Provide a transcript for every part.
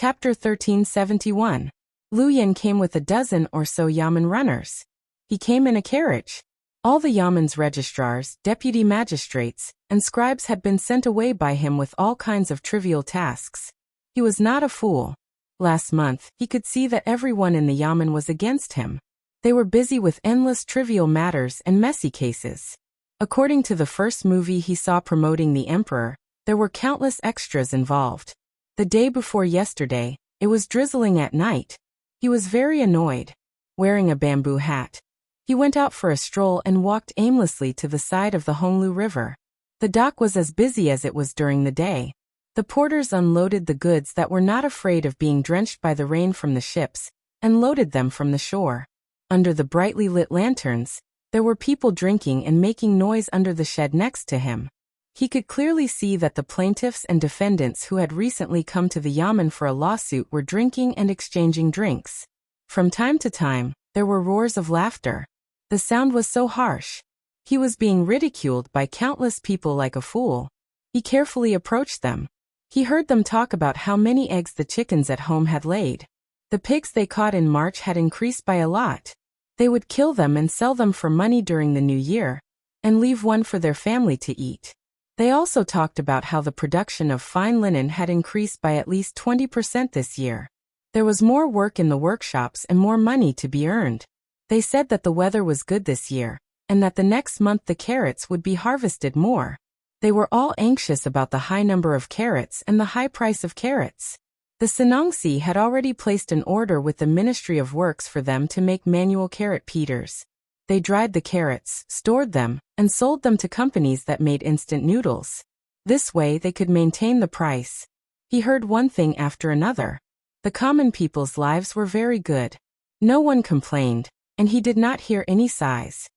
Chapter 1371. Lu Yin came with a dozen or so yamen runners. He came in a carriage. All the yamen's registrars, deputy magistrates, and scribes had been sent away by him with all kinds of trivial tasks. He was not a fool. Last month, he could see that everyone in the yamen was against him. They were busy with endless trivial matters and messy cases. According to the first movie he saw promoting the emperor, there were countless extras involved. The day before yesterday, it was drizzling at night. He was very annoyed. Wearing a bamboo hat, he went out for a stroll and walked aimlessly to the side of the Honglu River. The dock was as busy as it was during the day. The porters unloaded the goods that were not afraid of being drenched by the rain from the ships, and loaded them from the shore. Under the brightly lit lanterns, there were people drinking and making noise under the shed next to him. He could clearly see that the plaintiffs and defendants who had recently come to the yamen for a lawsuit were drinking and exchanging drinks. From time to time, there were roars of laughter. The sound was so harsh. He was being ridiculed by countless people like a fool. He carefully approached them. He heard them talk about how many eggs the chickens at home had laid. The pigs they caught in March had increased by a lot. They would kill them and sell them for money during the new year, and leave one for their family to eat. They also talked about how the production of fine linen had increased by at least 20% this year. There was more work in the workshops and more money to be earned. They said that the weather was good this year, and that the next month the carrots would be harvested more. They were all anxious about the high number of carrots and the high price of carrots. The Senongsi had already placed an order with the Ministry of Works for them to make manual carrot peelers. They dried the carrots, stored them, and sold them to companies that made instant noodles. This way they could maintain the price. He heard one thing after another. The common people's lives were very good. No one complained, and he did not hear any sighs.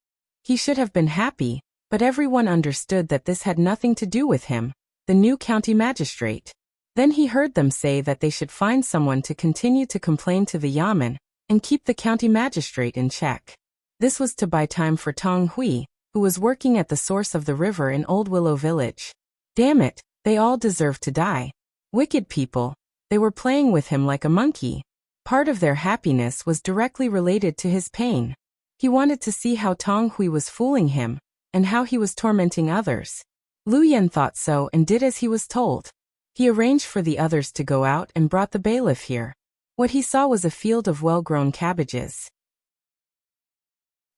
He should have been happy, but everyone understood that this had nothing to do with him, the new county magistrate. Then he heard them say that they should find someone to continue to complain to the yamen, and keep the county magistrate in check. This was to buy time for Tang Hui, who was working at the source of the river in Old Willow Village. Damn it, they all deserved to die. Wicked people, they were playing with him like a monkey. Part of their happiness was directly related to his pain. He wanted to see how Tang Hui was fooling him, and how he was tormenting others. Lu Yin thought so and did as he was told. He arranged for the others to go out and brought the bailiff here. What he saw was a field of well-grown cabbages.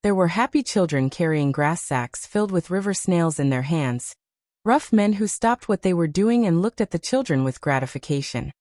There were happy children carrying grass sacks filled with river snails in their hands, rough men who stopped what they were doing and looked at the children with gratification.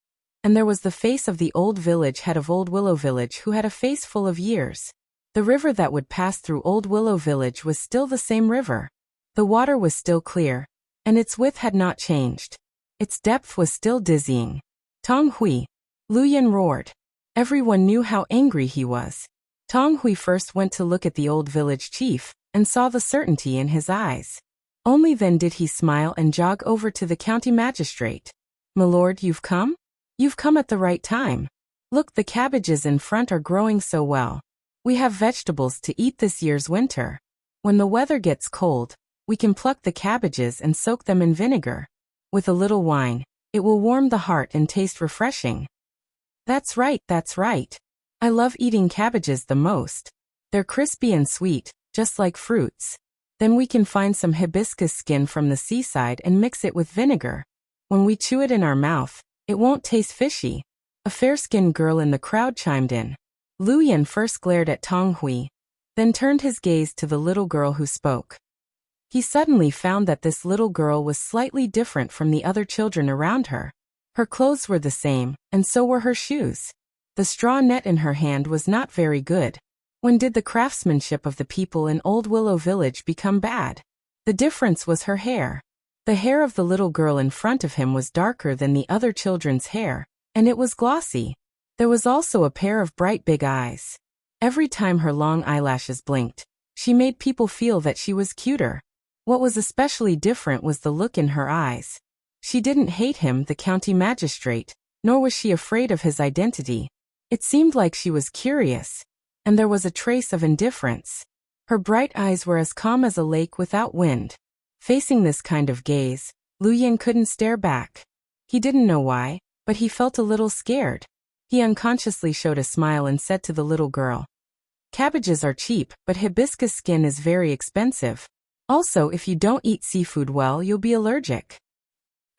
And there was the face of the old village head of Old Willow Village who had a face full of years. The river that would pass through Old Willow Village was still the same river. The water was still clear, and its width had not changed. Its depth was still dizzying. Tang Hui! Lu Yin roared. Everyone knew how angry he was. Tang Hui first went to look at the old village chief, and saw the certainty in his eyes. Only then did he smile and jog over to the county magistrate. "My lord, you've come? You've come at the right time. Look, the cabbages in front are growing so well. We have vegetables to eat this year's winter. When the weather gets cold, we can pluck the cabbages and soak them in vinegar. With a little wine, it will warm the heart and taste refreshing." That's right, that's right. I love eating cabbages the most. They're crispy and sweet, just like fruits. Then we can find some hibiscus skin from the seaside and mix it with vinegar. When we chew it in our mouth, it won't taste fishy. A fair-skinned girl in the crowd chimed in. Lu Yin first glared at Tang Hui, then turned his gaze to the little girl who spoke. He suddenly found that this little girl was slightly different from the other children around her. Her clothes were the same, and so were her shoes. The straw net in her hand was not very good. When did the craftsmanship of the people in Old Willow Village become bad? The difference was her hair. The hair of the little girl in front of him was darker than the other children's hair, and it was glossy. There was also a pair of bright big eyes. Every time her long eyelashes blinked, she made people feel that she was cuter. What was especially different was the look in her eyes. She didn't hate him, the county magistrate, nor was she afraid of his identity. It seemed like she was curious, and there was a trace of indifference. Her bright eyes were as calm as a lake without wind. Facing this kind of gaze, Lu Yin couldn't stare back. He didn't know why, but he felt a little scared. He unconsciously showed a smile and said to the little girl, "Cabbages are cheap, but hibiscus skin is very expensive. Also, if you don't eat seafood well, you'll be allergic."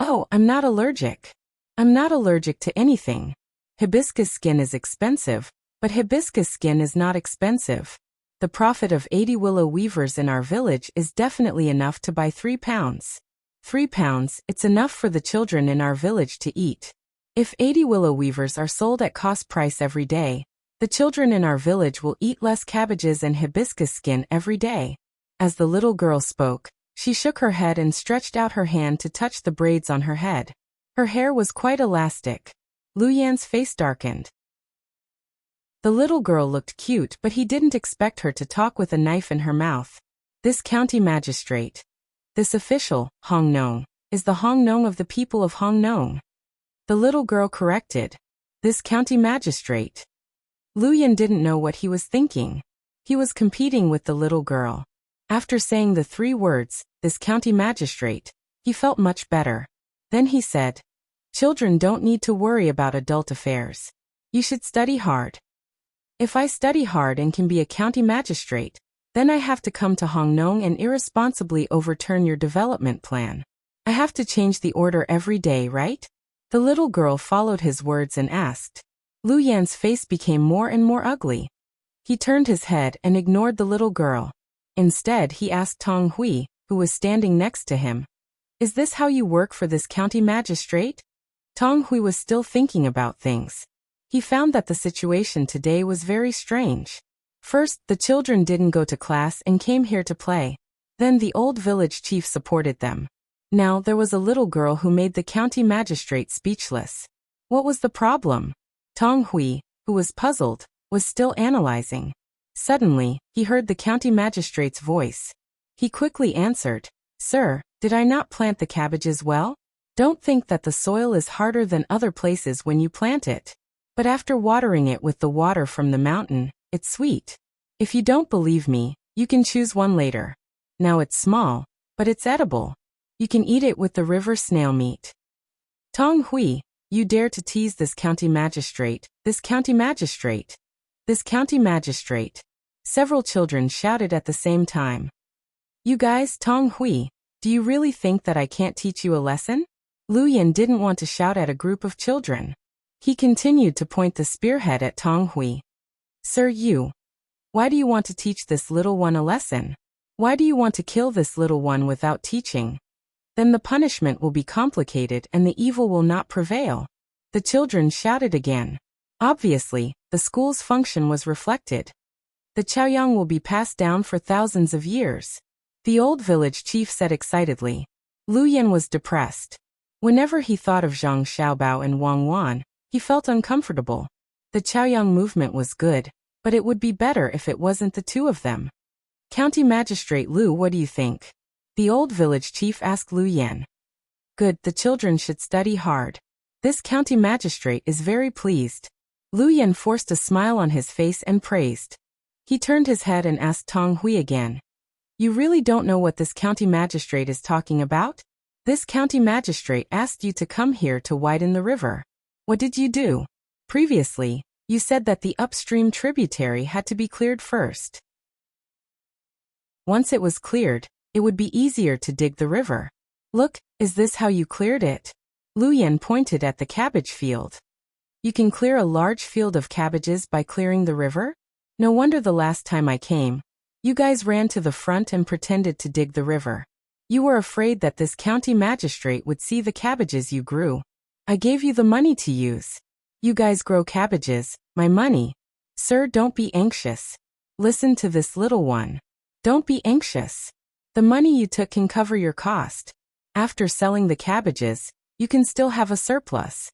"Oh, I'm not allergic. I'm not allergic to anything. Hibiscus skin is expensive, but hibiscus skin is not expensive. The profit of 80 willow weavers in our village is definitely enough to buy 3 pounds. 3 pounds, it's enough for the children in our village to eat. If 80 willow weavers are sold at cost price every day, the children in our village will eat less cabbages and hibiscus skin every day." As the little girl spoke, she shook her head and stretched out her hand to touch the braids on her head. Her hair was quite elastic. Lu Yan's face darkened. The little girl looked cute, but he didn't expect her to talk with a knife in her mouth. "This county magistrate, this official, Hong Nong, is the Hong Nong of the people of Hong Nong." The little girl corrected. "This county magistrate." Lu Yan didn't know what he was thinking. He was competing with the little girl. After saying the 3 words, "this county magistrate," he felt much better. Then he said, "Children don't need to worry about adult affairs. You should study hard. If I study hard and can be a county magistrate, then I have to come to Hong Nong and irresponsibly overturn your development plan. I have to change the order every day, right?" The little girl followed his words and asked. Lu Yan's face became more and more ugly. He turned his head and ignored the little girl. Instead, he asked Tong Hui, who was standing next to him, "Is this how you work for this county magistrate?" Tong Hui was still thinking about things. He found that the situation today was very strange. First, the children didn't go to class and came here to play. Then the old village chief supported them. Now there was a little girl who made the county magistrate speechless. What was the problem? Tong Hui, who was puzzled, was still analyzing. Suddenly, he heard the county magistrate's voice. He quickly answered, "Sir, did I not plant the cabbages well? Don't think that the soil is harder than other places when you plant it. But after watering it with the water from the mountain, it's sweet. If you don't believe me, you can choose one later. Now it's small, but it's edible. You can eat it with the river snail meat." "Tong Hui, you dare to tease this county magistrate, this county magistrate, this county magistrate." Several children shouted at the same time. "You guys, Tong Hui, do you really think that I can't teach you a lesson?" Lu Yan didn't want to shout at a group of children. He continued to point the spearhead at Tong Hui. "Sir, why do you want to teach this little one a lesson? Why do you want to kill this little one without teaching? Then the punishment will be complicated and the evil will not prevail." The children shouted again. Obviously, the school's function was reflected. The Chaoyang will be passed down for thousands of years, the old village chief said excitedly. Lu Yan was depressed. Whenever he thought of Zhang Xiaobao and Wang Wan, he felt uncomfortable. The Chaoyang movement was good, but it would be better if it wasn't the 2 of them. "County Magistrate Lu, what do you think?" the old village chief asked Lu Yan. "Good, the children should study hard. This county magistrate is very pleased." Lu Yan forced a smile on his face and praised. He turned his head and asked Tong Hui again. "You really don't know what this county magistrate is talking about? This county magistrate asked you to come here to widen the river. What did you do? Previously, you said that the upstream tributary had to be cleared first. Once it was cleared, it would be easier to dig the river. Look, is this how you cleared it?" Lu Yan pointed at the cabbage field. "You can clear a large field of cabbages by clearing the river? No wonder the last time I came, you guys ran to the front and pretended to dig the river. You were afraid that this county magistrate would see the cabbages you grew. I gave you the money to use. You guys grow cabbages, my money. Sir, don't be anxious. Listen to this little one. Don't be anxious. The money you took can cover your cost. After selling the cabbages, you can still have a surplus."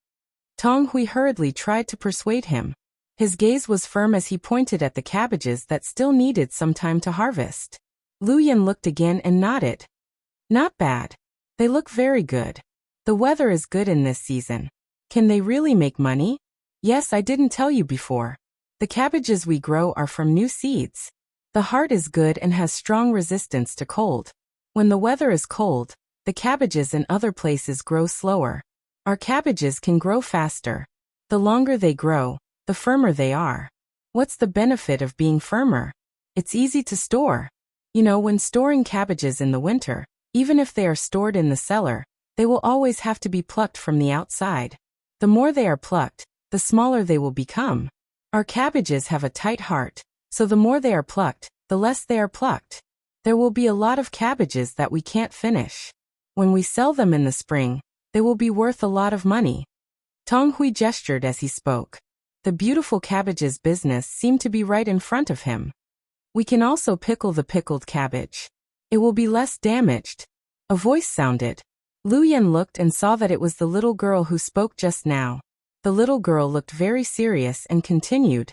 Tong Hui hurriedly tried to persuade him. His gaze was firm as he pointed at the cabbages that still needed some time to harvest. Lu Yan looked again and nodded. "Not bad. They look very good. The weather is good in this season. Can they really make money? Yes, I didn't tell you before. The cabbages we grow are from new seeds. The heart is good and has strong resistance to cold. When the weather is cold, the cabbages in other places grow slower. Our cabbages can grow faster. The longer they grow, the firmer they are. What's the benefit of being firmer? It's easy to store. You know, when storing cabbages in the winter, even if they are stored in the cellar, they will always have to be plucked from the outside. The more they are plucked, the smaller they will become. Our cabbages have a tight heart, so the more they are plucked, the less they are plucked. There will be a lot of cabbages that we can't finish. When we sell them in the spring, they will be worth a lot of money. Tang Hui gestured as he spoke. The beautiful cabbages business seemed to be right in front of him. We can also pickle the pickled cabbage. It will be less damaged. A voice sounded. Lu Yan looked and saw that it was the little girl who spoke just now. The little girl looked very serious and continued.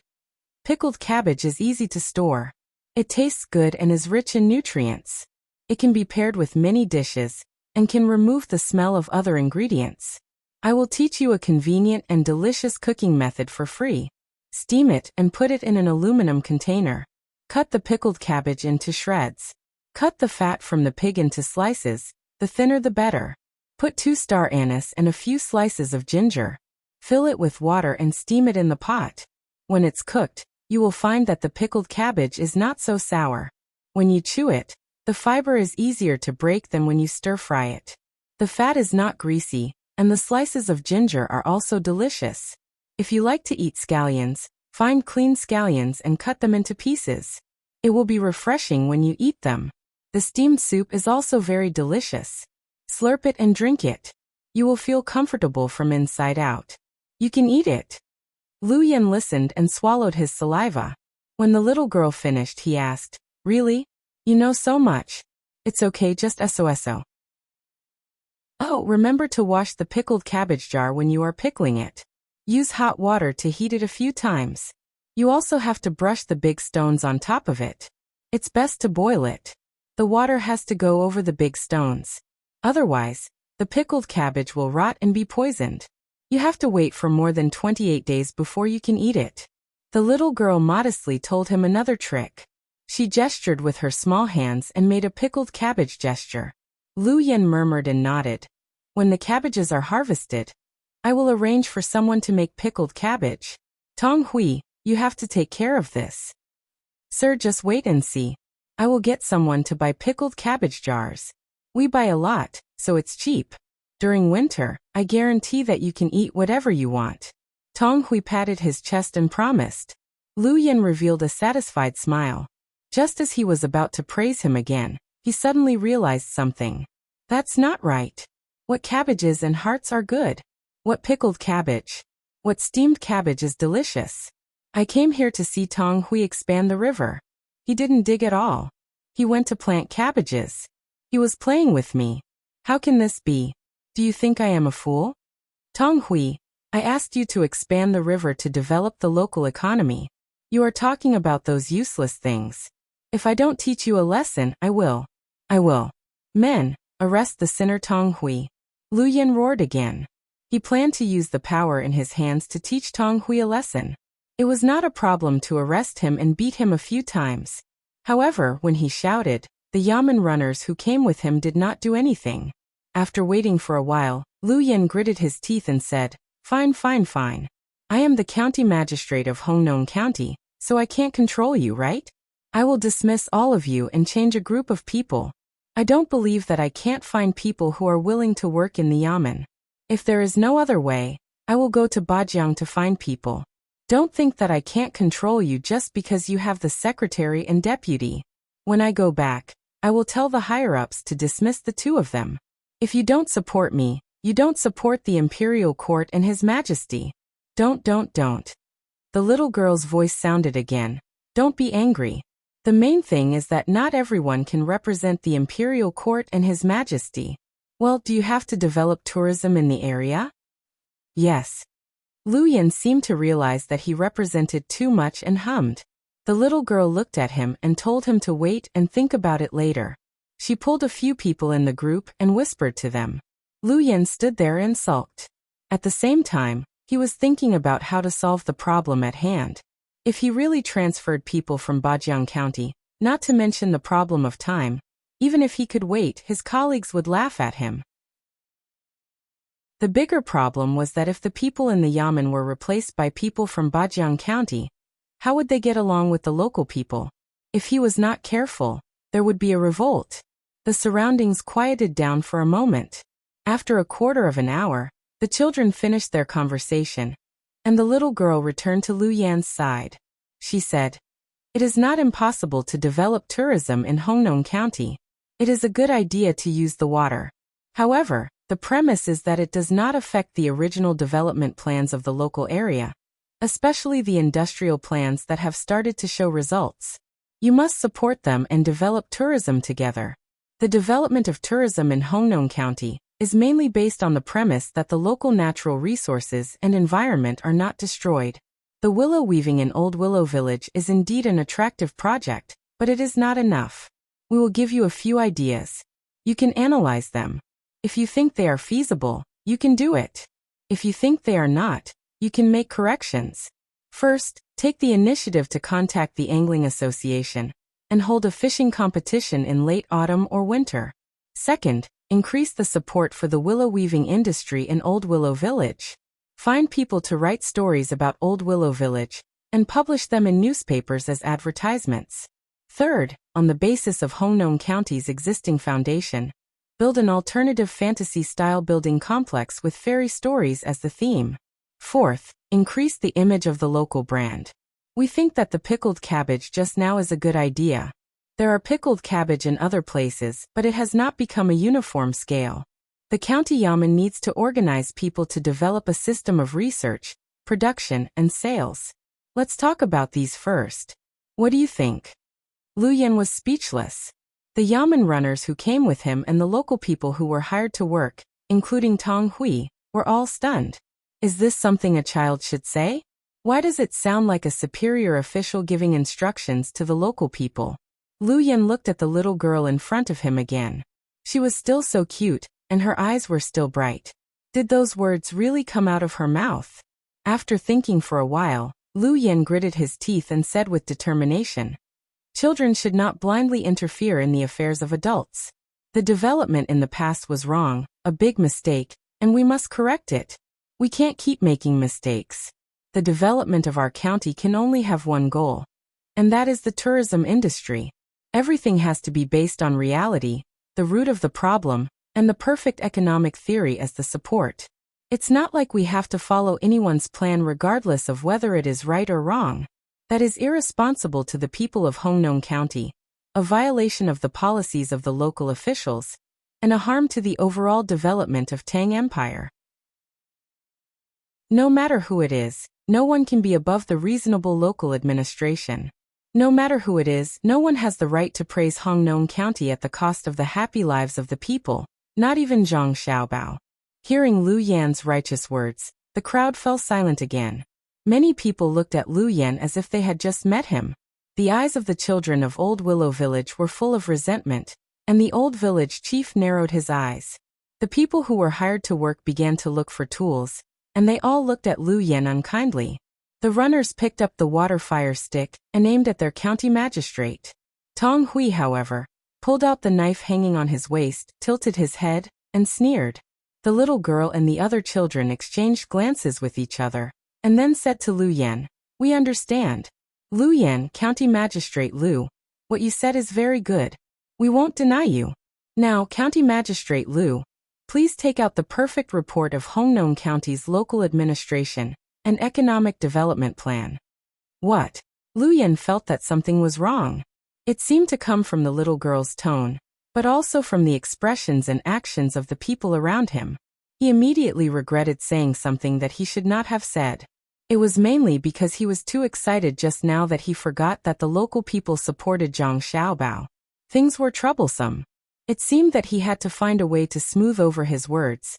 Pickled cabbage is easy to store. It tastes good and is rich in nutrients. It can be paired with many dishes, and can remove the smell of other ingredients. I will teach you a convenient and delicious cooking method for free. Steam it and put it in an aluminum container. Cut the pickled cabbage into shreds. Cut the fat from the pig into slices, the thinner the better. Put 2-star anise and a few slices of ginger. Fill it with water and steam it in the pot. When it's cooked, you will find that the pickled cabbage is not so sour. When you chew it, the fiber is easier to break than when you stir-fry it. The fat is not greasy, and the slices of ginger are also delicious. If you like to eat scallions, find clean scallions and cut them into pieces. It will be refreshing when you eat them. The steamed soup is also very delicious. Slurp it and drink it. You will feel comfortable from inside out. You can eat it. Lu Yan listened and swallowed his saliva. When the little girl finished, he asked, "Really? You know so much. It's okay, just SOSO. Oh, remember to wash the pickled cabbage jar when you are pickling it. Use hot water to heat it a few times. You also have to brush the big stones on top of it. It's best to boil it. The water has to go over the big stones. Otherwise, the pickled cabbage will rot and be poisoned. You have to wait for more than 28 days before you can eat it." The little girl modestly told him another trick. She gestured with her small hands and made a pickled cabbage gesture. Lu Yan murmured and nodded. "When the cabbages are harvested, I will arrange for someone to make pickled cabbage. Tang Hui, you have to take care of this." "Sir, just wait and see. I will get someone to buy pickled cabbage jars. We buy a lot, so it's cheap. During winter, I guarantee that you can eat whatever you want." Tang Hui patted his chest and promised. Lu Yan revealed a satisfied smile. Just as he was about to praise him again, he suddenly realized something. That's not right. What cabbages and hearts are good? What pickled cabbage? What steamed cabbage is delicious? I came here to see Tang Hui expand the river. He didn't dig at all. He went to plant cabbages. He was playing with me. How can this be? Do you think I am a fool? Tang Hui, I asked you to expand the river to develop the local economy. You are talking about those useless things. If I don't teach you a lesson, I will. I will. Men, arrest the sinner Tang Hui. Lu Yan roared again. He planned to use the power in his hands to teach Tang Hui a lesson. It was not a problem to arrest him and beat him a few times. However, when he shouted, the yamen runners who came with him did not do anything. After waiting for a while, Lu Yan gritted his teeth and said, "Fine, fine, fine. I am the county magistrate of Hongnong County, so I can't control you, right? I will dismiss all of you and change a group of people. I don't believe that I can't find people who are willing to work in the yamen. If there is no other way, I will go to Bajiang to find people. Don't think that I can't control you just because you have the secretary and deputy. When I go back, I will tell the higher-ups to dismiss the two of them. If you don't support me, you don't support the imperial court and His Majesty. Don't. The little girl's voice sounded again. Don't be angry. The main thing is that not everyone can represent the imperial court and His Majesty. Well, do you have to develop tourism in the area? Yes. Lu Yan seemed to realize that he represented too much and hummed. The little girl looked at him and told him to wait and think about it later. She pulled a few people in the group and whispered to them. Lu Yan stood there and sulked. At the same time, he was thinking about how to solve the problem at hand. If he really transferred people from Bajiang County, not to mention the problem of time, even if he could wait, his colleagues would laugh at him. The bigger problem was that if the people in the Yamen were replaced by people from Bajiang County, how would they get along with the local people? If he was not careful, there would be a revolt. The surroundings quieted down for a moment. After a quarter of an hour, the children finished their conversation, and the little girl returned to Lu Yan's side. She said, "It is not impossible to develop tourism in Hongnong County. It is a good idea to use the water. However, the premise is that it does not affect the original development plans of the local area, especially the industrial plans that have started to show results. You must support them and develop tourism together. The development of tourism in Hongnong County is mainly based on the premise that the local natural resources and environment are not destroyed. The willow weaving in Old Willow Village is indeed an attractive project, but it is not enough. We will give you a few ideas. You can analyze them. If you think they are feasible, you can do it. If you think they are not, you can make corrections. First, take the initiative to contact the Angling Association and hold a fishing competition in late autumn or winter. Second, increase the support for the willow weaving industry in Old Willow Village. Find people to write stories about Old Willow Village and publish them in newspapers as advertisements. Third, on the basis of Hongnong County's existing foundation, build an alternative fantasy-style building complex with fairy stories as the theme. Fourth, increase the image of the local brand. We think that the pickled cabbage just now is a good idea. There are pickled cabbage in other places, but it has not become a uniform scale. The county yamen needs to organize people to develop a system of research, production, and sales. Let's talk about these first. What do you think? Lu Yan was speechless. The yamen runners who came with him and the local people who were hired to work, including Tang Hui, were all stunned. Is this something a child should say? Why does it sound like a superior official giving instructions to the local people? Lu Yan looked at the little girl in front of him again. She was still so cute, and her eyes were still bright. Did those words really come out of her mouth? After thinking for a while, Lu Yan gritted his teeth and said with determination, "Children should not blindly interfere in the affairs of adults. The development in the past was wrong, a big mistake, and we must correct it. We can't keep making mistakes. The development of our county can only have one goal, and that is the tourism industry. Everything has to be based on reality, the root of the problem, and the perfect economic theory as the support. It's not like we have to follow anyone's plan regardless of whether it is right or wrong. That is irresponsible to the people of Hongnong County, a violation of the policies of the local officials, and a harm to the overall development of Tang Empire. No matter who it is, no one can be above the reasonable local administration. No matter who it is, no one has the right to praise Hongnong County at the cost of the happy lives of the people, not even Zhang Xiaobao." Hearing Lu Yan's righteous words, the crowd fell silent again. Many people looked at Lu Yan as if they had just met him. The eyes of the children of Old Willow Village were full of resentment, and the old village chief narrowed his eyes. The people who were hired to work began to look for tools, and they all looked at Lu Yan unkindly. The runners picked up the water fire stick and aimed at their county magistrate. Tong Hui, however, pulled out the knife hanging on his waist, tilted his head, and sneered. The little girl and the other children exchanged glances with each other, and then said to Lu Yan, "We understand. Lu Yan, County Magistrate Lu, what you said is very good. We won't deny you. Now, County Magistrate Lu, please take out the perfect report of Hongnong County's local administration and economic development plan." What? Lu Yan felt that something was wrong. It seemed to come from the little girl's tone, but also from the expressions and actions of the people around him. He immediately regretted saying something that he should not have said. It was mainly because he was too excited just now that he forgot that the local people supported Zhang Xiaobao. Things were troublesome. It seemed that he had to find a way to smooth over his words.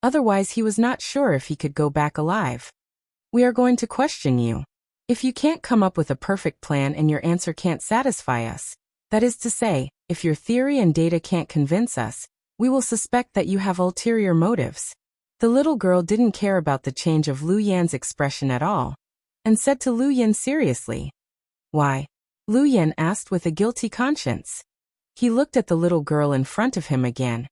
Otherwise he was not sure if he could go back alive. "We are going to question you. If you can't come up with a perfect plan and your answer can't satisfy us, that is to say, if your theory and data can't convince us, we will suspect that you have ulterior motives." The little girl didn't care about the change of Lu Yan's expression at all, and said to Lu Yan seriously. "Why?" Lu Yan asked with a guilty conscience. He looked at the little girl in front of him again,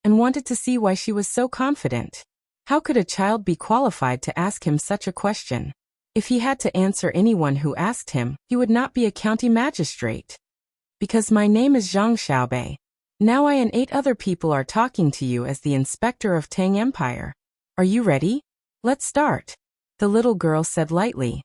and wanted to see why she was so confident. How could a child be qualified to ask him such a question? If he had to answer anyone who asked him, he would not be a county magistrate. Because my name is Zhang Xiaobei. Now I and 8 other people are talking to you as the inspector of Tang Empire. Are you ready? Let's start, the little girl said lightly.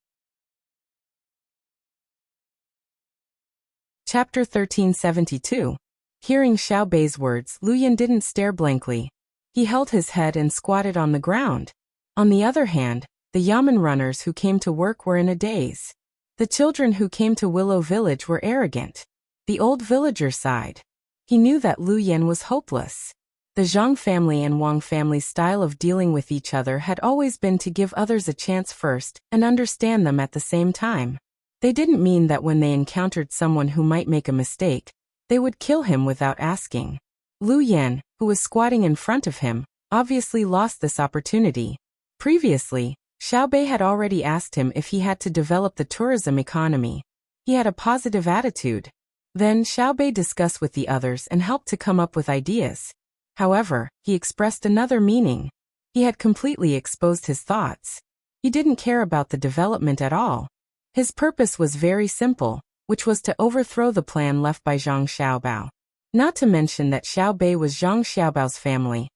Chapter 1372. Hearing Xiaobei's words, Luyan didn't stare blankly. He held his head and squatted on the ground. On the other hand, the yamen runners who came to work were in a daze. The children who came to Willow Village were arrogant. The old villager sighed. He knew that Luyan was hopeless. The Zhang family and Wang family's style of dealing with each other had always been to give others a chance first and understand them at the same time. They didn't mean that when they encountered someone who might make a mistake, they would kill him without asking. Luyan, who was squatting in front of him, obviously lost this opportunity. Previously, Xiaobei had already asked him if he had to develop the tourism economy. He had a positive attitude. Then Xiaobei discussed with the others and helped to come up with ideas. However, he expressed another meaning. He had completely exposed his thoughts. He didn't care about the development at all. His purpose was very simple, which was to overthrow the plan left by Zhang Xiaobao. Not to mention that Xiaobei was Zhang Xiaobao's family.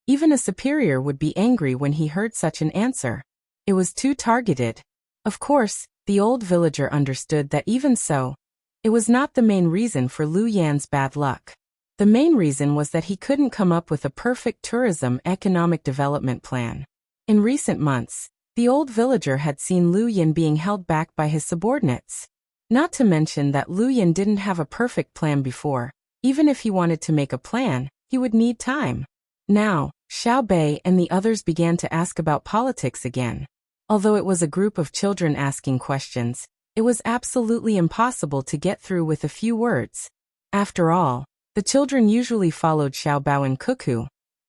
Even a superior would be angry when he heard such an answer. It was too targeted. Of course, the old villager understood that even so, it was not the main reason for Luyan's bad luck. The main reason was that he couldn't come up with a perfect tourism economic development plan. In recent months, the old villager had seen Luyan being held back by his subordinates. Not to mention that Luyan didn't have a perfect plan before. Even if he wanted to make a plan, he would need time. Now, Xiaobei and the others began to ask about politics again. Although it was a group of children asking questions, it was absolutely impossible to get through with a few words. After all, the children usually followed Xiaobao and Cuckoo,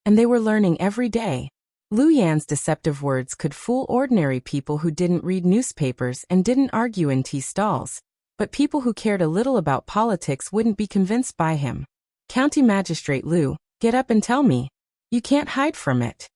and they were learning every day. Luyan's deceptive words could fool ordinary people who didn't read newspapers and didn't argue in tea stalls, but people who cared a little about politics wouldn't be convinced by him. County Magistrate Lu, get up and tell me. You can't hide from it.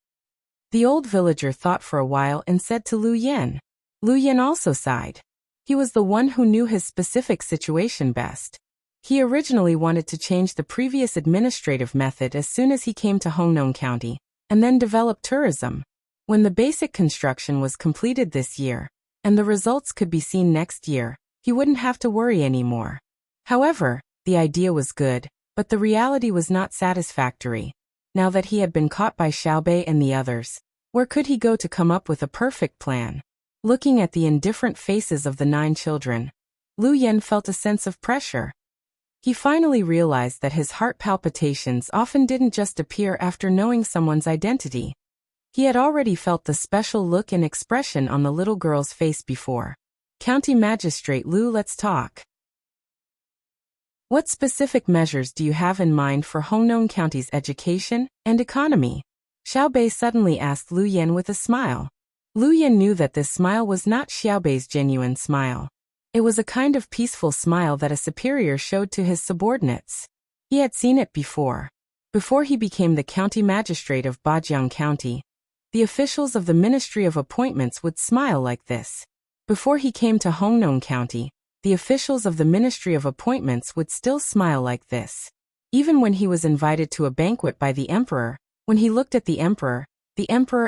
The old villager thought for a while and said to Luyan. Luyan also sighed. He was the one who knew his specific situation best. He originally wanted to change the previous administrative method as soon as he came to Hongnong County, and then develop tourism. When the basic construction was completed this year, and the results could be seen next year, he wouldn't have to worry anymore. However, the idea was good, but the reality was not satisfactory. Now that he had been caught by Xiaobei and the others, where could he go to come up with a perfect plan? Looking at the indifferent faces of the 9 children, Luyan felt a sense of pressure. He finally realized that his heart palpitations often didn't just appear after knowing someone's identity. He had already felt the special look and expression on the little girl's face before. County Magistrate Lu, let's talk. What specific measures do you have in mind for Hongnong County's education and economy? Xiaobei suddenly asked Luyan with a smile. Luyan knew that this smile was not Xiaobei's genuine smile. It was a kind of peaceful smile that a superior showed to his subordinates. He had seen it before. Before he became the county magistrate of Bajiang County, the officials of the Ministry of Appointments would smile like this. Before he came to Hongnong County, the officials of the Ministry of Appointments would still smile like this. Even when he was invited to a banquet by the emperor, when he looked at the emperor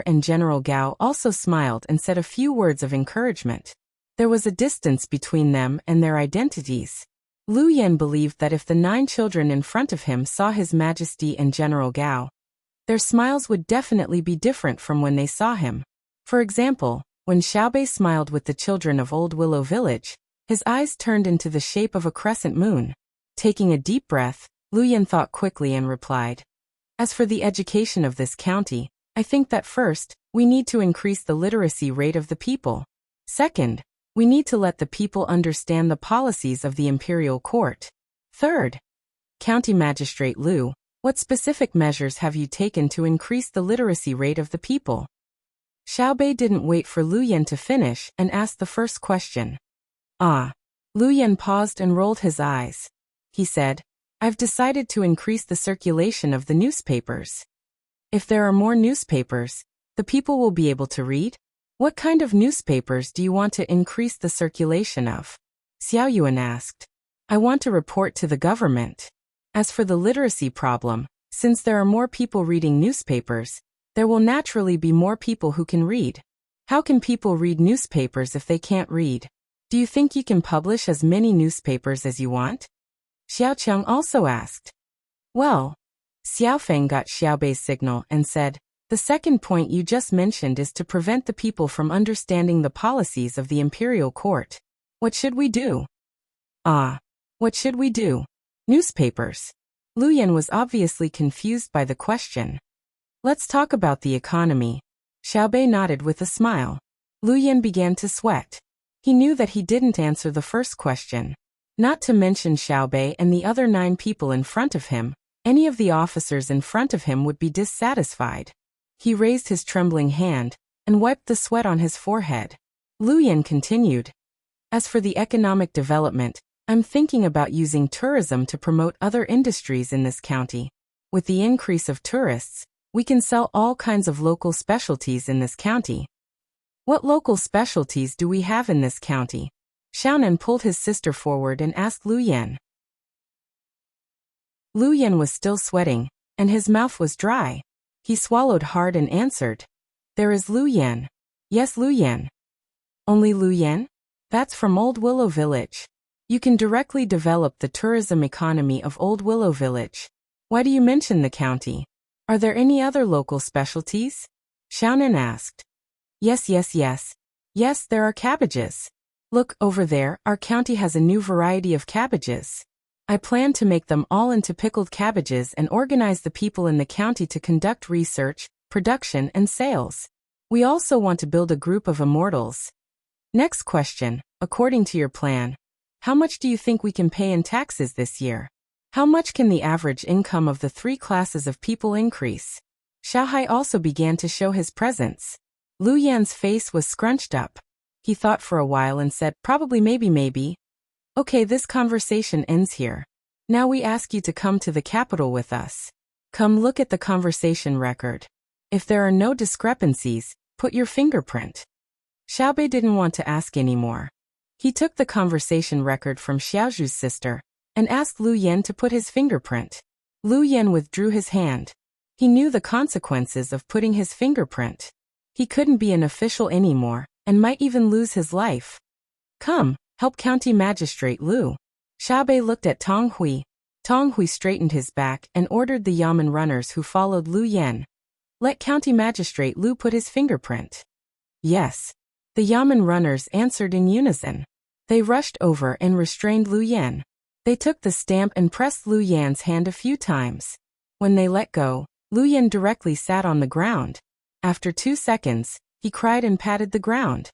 and General Gao also smiled and said a few words of encouragement. There was a distance between them and their identities. Luyan believed that if the 9 children in front of him saw His Majesty and General Gao, their smiles would definitely be different from when they saw him. For example, when Xiaobei smiled with the children of Old Willow Village, his eyes turned into the shape of a crescent moon. Taking a deep breath, Luyan thought quickly and replied, As for the education of this county, I think that first, we need to increase the literacy rate of the people. Second, we need to let the people understand the policies of the imperial court. Third, County Magistrate Lu, what specific measures have you taken to increase the literacy rate of the people? Xiaobei didn't wait for Luyan to finish and asked the first question. Luyan paused and rolled his eyes. He said, I've decided to increase the circulation of the newspapers. If there are more newspapers, The people will be able to read? What kind of newspapers do you want to increase the circulation of? Xiao Yuan asked. I want to report to the government. As for the literacy problem, since there are more people reading newspapers, there will naturally be more people who can read. How can people read newspapers if they can't read? Do you think you can publish as many newspapers as you want? Xiao Qiang also asked. Well, Xiao Feng got Xiaobei's signal and said, the second point you just mentioned is to prevent the people from understanding the policies of the imperial court. What should we do? What should we do? Newspapers. Lu Yan was obviously confused by the question. Let's talk about the economy. Xiaobei nodded with a smile. Lu Yan began to sweat. He knew that he didn't answer the first question. Not to mention Xiaobei and the other 9 people in front of him, any of the officers in front of him would be dissatisfied. He raised his trembling hand and wiped the sweat on his forehead. Lu Yan continued. As for the economic development, I'm thinking about using tourism to promote other industries in this county. With the increase of tourists, we can sell all kinds of local specialties in this county. What local specialties do we have in this county? Xiaonan pulled his sister forward and asked Lu Yan. Lu Yan was still sweating, and his mouth was dry. He swallowed hard and answered. There is Lu Yan. Yes, Lu Yan. Only Lu Yan? That's from Old Willow Village. You can directly develop the tourism economy of Old Willow Village. Why do you mention the county? Are there any other local specialties? Xiaonan asked. Yes. Yes, there are cabbages. Look, over there, our county has a new variety of cabbages. I plan to make them all into pickled cabbages and organize the people in the county to conduct research, production, and sales. We also want to build a group of immortals. Next question, according to your plan, how much do you think we can pay in taxes this year? How much can the average income of the 3 classes of people increase? Xiaohai also began to show his presence. Lu Yan's face was scrunched up. He thought for a while and said, probably maybe. Okay, this conversation ends here. Now we ask you to come to the capital with us. Come look at the conversation record. If there are no discrepancies, put your fingerprint. Xiaobei didn't want to ask anymore. He took the conversation record from Xiaozhu's sister and asked Lu Yan to put his fingerprint. Lu Yan withdrew his hand. He knew the consequences of putting his fingerprint. He couldn't be an official anymore and might even lose his life. Come, help County Magistrate Lu. Xiaobei looked at Tang Hui. Tang Hui straightened his back and ordered the yamen runners who followed Lu Yan. Let County Magistrate Lu put his fingerprint. Yes. The yamen runners answered in unison. They rushed over and restrained Lu Yan. They took the stamp and pressed Lu Yan's hand a few times. When they let go, Lu Yan directly sat on the ground. After 2 seconds, he cried and patted the ground.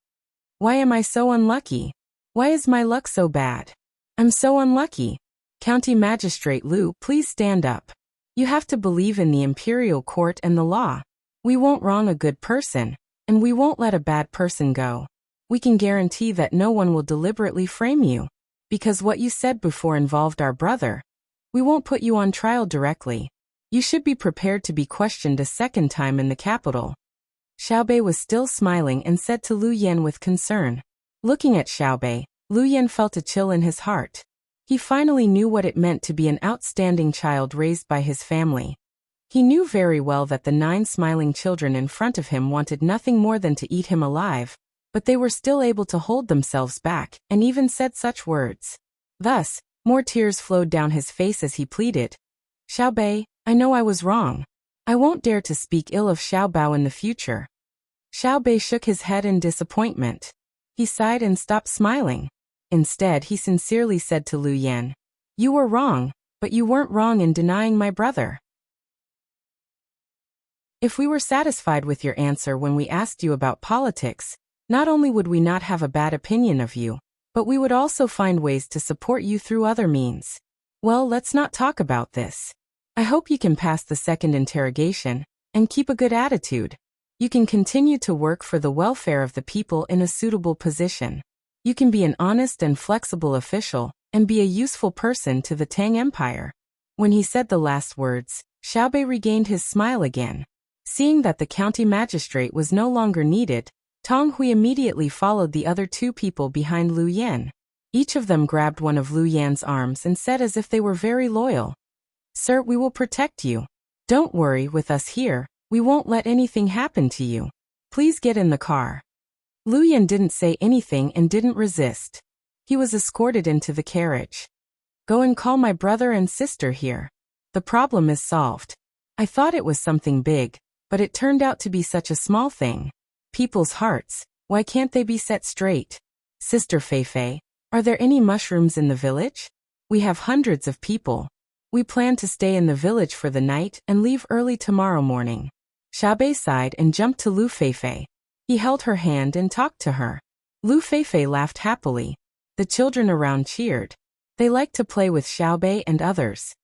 Why am I so unlucky? Why is my luck so bad? I'm so unlucky. County Magistrate Lu, please stand up. You have to believe in the imperial court and the law. We won't wrong a good person, and we won't let a bad person go. We can guarantee that no one will deliberately frame you. Because what you said before involved our brother. We won't put you on trial directly. You should be prepared to be questioned a second time in the capital. Xiaobei was still smiling and said to Lu Yan with concern. Looking at Xiaobei, Lu Yan felt a chill in his heart. He finally knew what it meant to be an outstanding child raised by his family. He knew very well that the 9 smiling children in front of him wanted nothing more than to eat him alive, but they were still able to hold themselves back and even said such words. Thus, more tears flowed down his face as he pleaded. Xiaobei, I know I was wrong. I won't dare to speak ill of Xiaobao in the future. Xiaobei shook his head in disappointment. He sighed and stopped smiling. Instead, he sincerely said to Lu Yan, You were wrong, but you weren't wrong in denying my brother. If we were satisfied with your answer when we asked you about politics, not only would we not have a bad opinion of you, but we would also find ways to support you through other means. Well, let's not talk about this. I hope you can pass the second interrogation and keep a good attitude. You can continue to work for the welfare of the people in a suitable position. You can be an honest and flexible official and be a useful person to the Tang Empire. When he said the last words, Xiaobei regained his smile again. Seeing that the county magistrate was no longer needed, Tang Hui immediately followed the other two people behind Lu Yan. Each of them grabbed one of Lu Yan's arms and said as if they were very loyal, "Sir, we will protect you. Don't worry, with us here, we won't let anything happen to you. Please get in the car." Lu Yan didn't say anything and didn't resist. He was escorted into the carriage. "Go and call my brother and sister here. The problem is solved. I thought it was something big, but it turned out to be such a small thing. People's hearts, why can't they be set straight? Sister Feifei, are there any mushrooms in the village? We have hundreds of people. We plan to stay in the village for the night and leave early tomorrow morning." Xiaobei sighed and jumped to Lu Feifei. He held her hand and talked to her. Lu Feifei laughed happily. The children around cheered. They liked to play with Xiaobei and others.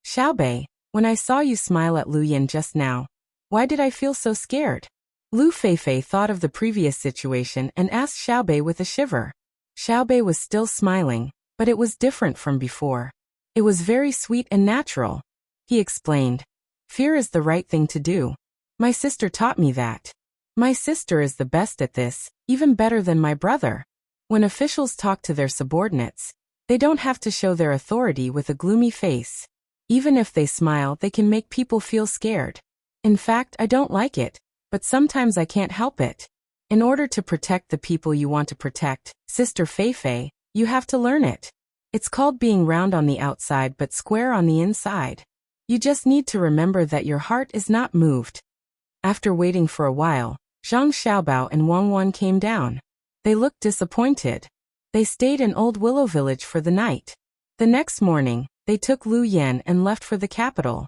"Xiaobei, when I saw you smile at Lu Yan just now, why did I feel so scared?" Lu Feifei thought of the previous situation and asked Xiaobei with a shiver. Xiaobei was still smiling, but it was different from before. It was very sweet and natural. He explained, "Fear is the right thing to do. My sister taught me that. My sister is the best at this, even better than my brother." When officials talk to their subordinates, they don't have to show their authority with a gloomy face. Even if they smile, they can make people feel scared. In fact, I don't like it, but sometimes I can't help it. In order to protect the people you want to protect, Sister Feifei, you have to learn it. It's called being round on the outside but square on the inside. You just need to remember that your heart is not moved. After waiting for a while, Zhang Xiaobao and Wang Wan came down. They looked disappointed. They stayed in Old Willow Village for the night. The next morning, they took Lu Yan and left for the capital.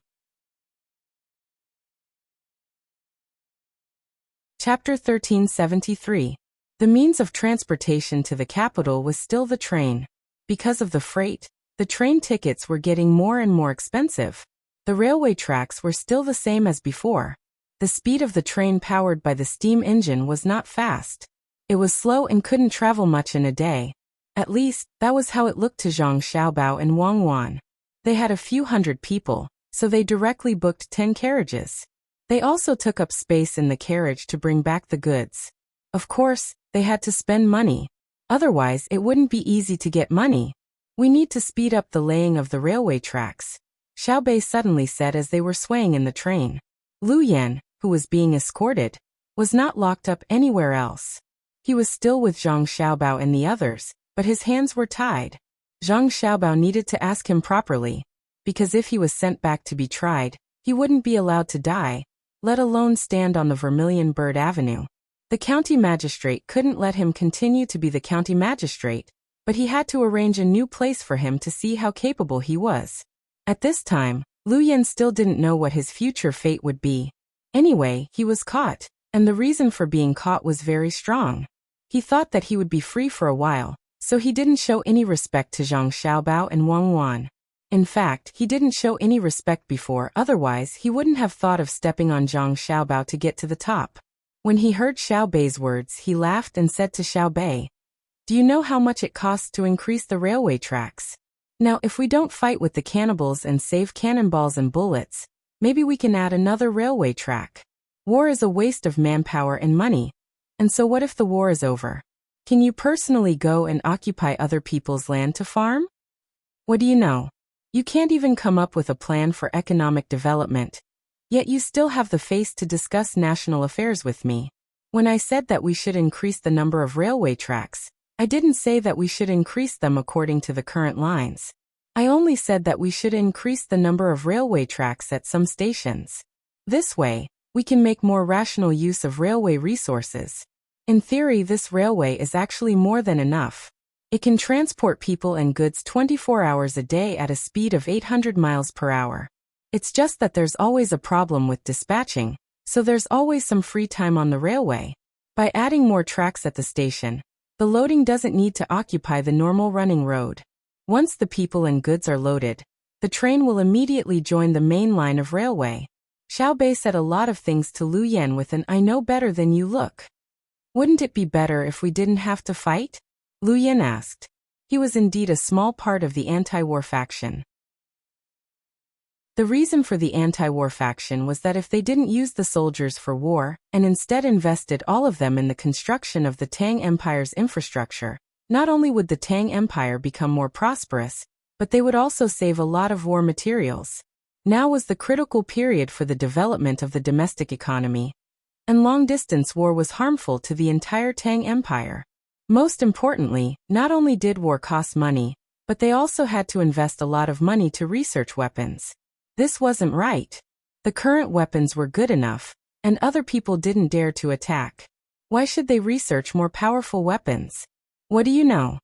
Chapter 1373. The means of transportation to the capital was still the train. Because of the freight, the train tickets were getting more and more expensive. The railway tracks were still the same as before. The speed of the train powered by the steam engine was not fast. It was slow and couldn't travel much in a day. At least, that was how it looked to Zhang Xiaobao and Wang Wan. They had a few hundred people, so they directly booked 10 carriages. They also took up space in the carriage to bring back the goods. Of course, they had to spend money. Otherwise, it wouldn't be easy to get money. "We need to speed up the laying of the railway tracks," Xiaobei suddenly said as they were swaying in the train. Lu Yan, who was being escorted, was not locked up anywhere else. He was still with Zhang Xiaobao and the others, but his hands were tied. Zhang Xiaobao needed to ask him properly, because if he was sent back to be tried, he wouldn't be allowed to die, let alone stand on the Vermilion Bird Avenue. The county magistrate couldn't let him continue to be the county magistrate, but he had to arrange a new place for him to see how capable he was. At this time, Lu Yan still didn't know what his future fate would be. Anyway, he was caught, and the reason for being caught was very strong. He thought that he would be free for a while, so he didn't show any respect to Zhang Xiaobao and Wang Wan. In fact, he didn't show any respect before, otherwise he wouldn't have thought of stepping on Zhang Xiaobao to get to the top. When he heard Xiaobei's words, he laughed and said to Xiaobei, "Do you know how much it costs to increase the railway tracks? Now, if we don't fight with the cannibals and save cannonballs and bullets, maybe we can add another railway track. War is a waste of manpower and money. And so what if the war is over? Can you personally go and occupy other people's land to farm? What do you know? You can't even come up with a plan for economic development. Yet you still have the face to discuss national affairs with me. When I said that we should increase the number of railway tracks, I didn't say that we should increase them according to the current lines. I only said that we should increase the number of railway tracks at some stations. This way, we can make more rational use of railway resources. In theory, this railway is actually more than enough. It can transport people and goods 24 hours a day at a speed of 800 miles per hour. It's just that there's always a problem with dispatching, so there's always some free time on the railway. By adding more tracks at the station, the loading doesn't need to occupy the normal running road. Once the people and goods are loaded, the train will immediately join the main line of railway. Xiaobei said a lot of things to Lu Yan with an "I know better than you" look. "Wouldn't it be better if we didn't have to fight?" Lu Yan asked. He was indeed a small part of the anti-war faction. The reason for the anti-war faction was that if they didn't use the soldiers for war, and instead invested all of them in the construction of the Tang Empire's infrastructure, not only would the Tang Empire become more prosperous, but they would also save a lot of war materials. Now was the critical period for the development of the domestic economy, and long-distance war was harmful to the entire Tang Empire. Most importantly, not only did war cost money, but they also had to invest a lot of money to research weapons. This wasn't right. The current weapons were good enough, and other people didn't dare to attack. Why should they research more powerful weapons? What do you know?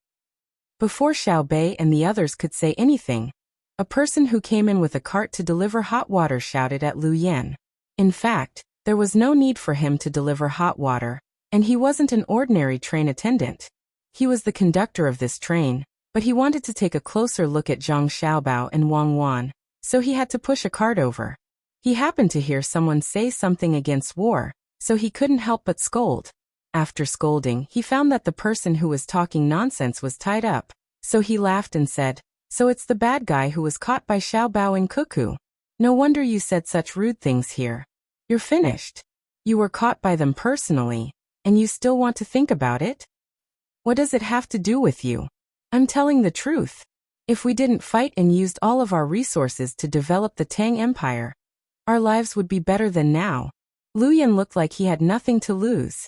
Before Xiao Bei and the others could say anything, a person who came in with a cart to deliver hot water shouted at Lu Yan. In fact, there was no need for him to deliver hot water, and he wasn't an ordinary train attendant. He was the conductor of this train, but he wanted to take a closer look at Zhang Xiaobao and Wang Wan, so he had to push a cart over. He happened to hear someone say something against war, so he couldn't help but scold. After scolding, he found that the person who was talking nonsense was tied up, so he laughed and said, "So it's the bad guy who was caught by Xiaobao and Cuckoo. No wonder you said such rude things here. You're finished. You were caught by them personally, and you still want to think about it? What does it have to do with you? I'm telling the truth. If we didn't fight and used all of our resources to develop the Tang Empire, our lives would be better than now." Lu Yan looked like he had nothing to lose.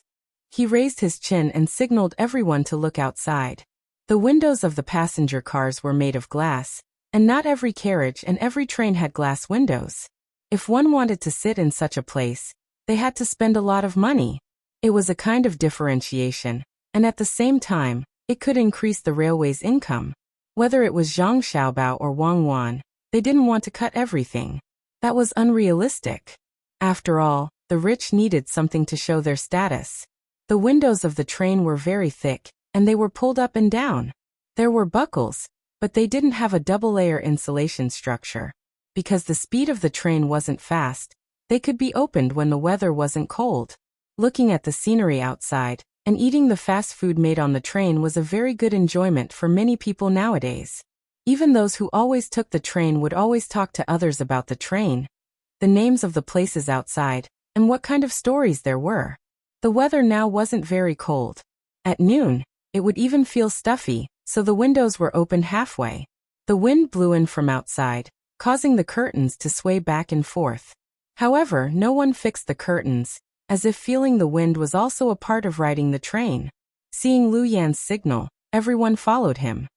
He raised his chin and signaled everyone to look outside. The windows of the passenger cars were made of glass, and not every carriage and every train had glass windows. If one wanted to sit in such a place, they had to spend a lot of money. It was a kind of differentiation, and at the same time, it could increase the railway's income. Whether it was Zhang Xiaobao or Wang Wan, they didn't want to cut everything. That was unrealistic. After all, the rich needed something to show their status. The windows of the train were very thick, and they were pulled up and down. There were buckles, but they didn't have a double-layer insulation structure. Because the speed of the train wasn't fast, they could be opened when the weather wasn't cold. Looking at the scenery outside, and eating the fast food made on the train was a very good enjoyment for many people nowadays. Even those who always took the train would always talk to others about the train, the names of the places outside, and what kind of stories there were. The weather now wasn't very cold. At noon, it would even feel stuffy, so the windows were opened halfway. The wind blew in from outside, causing the curtains to sway back and forth. However, no one fixed the curtains, as if feeling the wind was also a part of riding the train. Seeing Lu Yan's signal, everyone followed him.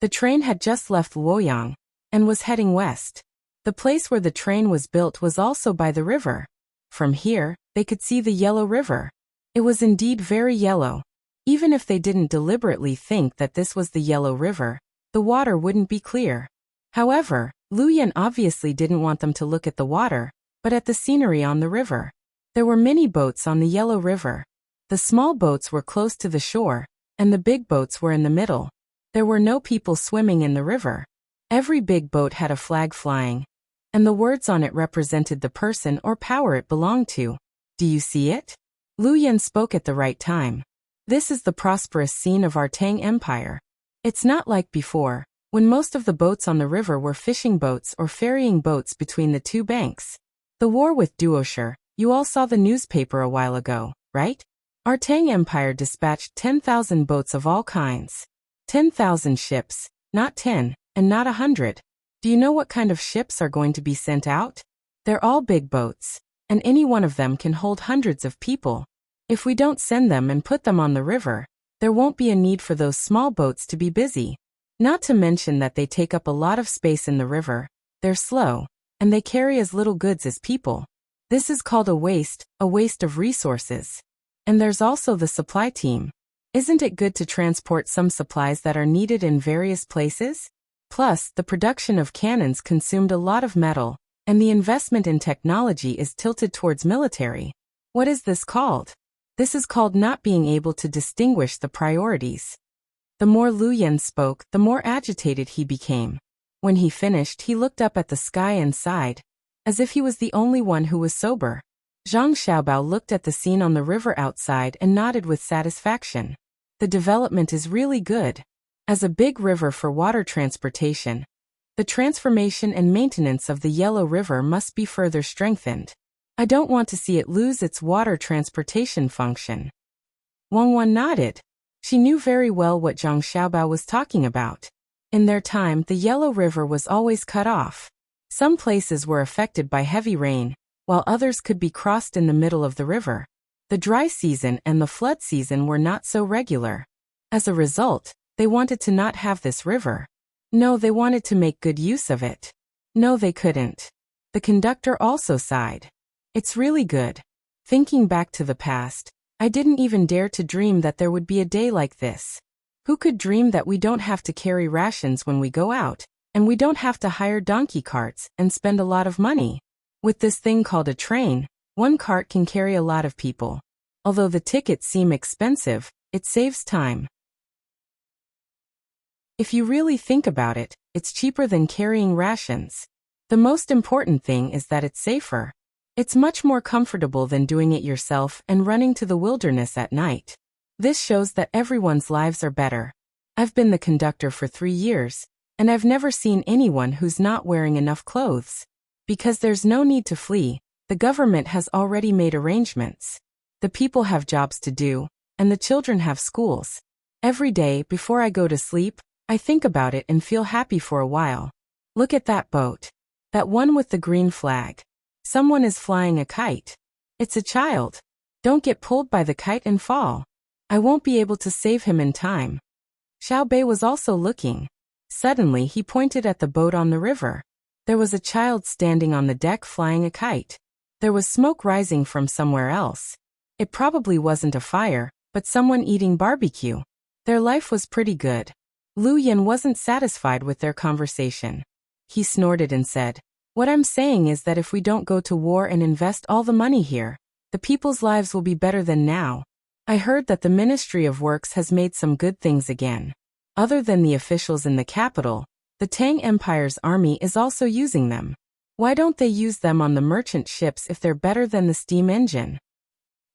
The train had just left Luoyang, and was heading west. The place where the train was built was also by the river. From here, they could see the Yellow River. It was indeed very yellow. Even if they didn't deliberately think that this was the Yellow River, the water wouldn't be clear. However, Lu Yan obviously didn't want them to look at the water, but at the scenery on the river. There were many boats on the Yellow River. The small boats were close to the shore, and the big boats were in the middle. There were no people swimming in the river. Every big boat had a flag flying, and the words on it represented the person or power it belonged to. Do you see it? Lu Yan spoke at the right time. This is the prosperous scene of our Tang Empire. It's not like before, when most of the boats on the river were fishing boats or ferrying boats between the two banks. The war with Duosher, you all saw the newspaper a while ago, right? Our Tang Empire dispatched 10,000 boats of all kinds. 10,000 ships, not 10, and not 100. Do you know what kind of ships are going to be sent out? They're all big boats, and any one of them can hold hundreds of people. If we don't send them and put them on the river, there won't be a need for those small boats to be busy. Not to mention that they take up a lot of space in the river, they're slow, and they carry as little goods as people. This is called a waste of resources. And there's also the supply team. Isn't it good to transport some supplies that are needed in various places? Plus, the production of cannons consumed a lot of metal, and the investment in technology is tilted towards military. What is this called? This is called not being able to distinguish the priorities. The more Lu Yan spoke, the more agitated he became. When he finished, he looked up at the sky and sighed, as if he was the only one who was sober. Zhang Xiaobao looked at the scene on the river outside and nodded with satisfaction. The development is really good. As a big river for water transportation, The transformation and maintenance of the Yellow River must be further strengthened. I don't want to see it lose its water transportation function. Wang Wan nodded. She knew very well what Zhang Xiaobao was talking about. In their time, the Yellow River was always cut off. Some places were affected by heavy rain, while others could be crossed in the middle of the river. The dry season and the flood season were not so regular. As a result, they wanted to not have this river. No, they wanted to make good use of it. No, they couldn't. The conductor also sighed. It's really good. Thinking back to the past, I didn't even dare to dream that there would be a day like this. Who could dream that we don't have to carry rations when we go out, and we don't have to hire donkey carts and spend a lot of money? With this thing called a train, one cart can carry a lot of people. Although the tickets seem expensive, it saves time. If you really think about it, it's cheaper than carrying rations. The most important thing is that it's safer. It's much more comfortable than doing it yourself and running to the wilderness at night. This shows that everyone's lives are better. I've been the conductor for 3 years, and I've never seen anyone who's not wearing enough clothes. Because there's no need to flee, the government has already made arrangements. The people have jobs to do, and the children have schools. Every day, before I go to sleep, I think about it and feel happy for a while. Look at that boat. That one with the green flag. Someone is flying a kite. It's a child. Don't get pulled by the kite and fall. I won't be able to save him in time. Xiao Bei was also looking. Suddenly he pointed at the boat on the river. There was a child standing on the deck flying a kite. There was smoke rising from somewhere else. It probably wasn't a fire, but someone eating barbecue. Their life was pretty good. Lu Yan wasn't satisfied with their conversation. He snorted and said, "What I'm saying is that if we don't go to war and invest all the money here, the people's lives will be better than now." I heard that the Ministry of Works has made some good things again. Other than the officials in the capital, the Tang Empire's army is also using them. Why don't they use them on the merchant ships if they're better than the steam engine?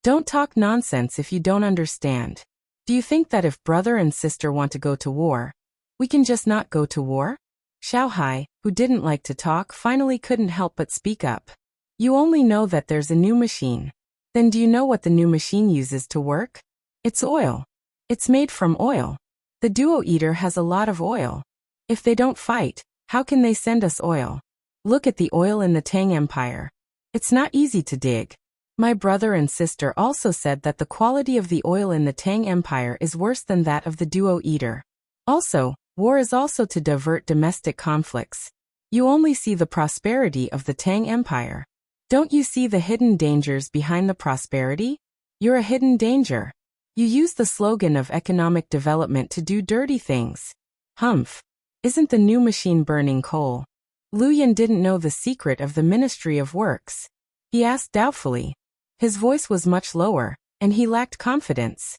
Don't talk nonsense if you don't understand. Do you think that if brother and sister want to go to war, we can just not go to war? Xiao Hai, who didn't like to talk, finally couldn't help but speak up. You only know that there's a new machine. Then do you know what the new machine uses to work? It's oil. It's made from oil. The Duo Eater has a lot of oil. If they don't fight, how can they send us oil? Look at the oil in the Tang Empire. It's not easy to dig. My brother and sister also said that the quality of the oil in the Tang Empire is worse than that of the Duo Eater. Also, war is also to divert domestic conflicts. You only see the prosperity of the Tang Empire. Don't you see the hidden dangers behind the prosperity? You're a hidden danger. You use the slogan of economic development to do dirty things. Humph. Isn't the new machine burning coal? Lu Yan didn't know the secret of the Ministry of Works. He asked doubtfully. His voice was much lower, and he lacked confidence.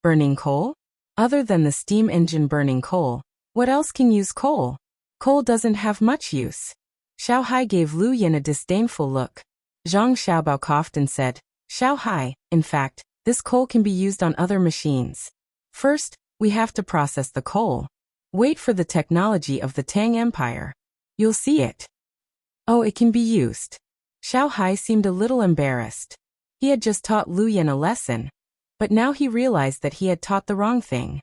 Burning coal? Other than the steam engine burning coal, what else can use coal? Coal doesn't have much use. Xiao Hai gave Lu Yan a disdainful look. Zhang Xiaobao coughed and said, "Xiao Hai, in fact, this coal can be used on other machines. First, we have to process the coal. Wait for the technology of the Tang Empire. You'll see it." Oh, it can be used. Xiao Hai seemed a little embarrassed. He had just taught Lu Yan a lesson, but now he realized that he had taught the wrong thing.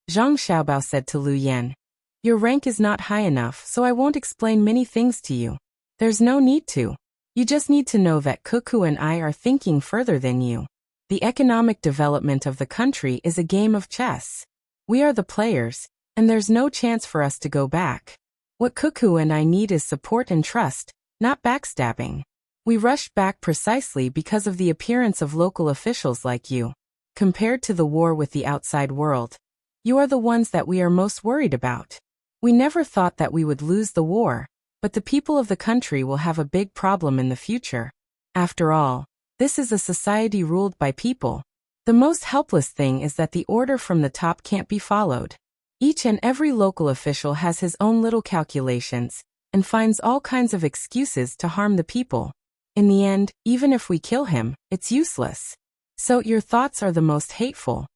Zhang Xiaobao said to Lu Yan, "Your rank is not high enough, so I won't explain many things to you. There's no need to. You just need to know that Cuckoo and I are thinking further than you. The economic development of the country is a game of chess. We are the players, and there's no chance for us to go back. What Cuckoo and I need is support and trust, not backstabbing. We rushed back precisely because of the appearance of local officials like you. Compared to the war with the outside world, you are the ones that we are most worried about. We never thought that we would lose the war, but the people of the country will have a big problem in the future. After all, this is a society ruled by people. The most helpless thing is that the order from the top can't be followed. Each and every local official has his own little calculations, and finds all kinds of excuses to harm the people. In the end, even if we kill him, it's useless. So your thoughts are the most hateful.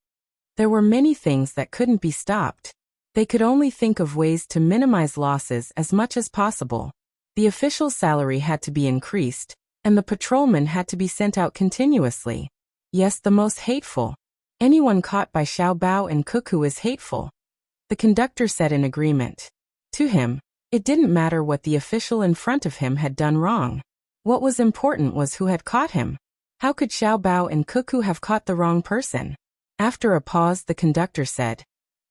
There were many things that couldn't be stopped. They could only think of ways to minimize losses as much as possible. The official's salary had to be increased, and the patrolmen had to be sent out continuously. Yes, the most hateful. Anyone caught by Xiao Bao and Cuckoo is hateful. The conductor said in agreement. To him, it didn't matter what the official in front of him had done wrong. What was important was who had caught him. How could Xiao Bao and Cuckoo have caught the wrong person? After a pause, the conductor said,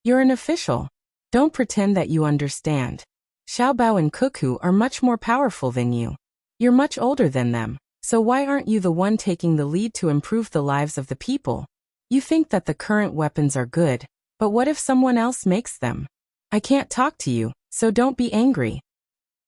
"You're an official. Don't pretend that you understand. Xiao Bao and Cuckoo are much more powerful than you. You're much older than them, so why aren't you the one taking the lead to improve the lives of the people? You think that the current weapons are good, but what if someone else makes them? I can't talk to you, so don't be angry."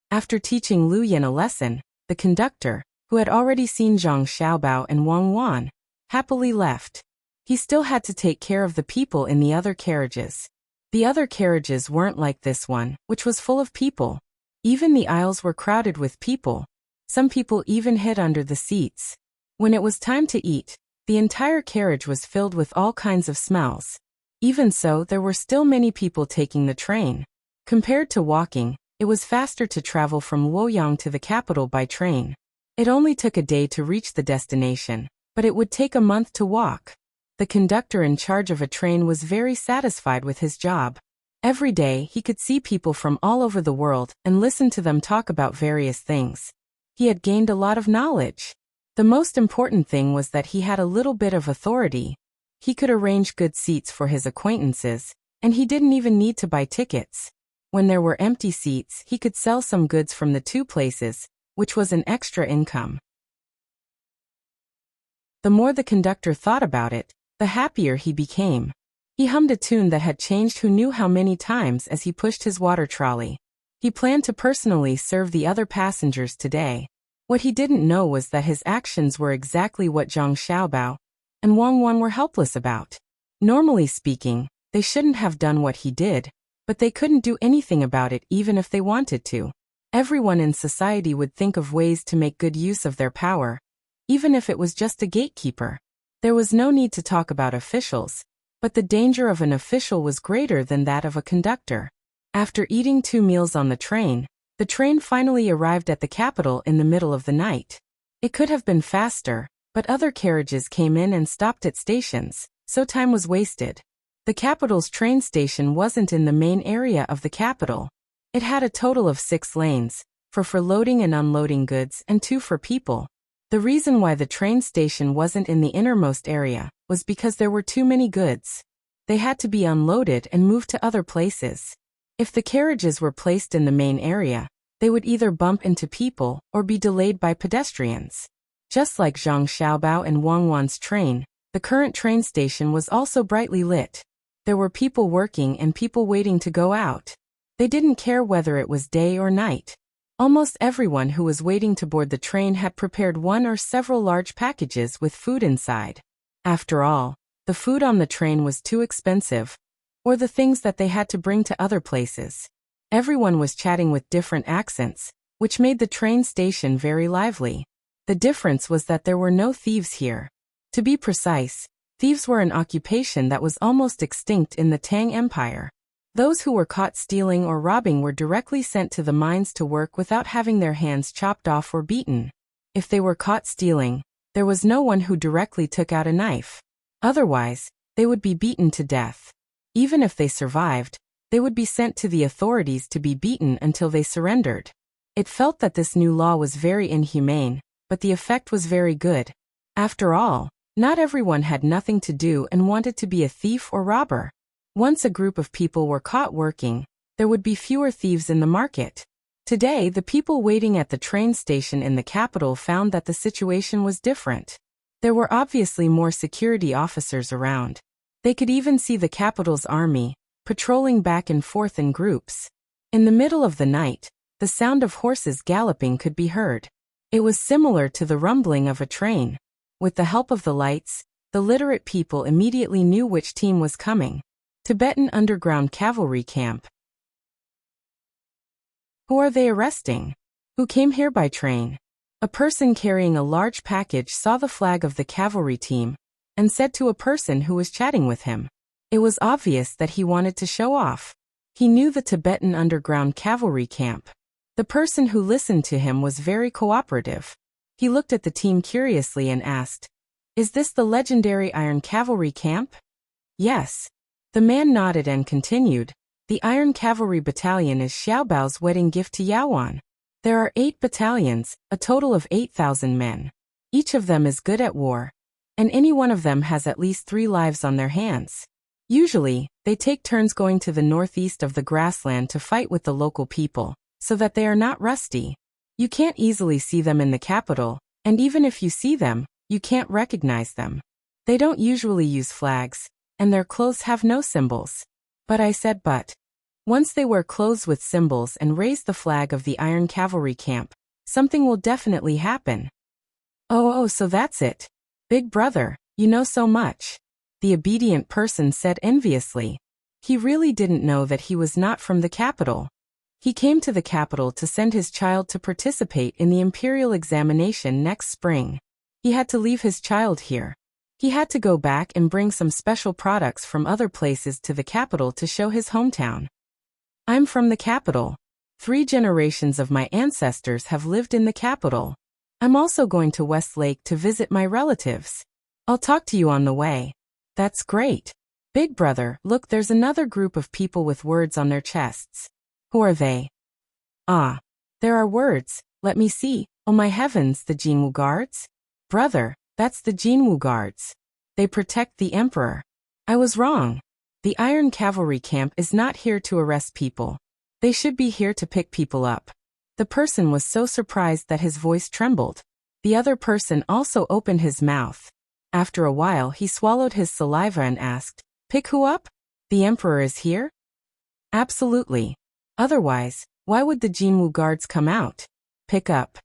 After teaching Lu Yan a lesson, the conductor, who had already seen Zhang Xiaobao and Wang Wan, happily left. He still had to take care of the people in the other carriages. The other carriages weren't like this one, which was full of people. Even the aisles were crowded with people. Some people even hid under the seats. When it was time to eat, the entire carriage was filled with all kinds of smells. Even so, there were still many people taking the train. Compared to walking, it was faster to travel from Luoyang to the capital by train. It only took a day to reach the destination, but it would take a month to walk. The conductor in charge of a train was very satisfied with his job. Every day, he could see people from all over the world and listen to them talk about various things. He had gained a lot of knowledge. The most important thing was that he had a little bit of authority. He could arrange good seats for his acquaintances, and he didn't even need to buy tickets. When there were empty seats, he could sell some goods from the two places, which was an extra income. The more the conductor thought about it, the happier he became. He hummed a tune that had changed who knew how many times as he pushed his water trolley. He planned to personally serve the other passengers today. What he didn't know was that his actions were exactly what Zhang Xiaobao and Wang Wan were helpless about. Normally speaking, they shouldn't have done what he did, but they couldn't do anything about it even if they wanted to. Everyone in society would think of ways to make good use of their power, even if it was just a gatekeeper. There was no need to talk about officials, but the danger of an official was greater than that of a conductor. After eating 2 meals on the train finally arrived at the capital in the middle of the night. It could have been faster, but other carriages came in and stopped at stations, so time was wasted. The capital's train station wasn't in the main area of the capital. It had a total of 6 lanes, 4 for loading and unloading goods and 2 for people. The reason why the train station wasn't in the innermost area was because there were too many goods. They had to be unloaded and moved to other places. If the carriages were placed in the main area, they would either bump into people or be delayed by pedestrians. Just like Zhang Xiaobao and Wang Wan's train, the current train station was also brightly lit. There were people working and people waiting to go out. They didn't care whether it was day or night. Almost everyone who was waiting to board the train had prepared one or several large packages with food inside. After all, the food on the train was too expensive, or the things that they had to bring to other places. Everyone was chatting with different accents, which made the train station very lively. The difference was that there were no thieves here. To be precise, thieves were an occupation that was almost extinct in the Tang Empire. Those who were caught stealing or robbing were directly sent to the mines to work without having their hands chopped off or beaten. If they were caught stealing, there was no one who directly took out a knife. Otherwise, they would be beaten to death. Even if they survived, they would be sent to the authorities to be beaten until they surrendered. It felt that this new law was very inhumane, but the effect was very good. After all, not everyone had nothing to do and wanted to be a thief or robber. Once a group of people were caught working, there would be fewer thieves in the market. Today, the people waiting at the train station in the capital found that the situation was different. There were obviously more security officers around. They could even see the capital's army, patrolling back and forth in groups. In the middle of the night, the sound of horses galloping could be heard. It was similar to the rumbling of a train. With the help of the lights, the literate people immediately knew which team was coming. Tibetan underground cavalry camp. Who are they arresting? Who came here by train? A person carrying a large package saw the flag of the cavalry team and said to a person who was chatting with him. It was obvious that he wanted to show off. He knew the Tibetan underground cavalry camp. The person who listened to him was very cooperative. He looked at the team curiously and asked, "Is this the legendary Iron Cavalry camp?" "Yes." The man nodded and continued, "The Iron Cavalry Battalion is Xiaobao's wedding gift to Yaoan. There are 8 battalions, a total of 8,000 men. Each of them is good at war, and any one of them has at least 3 lives on their hands. Usually, they take turns going to the northeast of the grassland to fight with the local people, so that they are not rusty. You can't easily see them in the capital, and even if you see them, you can't recognize them. They don't usually use flags, and their clothes have no symbols." "But," I said, "but once they wear clothes with symbols and raise the flag of the Iron Cavalry camp, something will definitely happen." Oh, so that's it. Big brother, you know so much," the obedient person said enviously. He really didn't know that he was not from the capital. He came to the capital to send his child to participate in the imperial examination next spring. He had to leave his child here. He had to go back and bring some special products from other places to the capital to show his hometown. "I'm from the capital. 3 generations of my ancestors have lived in the capital. I'm also going to Westlake to visit my relatives. I'll talk to you on the way." "That's great. Big brother, look, there's another group of people with words on their chests." "Who are they?" "Ah, there are words. Let me see. Oh my heavens, the Jinwu Guards?" "Brother, that's the Jinwu Guards. They protect the emperor." "I was wrong. The Iron Cavalry camp is not here to arrest people. They should be here to pick people up." The person was so surprised that his voice trembled. The other person also opened his mouth. After a while he swallowed his saliva and asked, "Pick who up? The emperor is here?" "Absolutely. Otherwise, why would the Jinwu Guards come out?" "Pick up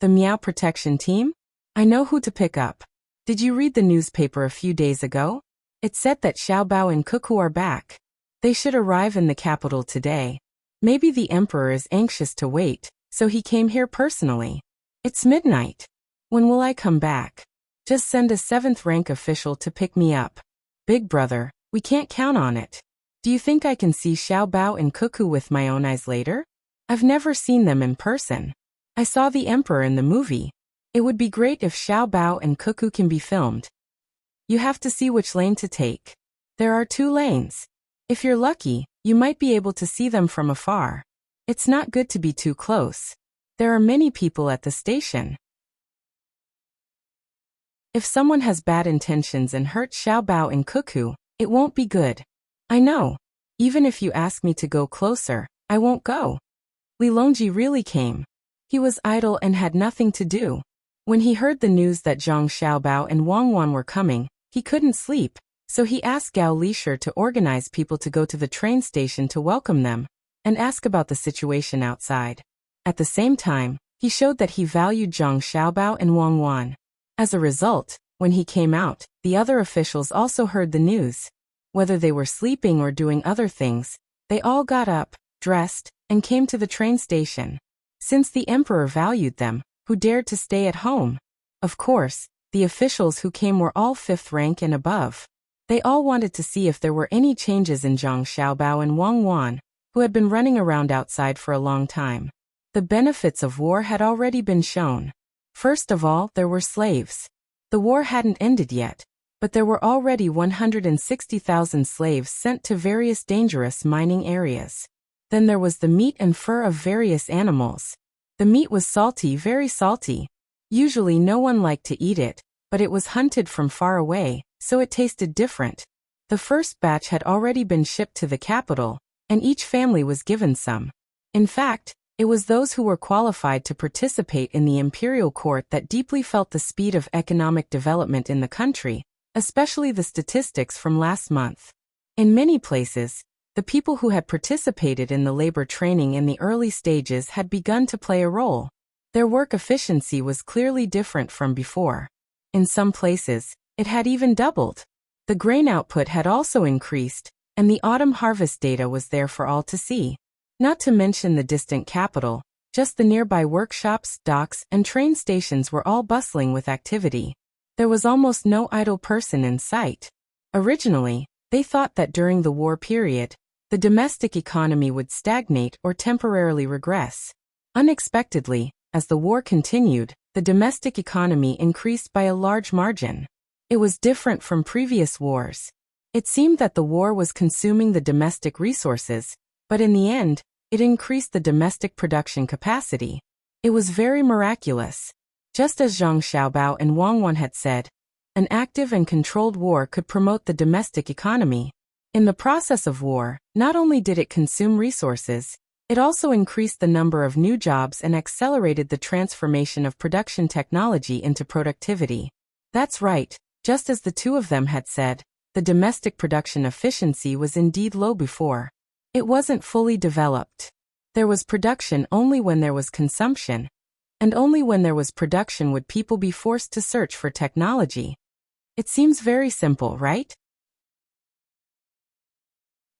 the Miao Protection Team? I know who to pick up. Did you read the newspaper a few days ago? It said that Xiaobao and Cuckoo are back. They should arrive in the capital today. Maybe the emperor is anxious to wait, so he came here personally. It's midnight. When will I come back? Just send a 7th rank official to pick me up." "Big brother, we can't count on it. Do you think I can see Xiaobao and Cuckoo with my own eyes later? I've never seen them in person. I saw the emperor in the movie. It would be great if Xiaobao and Cuckoo can be filmed. You have to see which lane to take. There are 2 lanes. If you're lucky, you might be able to see them from afar. It's not good to be too close. There are many people at the station. If someone has bad intentions and hurts Xiaobao and Cuckoo, it won't be good. I know. Even if you ask me to go closer, I won't go." Li Longji really came. He was idle and had nothing to do. When he heard the news that Zhang Xiaobao and Wang Wan were coming, he couldn't sleep, so he asked Gao Lishir to organize people to go to the train station to welcome them, and ask about the situation outside. At the same time, he showed that he valued Zhang Xiaobao and Wang Wan. As a result, when he came out, the other officials also heard the news. Whether they were sleeping or doing other things, they all got up, dressed, and came to the train station. Since the emperor valued them, who dared to stay at home? Of course, the officials who came were all 5th rank and above. They all wanted to see if there were any changes in Zhang Xiaobao and Wang Wan, who had been running around outside for a long time. The benefits of war had already been shown. First of all, there were slaves. The war hadn't ended yet, but there were already 160,000 slaves sent to various dangerous mining areas. Then there was the meat and fur of various animals. The meat was salty, very salty. Usually no one liked to eat it, but it was hunted from far away, so it tasted different. The first batch had already been shipped to the capital, and each family was given some. In fact, it was those who were qualified to participate in the imperial court that deeply felt the speed of economic development in the country, especially the statistics from last month. In many places, the people who had participated in the labor training in the early stages had begun to play a role. Their work efficiency was clearly different from before. In some places, it had even doubled. The grain output had also increased, and the autumn harvest data was there for all to see. Not to mention the distant capital, just the nearby workshops, docks, and train stations were all bustling with activity. There was almost no idle person in sight. Originally, they thought that during the war period, the domestic economy would stagnate or temporarily regress. Unexpectedly, as the war continued, the domestic economy increased by a large margin. It was different from previous wars. It seemed that the war was consuming the domestic resources, but in the end, it increased the domestic production capacity. It was very miraculous. Just as Zhang Xiaobao and Wang Wan had said, an active and controlled war could promote the domestic economy. In the process of war, not only did it consume resources, it also increased the number of new jobs and accelerated the transformation of production technology into productivity. That's right, just as the two of them had said, the domestic production efficiency was indeed low before. It wasn't fully developed. There was production only when there was consumption, and only when there was production would people be forced to search for technology. It seems very simple, right?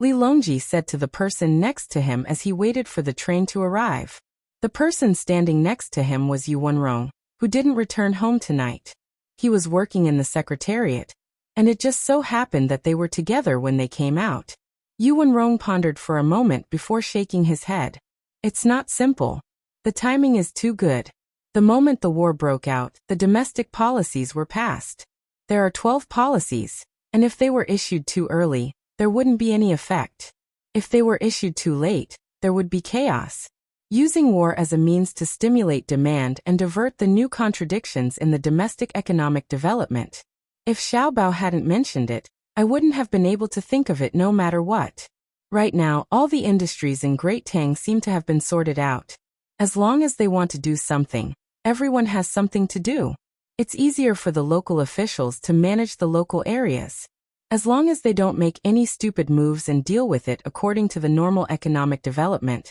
Li Longji said to the person next to him as he waited for the train to arrive. The person standing next to him was Yu Wenrong, who didn't return home tonight. He was working in the secretariat, and it just so happened that they were together when they came out. Yu Wenrong pondered for a moment before shaking his head. It's not simple. The timing is too good. The moment the war broke out, the domestic policies were passed. There are 12 policies, and if they were issued too early, there wouldn't be any effect. If they were issued too late, there would be chaos. Using war as a means to stimulate demand and divert the new contradictions in the domestic economic development. If Xiaobao hadn't mentioned it, I wouldn't have been able to think of it no matter what. Right now, all the industries in Great Tang seem to have been sorted out. As long as they want to do something, everyone has something to do. It's easier for the local officials to manage the local areas. As long as they don't make any stupid moves and deal with it according to the normal economic development,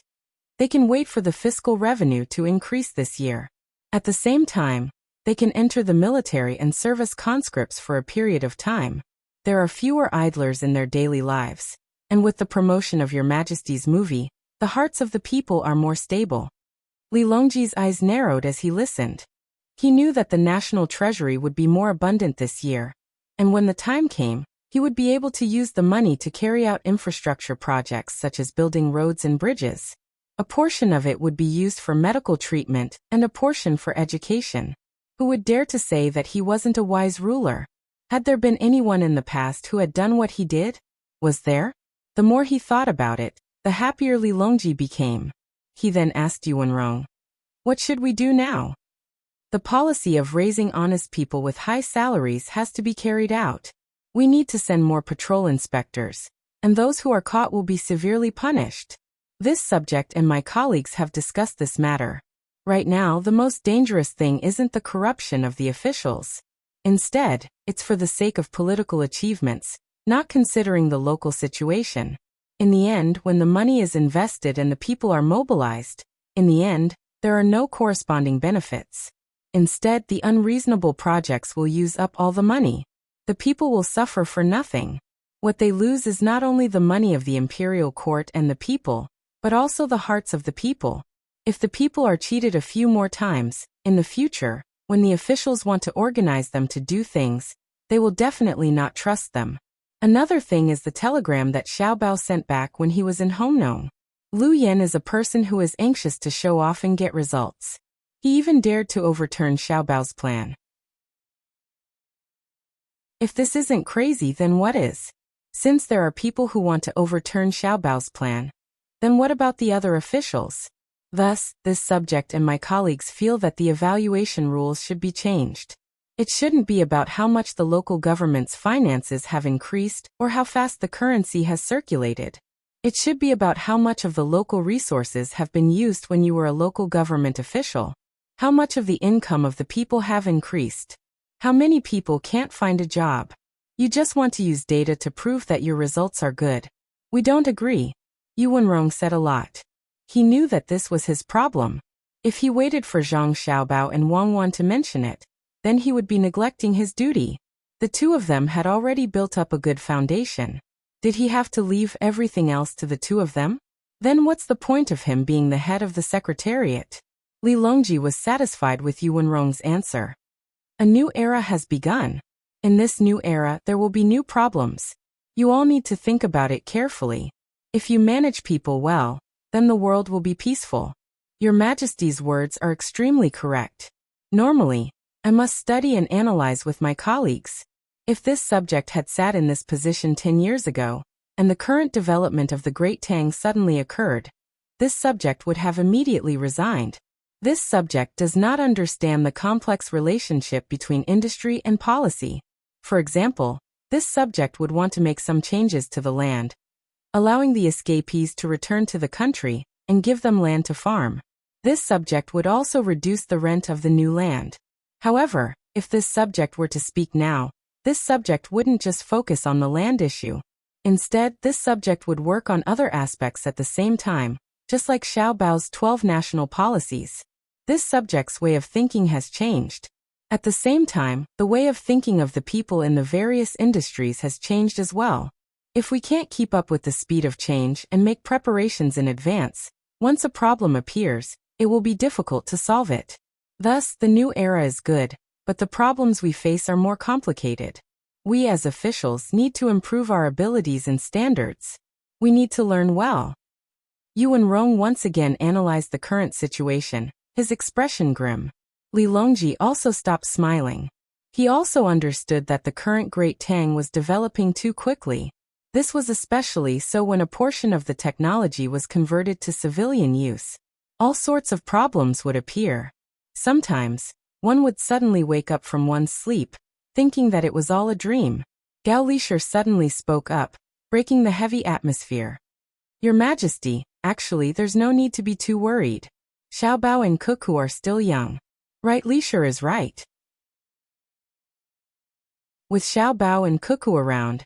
they can wait for the fiscal revenue to increase this year. At the same time, they can enter the military and serve as conscripts for a period of time. There are fewer idlers in their daily lives, and with the promotion of Your Majesty's movie, the hearts of the people are more stable. Li Longji's eyes narrowed as he listened. He knew that the national treasury would be more abundant this year, and when the time came, he would be able to use the money to carry out infrastructure projects such as building roads and bridges. A portion of it would be used for medical treatment and a portion for education. Who would dare to say that he wasn't a wise ruler? Had there been anyone in the past who had done what he did? Was there? The more he thought about it, the happier Li Longji became. He then asked Yu Wenrong, "What should we do now?" The policy of raising honest people with high salaries has to be carried out. We need to send more patrol inspectors, and those who are caught will be severely punished. This subject and my colleagues have discussed this matter. Right now, the most dangerous thing isn't the corruption of the officials. Instead, it's for the sake of political achievements, not considering the local situation. In the end, when the money is invested and the people are mobilized, in the end, there are no corresponding benefits. Instead, the unreasonable projects will use up all the money. The people will suffer for nothing. What they lose is not only the money of the imperial court and the people, but also the hearts of the people. If the people are cheated a few more times, in the future, when the officials want to organize them to do things, they will definitely not trust them. Another thing is the telegram that Xiaobao sent back when he was in Homnong. Lu Yan is a person who is anxious to show off and get results. He even dared to overturn Xiaobao's plan. If this isn't crazy, then what is? Since there are people who want to overturn Xiaobao's plan, then what about the other officials? Thus, this subject and my colleagues feel that the evaluation rules should be changed. It shouldn't be about how much the local government's finances have increased or how fast the currency has circulated. It should be about how much of the local resources have been used when you were a local government official. How much of the income of the people have increased. How many people can't find a job. You just want to use data to prove that your results are good. We don't agree. Yu Wenrong said a lot. He knew that this was his problem. If he waited for Zhang Xiaobao and Wang Wan to mention it, then he would be neglecting his duty. The two of them had already built up a good foundation. Did he have to leave everything else to the two of them? Then what's the point of him being the head of the secretariat? Li Longji was satisfied with Yu Wenrong's answer. A new era has begun. In this new era, there will be new problems. You all need to think about it carefully. If you manage people well, then the world will be peaceful. Your Majesty's words are extremely correct. Normally, I must study and analyze with my colleagues. If this subject had sat in this position 10 years ago, and the current development of the Great Tang suddenly occurred, this subject would have immediately resigned. This subject does not understand the complex relationship between industry and policy. For example, this subject would want to make some changes to the land, allowing the escapees to return to the country and give them land to farm. This subject would also reduce the rent of the new land. However, if this subject were to speak now, this subject wouldn't just focus on the land issue. Instead, this subject would work on other aspects at the same time, just like Xiao Bao's 12 national policies. This subject's way of thinking has changed. At the same time, the way of thinking of the people in the various industries has changed as well. If we can't keep up with the speed of change and make preparations in advance, once a problem appears, it will be difficult to solve it. Thus, the new era is good, but the problems we face are more complicated. We as officials need to improve our abilities and standards. We need to learn well. Yuan Rong once again analyzed the current situation, his expression grim. Li Longji also stopped smiling. He also understood that the current Great Tang was developing too quickly. This was especially so when a portion of the technology was converted to civilian use. All sorts of problems would appear. Sometimes, one would suddenly wake up from one's sleep, thinking that it was all a dream. Gao Lisher suddenly spoke up, breaking the heavy atmosphere. Your Majesty, actually there's no need to be too worried. Xiao Bao and Cuckoo are still young. Right, Lisher is right. With Xiao Bao and Cuckoo around,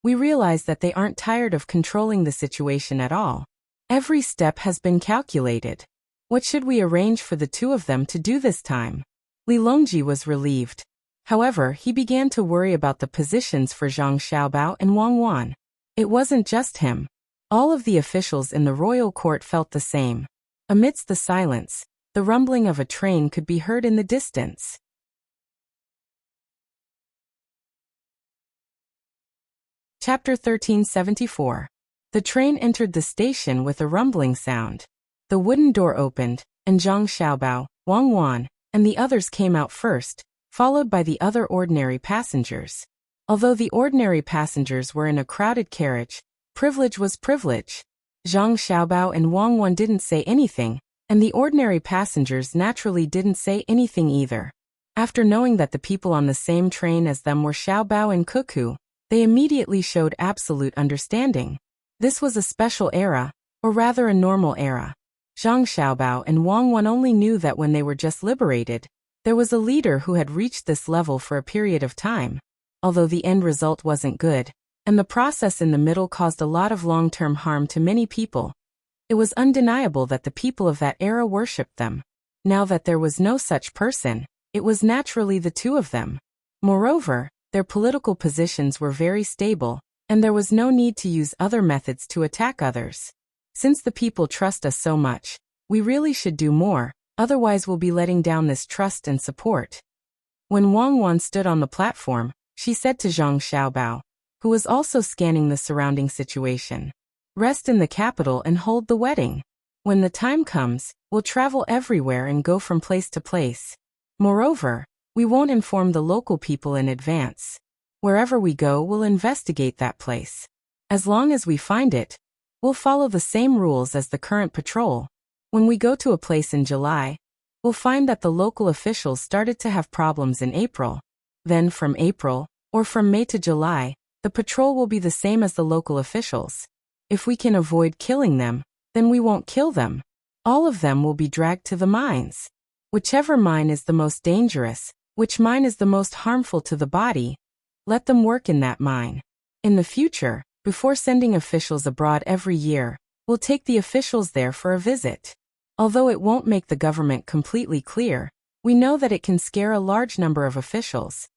we realize that they aren't tired of controlling the situation at all. Every step has been calculated. What should we arrange for the two of them to do this time? Li Longji was relieved. However, he began to worry about the positions for Zhang Xiaobao and Wang Wan. It wasn't just him. All of the officials in the royal court felt the same. Amidst the silence, the rumbling of a train could be heard in the distance. Chapter 1374. The train entered the station with a rumbling sound. The wooden door opened, and Zhang Xiaobao, Wang Wan, and the others came out first, followed by the other ordinary passengers. Although the ordinary passengers were in a crowded carriage, privilege was privilege. Zhang Xiaobao and Wang Wan didn't say anything, and the ordinary passengers naturally didn't say anything either. After knowing that the people on the same train as them were Xiaobao and Cuckoo, they immediately showed absolute understanding. This was a special era, or rather a normal era. Zhang Xiaobao and Wang Wan only knew that when they were just liberated, there was a leader who had reached this level for a period of time. Although the end result wasn't good, and the process in the middle caused a lot of long-term harm to many people, it was undeniable that the people of that era worshipped them. Now that there was no such person, it was naturally the two of them. Moreover, their political positions were very stable, and there was no need to use other methods to attack others. Since the people trust us so much, we really should do more, otherwise we'll be letting down this trust and support. When Wang Wan stood on the platform, she said to Zhang Xiaobao, who was also scanning the surrounding situation, "Rest in the capital and hold the wedding. When the time comes, we'll travel everywhere and go from place to place. Moreover, we won't inform the local people in advance. Wherever we go, we'll investigate that place. As long as we find it, we'll follow the same rules as the current patrol. When we go to a place in July, we'll find that the local officials started to have problems in April. Then from April, or from May to July, the patrol will be the same as the local officials. If we can avoid killing them, then we won't kill them. All of them will be dragged to the mines. Whichever mine is the most dangerous, which mine is the most harmful to the body, let them work in that mine. In the future, before sending officials abroad every year, we'll take the officials there for a visit. Although it won't make the government completely clear, we know that it can scare a large number of officials."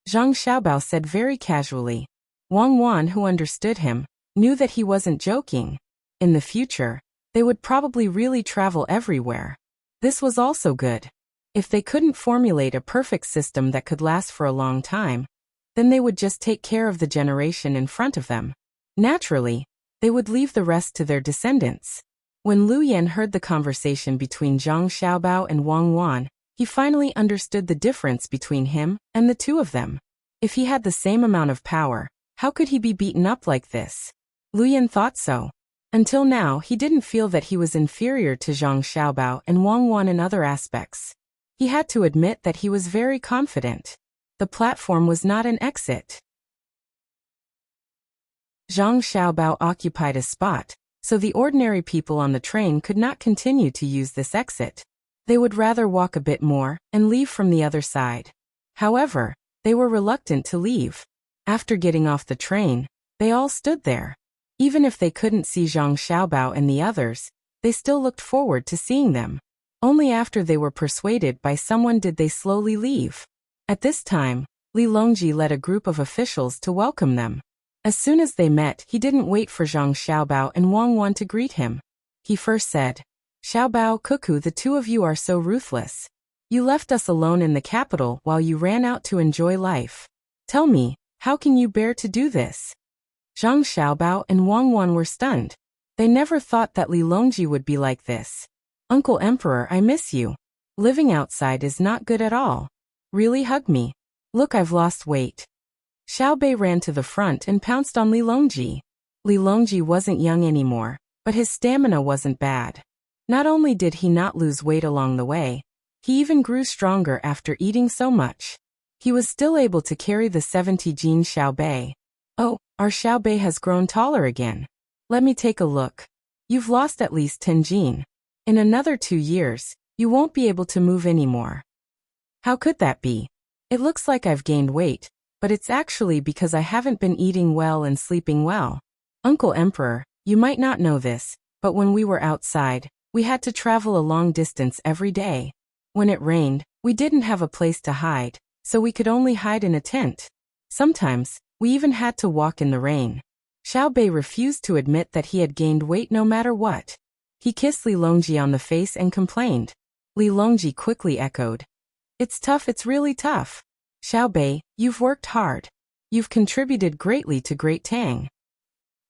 Zhang Xiaobao said very casually. Wang Wan, who understood him, knew that he wasn't joking. In the future, they would probably really travel everywhere. This was also good. If they couldn't formulate a perfect system that could last for a long time, then they would just take care of the generation in front of them. Naturally, They would leave the rest to their descendants. When Lu Yan heard the conversation between Zhang Xiaobao and Wang Wan, he finally understood the difference between him and the two of them. If he had the same amount of power, how could he be beaten up like this? Lu Yan thought so. Until now, he didn't feel that he was inferior to Zhang Xiaobao and Wang Wan in other aspects. He had to admit that he was very confident. The platform was not an exit. Zhang Xiaobao occupied a spot, so the ordinary people on the train could not continue to use this exit. They would rather walk a bit more and leave from the other side. However, they were reluctant to leave. After getting off the train, they all stood there. Even if they couldn't see Zhang Xiaobao and the others, they still looked forward to seeing them. Only after they were persuaded by someone did they slowly leave. At this time, Li Longji led a group of officials to welcome them. As soon as they met, he didn't wait for Zhang Xiaobao and Wang Wan to greet him. He first said, "Xiaobao, Cuckoo, the two of you are so ruthless. You left us alone in the capital while you ran out to enjoy life. Tell me, how can you bear to do this?" Zhang Xiaobao and Wang Wan were stunned. They never thought that Li Longji would be like this. "Uncle Emperor, I miss you. Living outside is not good at all. Really hug me. Look, I've lost weight." Xiao Bei ran to the front and pounced on Li Longji. Li Longji wasn't young anymore, but his stamina wasn't bad. Not only did he not lose weight along the way, he even grew stronger after eating so much. He was still able to carry the 70 gene Xiao Bei. "Oh, our Xiao Bei has grown taller again. Let me take a look. You've lost at least 10 gene. In another 2 years, you won't be able to move anymore." "How could that be? It looks like I've gained weight, but it's actually because I haven't been eating well and sleeping well. Uncle Emperor, you might not know this, but when we were outside, we had to travel a long distance every day. When it rained, we didn't have a place to hide, so we could only hide in a tent. Sometimes, we even had to walk in the rain." Xiao Bei refused to admit that he had gained weight no matter what. He kissed Li Longji on the face and complained. Li Longji quickly echoed, "It's tough, it's really tough. Xiao Bei, you've worked hard. You've contributed greatly to Great Tang."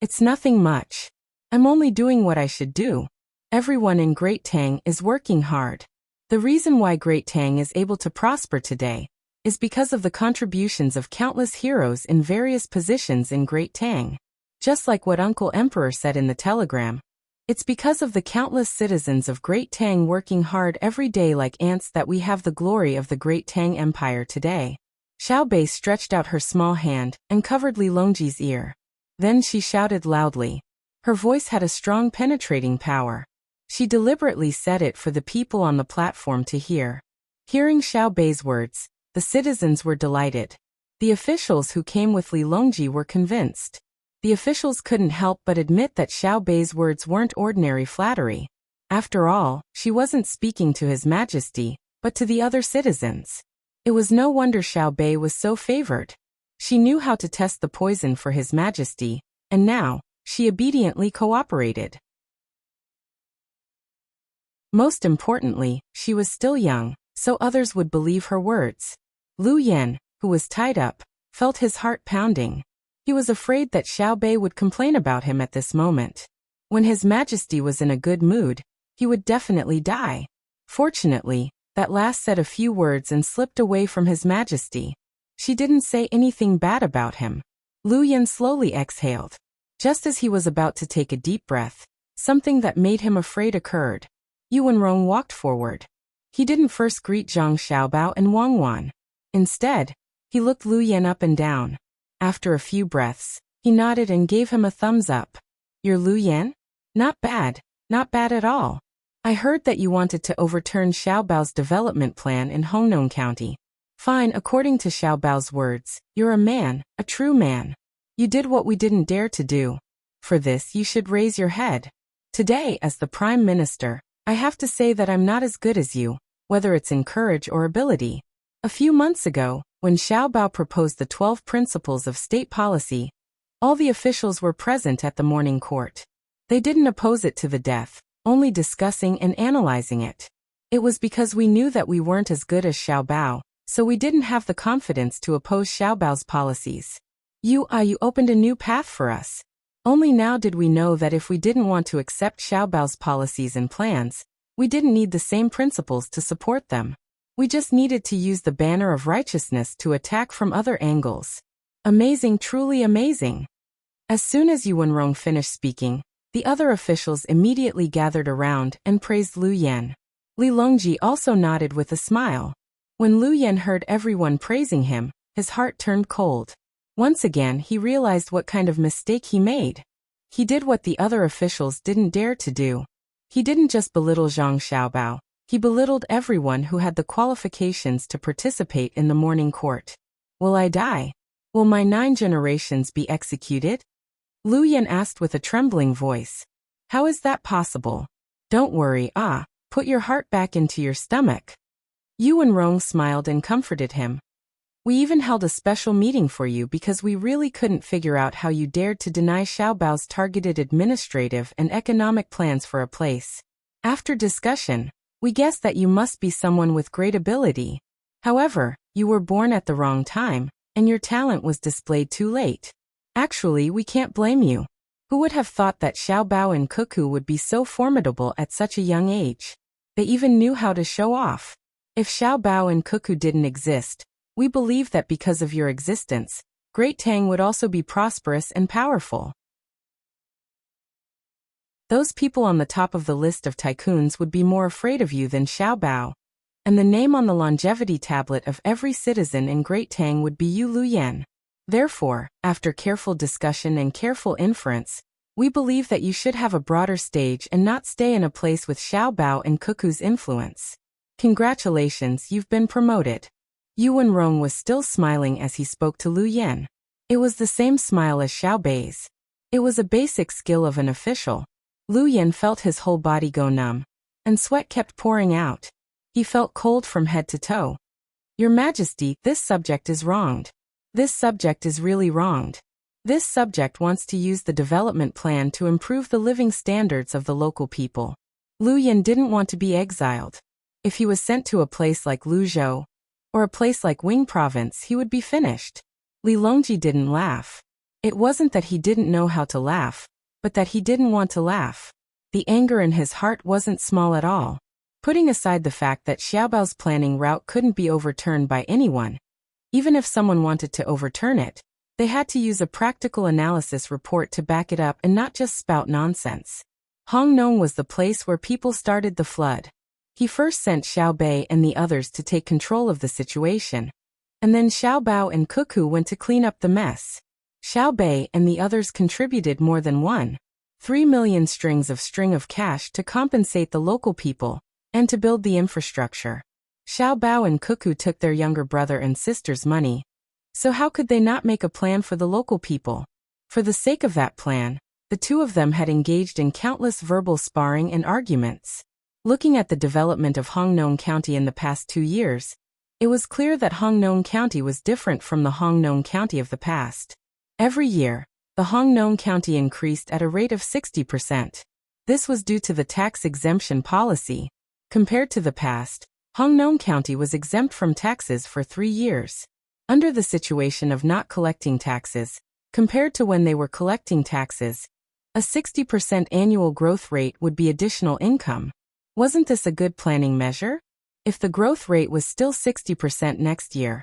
"It's nothing much. I'm only doing what I should do. Everyone in Great Tang is working hard. The reason why Great Tang is able to prosper today is because of the contributions of countless heroes in various positions in Great Tang. Just like what Uncle Emperor said in the telegram, it's because of the countless citizens of Great Tang working hard every day like ants that we have the glory of the Great Tang Empire today." Xiao Bei stretched out her small hand and covered Li Longji's ear. Then she shouted loudly. Her voice had a strong penetrating power. She deliberately said it for the people on the platform to hear. Hearing Xiao Bei's words, the citizens were delighted. The officials who came with Li Longji were convinced. The officials couldn't help but admit that Xiao Bei's words weren't ordinary flattery. After all, she wasn't speaking to His Majesty, but to the other citizens. It was no wonder Xiao Bei was so favored. She knew how to test the poison for His Majesty, and now, she obediently cooperated. Most importantly, she was still young, so others would believe her words. Lu Yan, who was tied up, felt his heart pounding. He was afraid that Xiao Bei would complain about him at this moment. When His Majesty was in a good mood, he would definitely die. Fortunately, that last said a few words and slipped away from His Majesty. She didn't say anything bad about him. Lu Yan slowly exhaled. Just as he was about to take a deep breath, something that made him afraid occurred. Yuan Rong walked forward. He didn't first greet Zhang Xiaobao and Wang Wan. Instead, he looked Lu Yan up and down. After a few breaths, he nodded and gave him a thumbs up. "You're Lu Yan? Not bad at all. I heard that you wanted to overturn Xiao Bao's development plan in Hongnong County. Fine, according to Xiao Bao's words, you're a man, a true man. You did what we didn't dare to do. For this you should raise your head. Today, as the Prime Minister, I have to say that I'm not as good as you, whether it's in courage or ability. A few months ago, when Xiao Bao proposed the 12 principles of state policy, all the officials were present at the morning court. They didn't oppose it to the death, only discussing and analyzing it. It was because we knew that we weren't as good as Xiao Bao, so we didn't have the confidence to oppose Xiao Bao's policies. You opened a new path for us. Only now did we know that if we didn't want to accept Xiaobao's policies and plans, we didn't need the same principles to support them. We just needed to use the banner of righteousness to attack from other angles. Amazing, truly amazing. As soon as Yuan Rong finished speaking, the other officials immediately gathered around and praised Lu Yan. Li Longji also nodded with a smile. When Lu Yan heard everyone praising him, his heart turned cold. Once again, he realized what kind of mistake he made. He did what the other officials didn't dare to do. He didn't just belittle Zhang Xiaobao, he belittled everyone who had the qualifications to participate in the morning court. Will I die? Will my 9 generations be executed? Lu Yan asked with a trembling voice. How is that possible? Don't worry, put your heart back into your stomach. Yuan Rong smiled and comforted him. We even held a special meeting for you because we really couldn't figure out how you dared to deny Xiaobao's targeted administrative and economic plans for a place. After discussion, we guessed that you must be someone with great ability. However, you were born at the wrong time, and your talent was displayed too late. Actually, we can't blame you. Who would have thought that Xiaobao and Cuckoo would be so formidable at such a young age? They even knew how to show off. If Xiaobao and Cuckoo didn't exist, we believe that because of your existence, Great Tang would also be prosperous and powerful. Those people on the top of the list of tycoons would be more afraid of you than Xiaobao. And the name on the longevity tablet of every citizen in Great Tang would be you, Lu Yan. Therefore, after careful discussion and careful inference, we believe that you should have a broader stage and not stay in a place with Xiaobao and Cuckoo's influence. Congratulations, you've been promoted. Yuan Rong was still smiling as he spoke to Lu Yan. It was the same smile as Xiaobei's. It was a basic skill of an official. Lu Yan felt his whole body go numb, and sweat kept pouring out. He felt cold from head to toe. Your Majesty, this subject is wronged. This subject is really wronged. This subject wants to use the development plan to improve the living standards of the local people. Lu Yan didn't want to be exiled. If he was sent to a place like Luzhou, or a place like Wing Province, he would be finished. Li Longji didn't laugh. It wasn't that he didn't know how to laugh, but that he didn't want to laugh. The anger in his heart wasn't small at all. Putting aside the fact that Xiaobao's planning route couldn't be overturned by anyone, even if someone wanted to overturn it, they had to use a practical analysis report to back it up and not just spout nonsense. Hongnong was the place where people started the flood. He first sent Xiaobei and the others to take control of the situation, and then Xiaobao and Cuckoo went to clean up the mess. Xiaobei and the others contributed more than 1.3 million string of cash to compensate the local people and to build the infrastructure. Xiaobao and Cuckoo took their younger brother and sister's money, so how could they not make a plan for the local people? For the sake of that plan, the two of them had engaged in countless verbal sparring and arguments. Looking at the development of Hongnong County in the past 2 years, it was clear that Hongnong County was different from the Hongnong County of the past. Every year, the Hongnong County increased at a rate of 60%. This was due to the tax exemption policy. Compared to the past, Hongnong County was exempt from taxes for 3 years. Under the situation of not collecting taxes, compared to when they were collecting taxes, a 60% annual growth rate would be additional income. Wasn't this a good planning measure? If the growth rate was still 60% next year,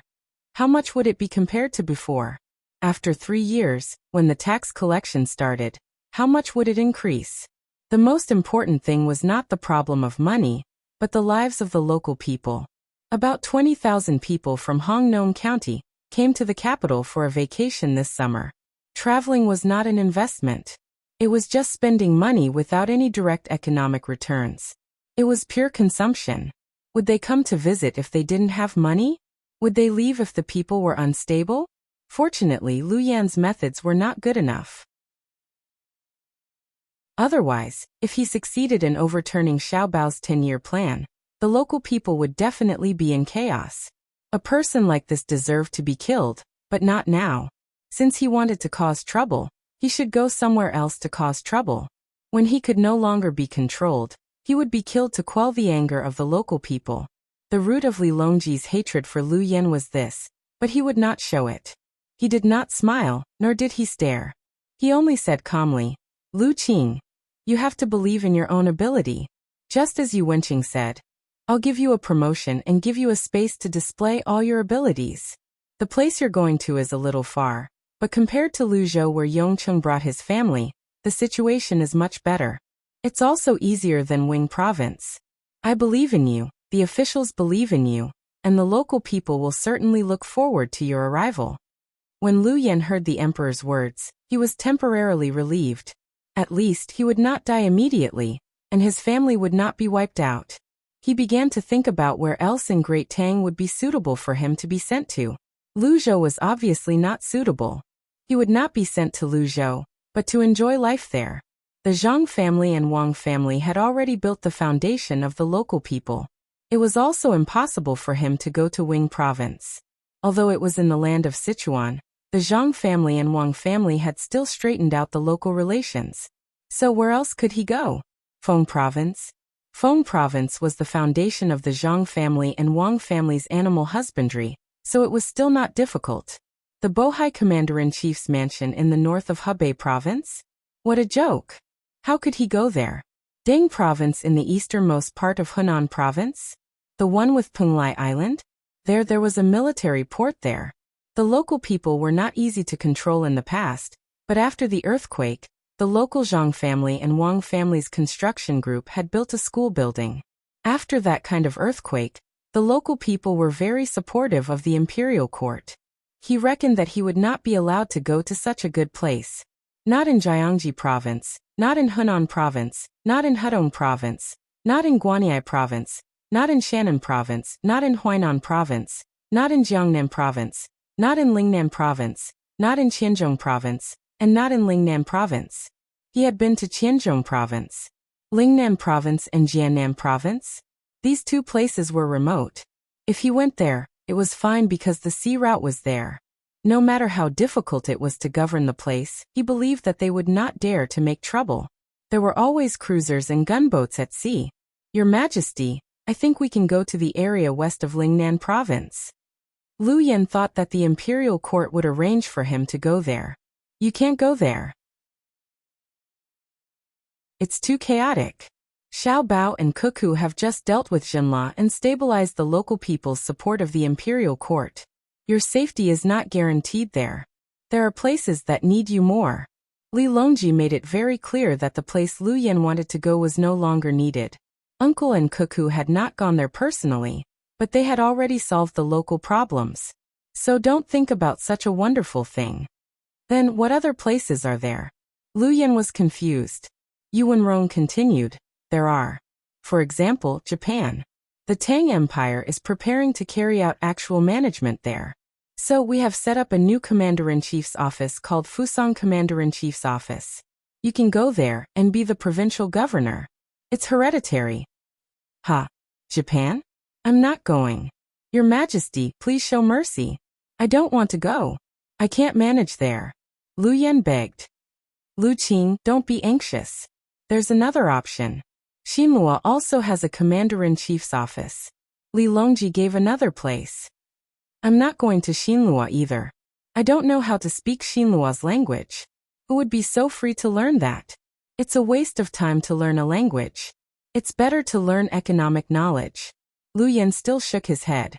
how much would it be compared to before? After 3 years, when the tax collection started, how much would it increase? The most important thing was not the problem of money, but the lives of the local people. About 20,000 people from Hongnong County came to the capital for a vacation this summer. Traveling was not an investment. It was just spending money without any direct economic returns. It was pure consumption. Would they come to visit if they didn't have money? Would they leave if the people were unstable? Fortunately, Lu Yan's methods were not good enough. Otherwise, if he succeeded in overturning Xiaobao's 10-year plan, the local people would definitely be in chaos. A person like this deserved to be killed, but not now. Since he wanted to cause trouble, he should go somewhere else to cause trouble. When he could no longer be controlled, he would be killed to quell the anger of the local people. The root of Li Longji's hatred for Lu Yan was this, but he would not show it. He did not smile, nor did he stare. He only said calmly, Lu Qing, you have to believe in your own ability. Just as Yu Wenqing said, I'll give you a promotion and give you a space to display all your abilities. The place you're going to is a little far, but compared to Luzhou where Yongcheng brought his family, the situation is much better. It's also easier than Wing Province. I believe in you, the officials believe in you, and the local people will certainly look forward to your arrival. When Lu Yan heard the emperor's words, he was temporarily relieved. At least he would not die immediately, and his family would not be wiped out. He began to think about where else in Great Tang would be suitable for him to be sent to. Luzhou was obviously not suitable. He would not be sent to Luzhou, but to enjoy life there. The Zhang family and Wang family had already built the foundation of the local people. It was also impossible for him to go to Wing Province. Although it was in the land of Sichuan, the Zhang family and Wang family had still straightened out the local relations. So where else could he go? Feng Province? Feng Province was the foundation of the Zhang family and Wang family's animal husbandry, so it was still not difficult. The Bohai Commander-in-Chief's mansion in the north of Hebei Province? What a joke! How could he go there? Ding Province in the easternmost part of Hunan Province? The one with Penglai Island? There was a military port there. The local people were not easy to control in the past, but after the earthquake, the local Zhang family and Wang family's construction group had built a school building. After that kind of earthquake, the local people were very supportive of the imperial court. He reckoned that he would not be allowed to go to such a good place. Not in Jiangxi Province, not in Hunan Province, not in Hedong Province, not in Guanyi Province, not in Shannan Province, not in Huainan Province, not in Jiangnan Province, not in Lingnan Province, not in Qianzhong Province, and not in Lingnan Province. He had been to Qianzhong Province. Lingnan Province and Jiannan Province? These two places were remote. If he went there, it was fine because the sea route was there. No matter how difficult it was to govern the place, he believed that they would not dare to make trouble. There were always cruisers and gunboats at sea. Your Majesty, I think we can go to the area west of Lingnan Province. Lu Yan thought that the imperial court would arrange for him to go there. You can't go there. It's too chaotic. Xiao Bao and Cuckoo have just dealt with Jinla and stabilized the local people's support of the imperial court. Your safety is not guaranteed there. There are places that need you more. Li Longji made it very clear that the place Lu Yan wanted to go was no longer needed. Uncle and Cuckoo had not gone there personally, but they had already solved the local problems. So don't think about such a wonderful thing. Then what other places are there? Lu Yan was confused. Yu Wenrong continued, there are. For example, Japan. The Tang Empire is preparing to carry out actual management there. So we have set up a new Commander-in-Chief's office called Fusang Commander-in-Chief's Office. You can go there and be the provincial governor. It's hereditary. Japan? I'm not going. Your Majesty, please show mercy. I don't want to go. I can't manage there. Lu Yan begged. Lu Qing, don't be anxious. There's another option. Xinhua also has a Commander-in-Chief's office. Li Longji gave another place. I'm not going to Xinhua either. I don't know how to speak Xinhua's language. Who would be so free to learn that? It's a waste of time to learn a language. It's better to learn economic knowledge. Lu Yan still shook his head.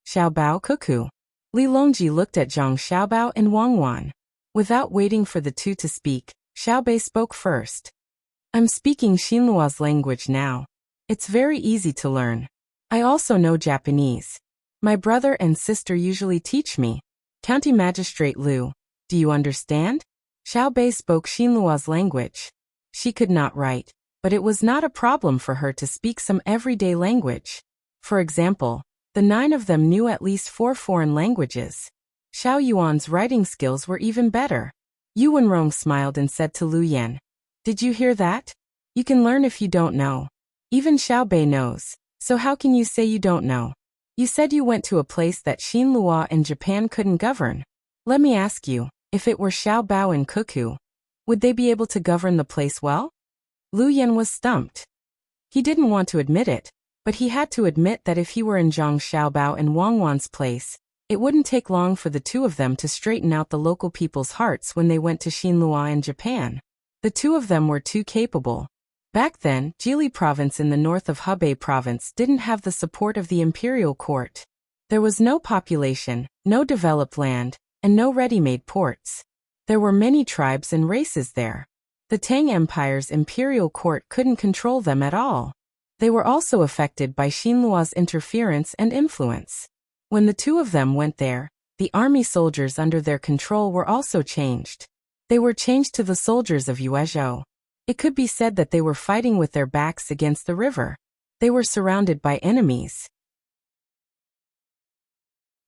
Xiao Bao Cuckoo. Li Longji looked at Zhang Xiaobao and Wang Wan. Without waiting for the two to speak, Xiaobei spoke first. I'm speaking Xinhua's language now. It's very easy to learn. I also know Japanese. My brother and sister usually teach me. County Magistrate Liu, do you understand? Xiaobei spoke Xinhua's language. She could not write, but it was not a problem for her to speak some everyday language. For example, the 9 of them knew at least 4 foreign languages. Xiao Yuan's writing skills were even better. Yu Wenrong smiled and said to Lu Yan, did you hear that? You can learn if you don't know. Even Xiaobei knows, so how can you say you don't know? You said you went to a place that Xinhua and Japan couldn't govern. Let me ask you, if it were Xiao Bao and Cuckoo, would they be able to govern the place well? Lu Yan was stumped. He didn't want to admit it, but he had to admit that if he were in Zhang Xiaobao and Wang Wan's place, It wouldn't take long for the two of them to straighten out the local people's hearts when they went to Xinhua in Japan. The two of them were too capable. Back then, Jili province in the north of Hebei province didn't have the support of the imperial court. There was no population, no developed land, and no ready-made ports. There were many tribes and races there. The Tang Empire's imperial court couldn't control them at all. They were also affected by Xinhua's interference and influence. When the two of them went there, the army soldiers under their control were also changed. They were changed to the soldiers of Yuezhou. It could be said that they were fighting with their backs against the river. They were surrounded by enemies.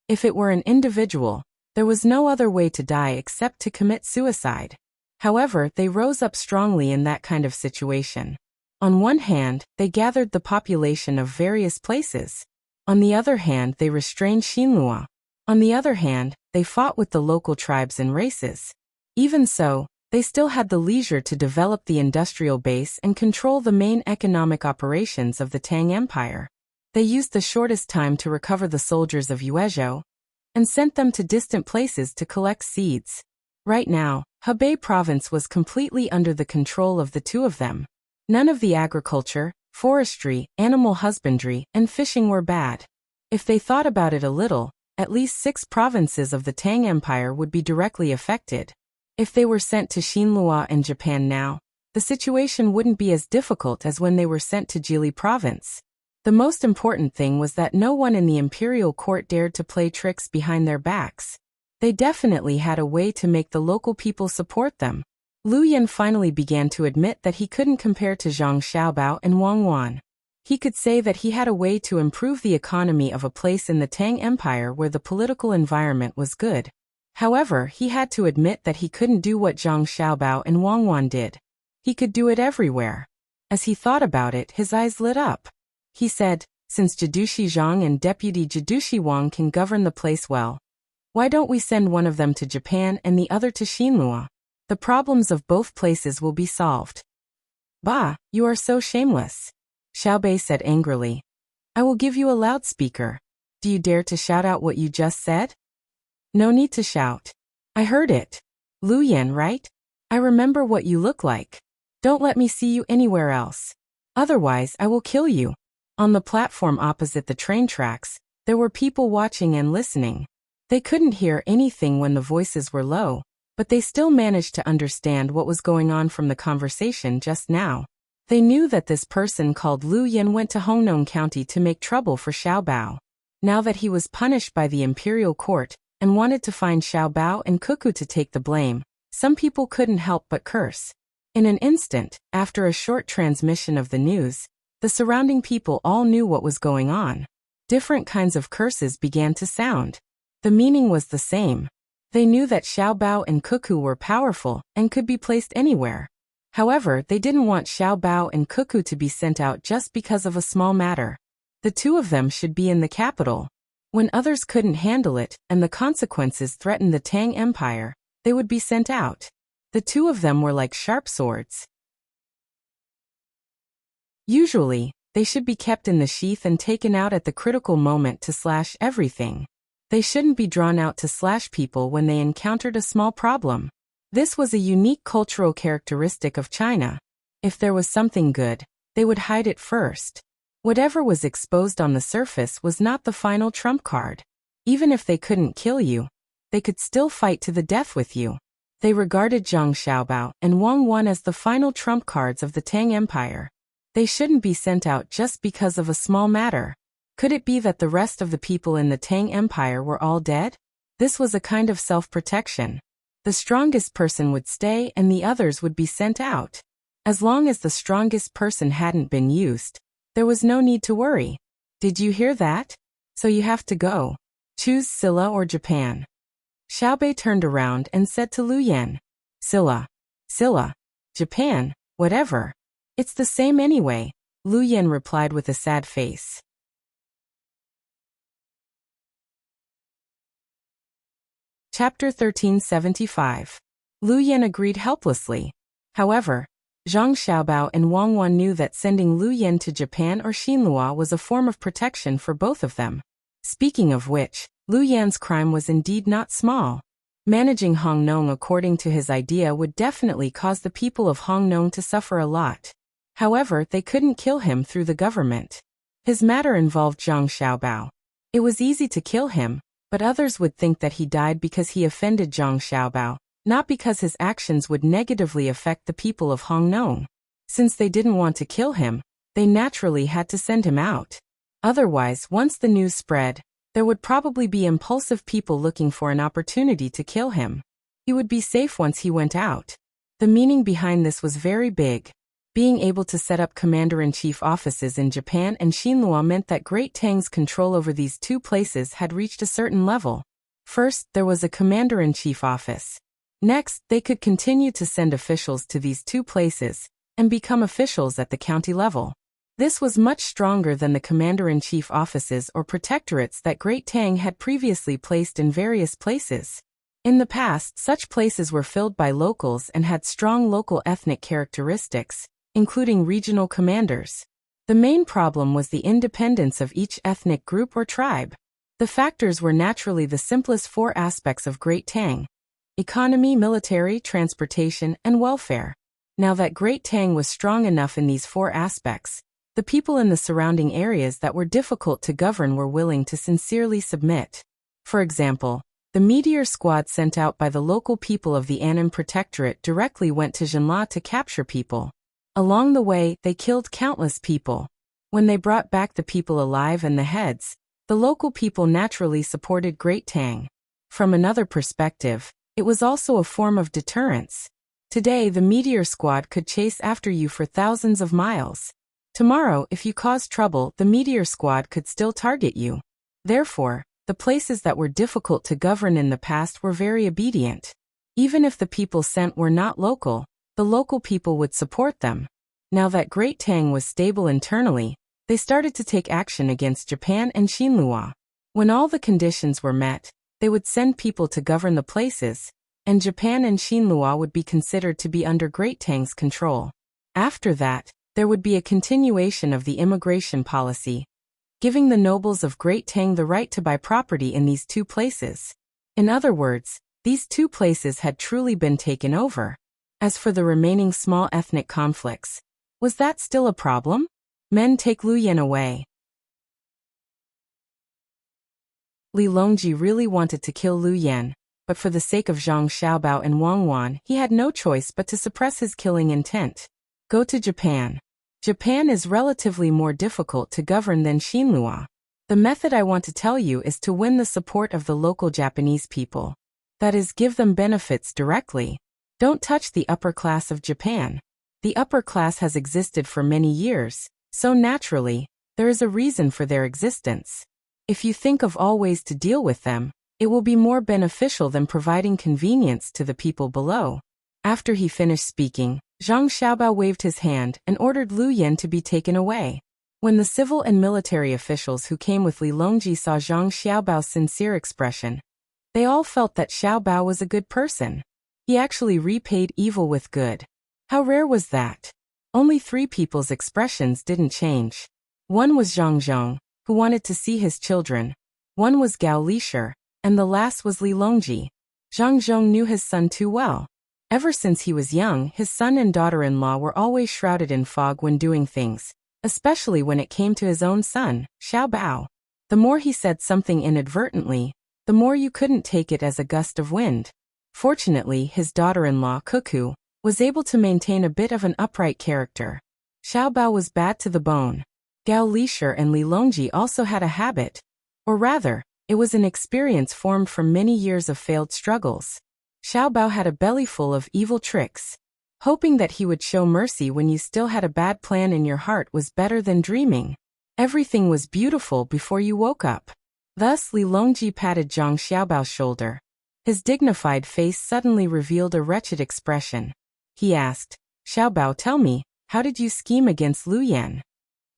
If it were an individual, there was no other way to die except to commit suicide. However, they rose up strongly in that kind of situation. On one hand, they gathered the population of various places. On the other hand, they restrained Xinhua. On the other hand, they fought with the local tribes and races. Even so, they still had the leisure to develop the industrial base and control the main economic operations of the Tang Empire. They used the shortest time to recover the soldiers of Yuezhou and sent them to distant places to collect seeds. Right now, Hebei province was completely under the control of the two of them. None of the agriculture, forestry, animal husbandry, and fishing were bad. If they thought about it a little, at least 6 provinces of the Tang Empire would be directly affected. If they were sent to Xinhua and Japan now, the situation wouldn't be as difficult as when they were sent to Jili province. The most important thing was that no one in the imperial court dared to play tricks behind their backs. They definitely had a way to make the local people support them. Lu Yan finally began to admit that he couldn't compare to Zhang Xiaobao and Wang Wan. He could say that he had a way to improve the economy of a place in the Tang Empire where the political environment was good. However, he had to admit that he couldn't do what Zhang Xiaobao and Wang Wan did. He could do it everywhere. As he thought about it, his eyes lit up. He said, since Jidushi Zhang and Deputy Jidushi Wang can govern the place well, why don't we send one of them to Japan and the other to Xinhua? The problems of both places will be solved. Bah, you are so shameless, Xiaobei said angrily. I will give you a loudspeaker. Do you dare to shout out what you just said? No need to shout. I heard it. Lu Yan, right? I remember what you look like. Don't let me see you anywhere else. Otherwise, I will kill you. On the platform opposite the train tracks, there were people watching and listening. They couldn't hear anything when the voices were low, but they still managed to understand what was going on from the conversation just now. They knew that this person called Lu Yan went to Hongnong County to make trouble for Xiaobao. Now that he was punished by the imperial court and wanted to find Xiaobao and Cuckoo to take the blame, some people couldn't help but curse. In an instant, after a short transmission of the news, the surrounding people all knew what was going on. Different kinds of curses began to sound. The meaning was the same. They knew that Xiaobao and Cuckoo were powerful and could be placed anywhere. However, they didn't want Xiaobao and Cuckoo to be sent out just because of a small matter. The two of them should be in the capital. When others couldn't handle it and the consequences threatened the Tang Empire, they would be sent out. The two of them were like sharp swords. Usually, they should be kept in the sheath and taken out at the critical moment to slash everything. They shouldn't be drawn out to slash people when they encountered a small problem. This was a unique cultural characteristic of China. If there was something good, they would hide it first. Whatever was exposed on the surface was not the final trump card. Even if they couldn't kill you, they could still fight to the death with you. They regarded Zhang Xiaobao and Wang Wan as the final trump cards of the Tang Empire. They shouldn't be sent out just because of a small matter. Could it be that the rest of the people in the Tang Empire were all dead? This was a kind of self-protection. The strongest person would stay and the others would be sent out. As long as the strongest person hadn't been used, there was no need to worry. Did you hear that? So you have to go. Choose Silla or Japan. Xiaobei turned around and said to Lu Yan, Silla, Japan, whatever. It's the same anyway, Lu Yan replied with a sad face. Chapter 1375. Lu Yan agreed helplessly. However, Zhang Xiaobao and Wang Wan knew that sending Lu Yan to Japan or Xinhua was a form of protection for both of them. Speaking of which, Lu Yan's crime was indeed not small. Managing Hongnong according to his idea would definitely cause the people of Hongnong to suffer a lot. However, they couldn't kill him through the government. His matter involved Zhang Xiaobao. It was easy to kill him, but others would think that he died because he offended Zhang Xiaobao, not because his actions would negatively affect the people of Hongnong. Since they didn't want to kill him, they naturally had to send him out. Otherwise, once the news spread, there would probably be impulsive people looking for an opportunity to kill him. He would be safe once he went out. The meaning behind this was very big. Being able to set up commander-in-chief offices in Japan and Xinhua meant that Great Tang's control over these two places had reached a certain level. First, there was a commander-in-chief office. Next, they could continue to send officials to these two places and become officials at the county level. This was much stronger than the commander-in-chief offices or protectorates that Great Tang had previously placed in various places. In the past, such places were filled by locals and had strong local ethnic characteristics, including regional commanders. The main problem was the independence of each ethnic group or tribe. The factors were naturally the simplest four aspects of Great Tang: economy, military, transportation, and welfare. Now that Great Tang was strong enough in these four aspects, the people in the surrounding areas that were difficult to govern were willing to sincerely submit. For example, the meteor squad sent out by the local people of the Annan Protectorate directly went to Jinla to capture people. Along the way, they killed countless people. When they brought back the people alive and the heads, the local people naturally supported Great Tang. From another perspective, it was also a form of deterrence. Today, the meteor squad could chase after you for thousands of miles. Tomorrow, if you caused trouble, the meteor squad could still target you. Therefore, the places that were difficult to govern in the past were very obedient. Even if the people sent were not local, the local people would support them. Now that Great Tang was stable internally, they started to take action against Japan and Xinhua. When all the conditions were met, they would send people to govern the places, and Japan and Xinhua would be considered to be under Great Tang's control. After that, there would be a continuation of the immigration policy, giving the nobles of Great Tang the right to buy property in these two places. In other words, these two places had truly been taken over. As for the remaining small ethnic conflicts, was that still a problem? Men take Lu Yan away. Li Longji really wanted to kill Lu Yan, but for the sake of Zhang Xiaobao and Wang Wan, he had no choice but to suppress his killing intent. Go to Japan. Japan is relatively more difficult to govern than Xinhua. The method I want to tell you is to win the support of the local Japanese people. That is, give them benefits directly. Don't touch the upper class of Japan. The upper class has existed for many years, so naturally, there is a reason for their existence. If you think of all ways to deal with them, it will be more beneficial than providing convenience to the people below. After he finished speaking, Zhang Xiaobao waved his hand and ordered Lu Yan to be taken away. When the civil and military officials who came with Li Longji saw Zhang Xiaobao's sincere expression, they all felt that Xiaobao was a good person. He actually repaid evil with good. How rare was that? Only 3 people's expressions didn't change. One was Zhang Zhong, who wanted to see his children. One was Gao Lishir, and the last was Li Longji. Zhang Zhong knew his son too well. Ever since he was young, his son and daughter-in-law were always shrouded in fog when doing things, especially when it came to his own son, Xiaobao. The more he said something inadvertently, the more you couldn't take it as a gust of wind. Fortunately, his daughter-in-law, Cuckoo, was able to maintain a bit of an upright character. Xiaobao was bad to the bone. Gao Lishir and Li Longji also had a habit, or rather, it was an experience formed from many years of failed struggles. Xiaobao had a belly full of evil tricks. Hoping that he would show mercy when you still had a bad plan in your heart was better than dreaming. Everything was beautiful before you woke up. Thus, Li Longji patted Zhang Xiaobao's shoulder. His dignified face suddenly revealed a wretched expression. He asked, "Xiaobao, tell me, how did you scheme against Lu Yan?"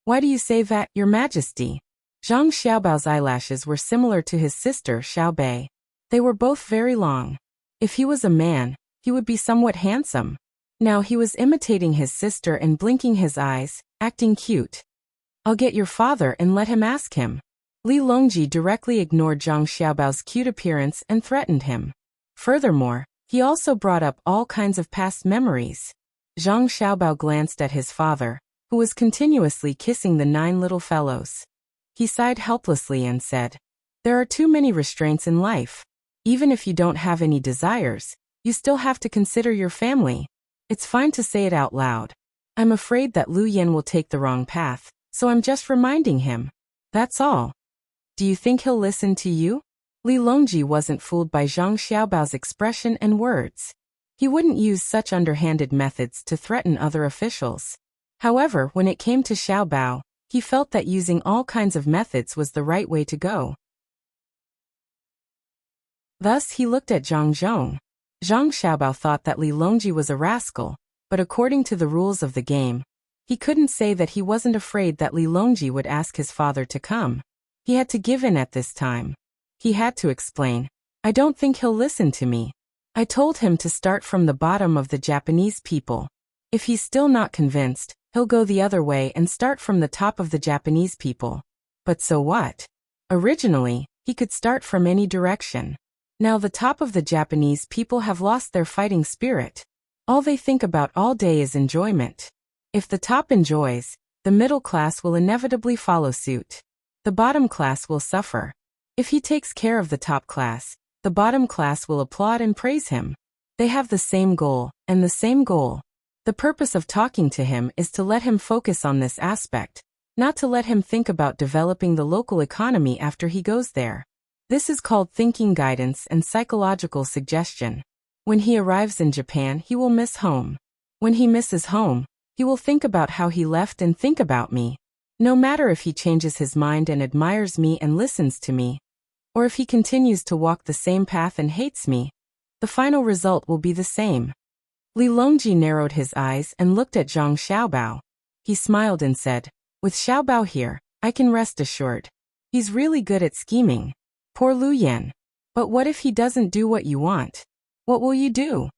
"Why do you say that, Your Majesty?" Zhang Xiaobao's eyelashes were similar to his sister, Xiaobei. They were both very long. If he was a man, he would be somewhat handsome. Now he was imitating his sister and blinking his eyes, acting cute. "I'll get your father and let him ask him." Li Longji directly ignored Zhang Xiaobao's cute appearance and threatened him. Furthermore, he also brought up all kinds of past memories. Zhang Xiaobao glanced at his father, who was continuously kissing the 9 little fellows. He sighed helplessly and said, "There are too many restraints in life. Even if you don't have any desires, you still have to consider your family. It's fine to say it out loud. I'm afraid that Lu Yan will take the wrong path, so I'm just reminding him. That's all. Do you think he'll listen to you?" Li Longji wasn't fooled by Zhang Xiaobao's expression and words. He wouldn't use such underhanded methods to threaten other officials. However, when it came to Xiaobao, he felt that using all kinds of methods was the right way to go. Thus he looked at Zhang Zhong. Zhang Xiaobao thought that Li Longji was a rascal, but according to the rules of the game, he couldn't say that he wasn't afraid that Li Longji would ask his father to come. He had to give in at this time. He had to explain, "I don't think he'll listen to me. I told him to start from the bottom of the Japanese people. If he's still not convinced, he'll go the other way and start from the top of the Japanese people. But so what? Originally, he could start from any direction. Now the top of the Japanese people have lost their fighting spirit. All they think about all day is enjoyment. If the top enjoys, the middle class will inevitably follow suit. The bottom class will suffer. If he takes care of the top class, the bottom class will applaud and praise him. They have the same goal, and the same goal. The purpose of talking to him is to let him focus on this aspect, not to let him think about developing the local economy after he goes there. This is called thinking guidance and psychological suggestion. When he arrives in Japan, he will miss home. When he misses home, he will think about how he left and think about me. No matter if he changes his mind and admires me and listens to me, or if he continues to walk the same path and hates me, the final result will be the same." Li Longji narrowed his eyes and looked at Zhang Xiaobao. He smiled and said, "With Xiaobao here, I can rest assured. He's really good at scheming. Poor Lu Yan. But what if he doesn't do what you want? What will you do?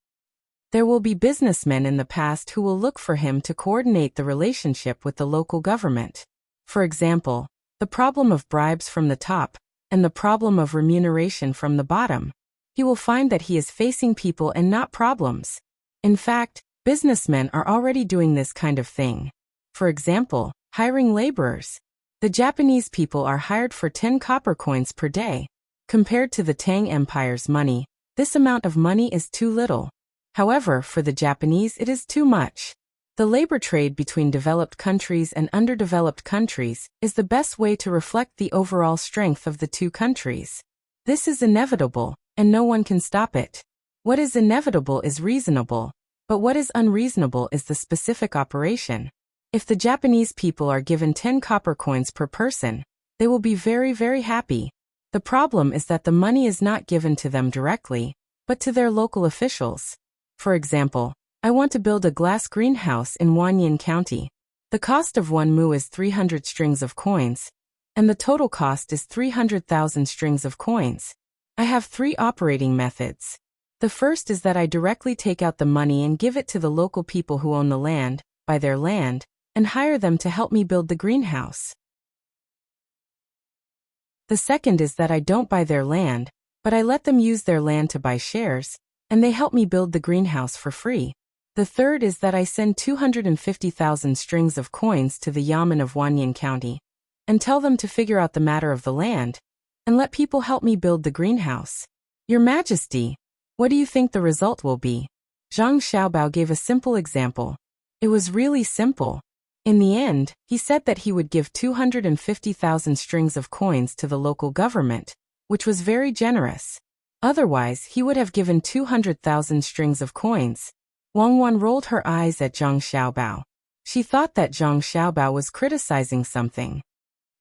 There will be businessmen in the past who will look for him to coordinate the relationship with the local government. For example, the problem of bribes from the top, and the problem of remuneration from the bottom. He will find that he is facing people and not problems. In fact, businessmen are already doing this kind of thing. For example, hiring laborers. The Japanese people are hired for 10 copper coins per day. Compared to the Tang Empire's money, this amount of money is too little. However, for the Japanese it is too much. The labor trade between developed countries and underdeveloped countries is the best way to reflect the overall strength of the two countries. This is inevitable, and no one can stop it. What is inevitable is reasonable, but what is unreasonable is the specific operation. If the Japanese people are given 10 copper coins per person, they will be very, very happy. The problem is that the money is not given to them directly, but to their local officials. For example, I want to build a glass greenhouse in Wanyan County. The cost of one mu is 300 strings of coins, and the total cost is 300,000 strings of coins. I have 3 operating methods. The first is that I directly take out the money and give it to the local people who own the land, buy their land, and hire them to help me build the greenhouse. The second is that I don't buy their land, but I let them use their land to buy shares, and they help me build the greenhouse for free. The third is that I send 250,000 strings of coins to the yamen of Wanyan County, and tell them to figure out the matter of the land, and let people help me build the greenhouse. Your Majesty, what do you think the result will be? Zhang Xiaobao gave a simple example. It was really simple. In the end, he said that he would give 250,000 strings of coins to the local government, which was very generous. Otherwise, he would have given 200,000 strings of coins. Wang Wan rolled her eyes at Zhang Xiaobao. She thought that Zhang Xiaobao was criticizing something.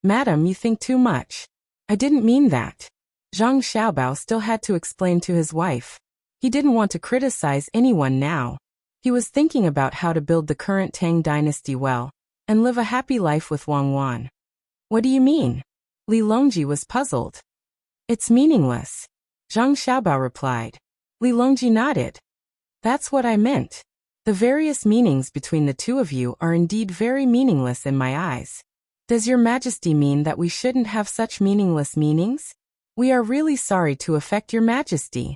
"Madam, you think too much. I didn't mean that." Zhang Xiaobao still had to explain to his wife. He didn't want to criticize anyone now. He was thinking about how to build the current Tang Dynasty well, and live a happy life with Wang Wan. "What do you mean?" Li Longji was puzzled. "It's meaningless," Zhang Xiaobao replied. Li Longji nodded. "That's what I meant. The various meanings between the two of you are indeed very meaningless in my eyes. Does your Majesty mean that we shouldn't have such meaningless meanings? We are really sorry to affect your Majesty.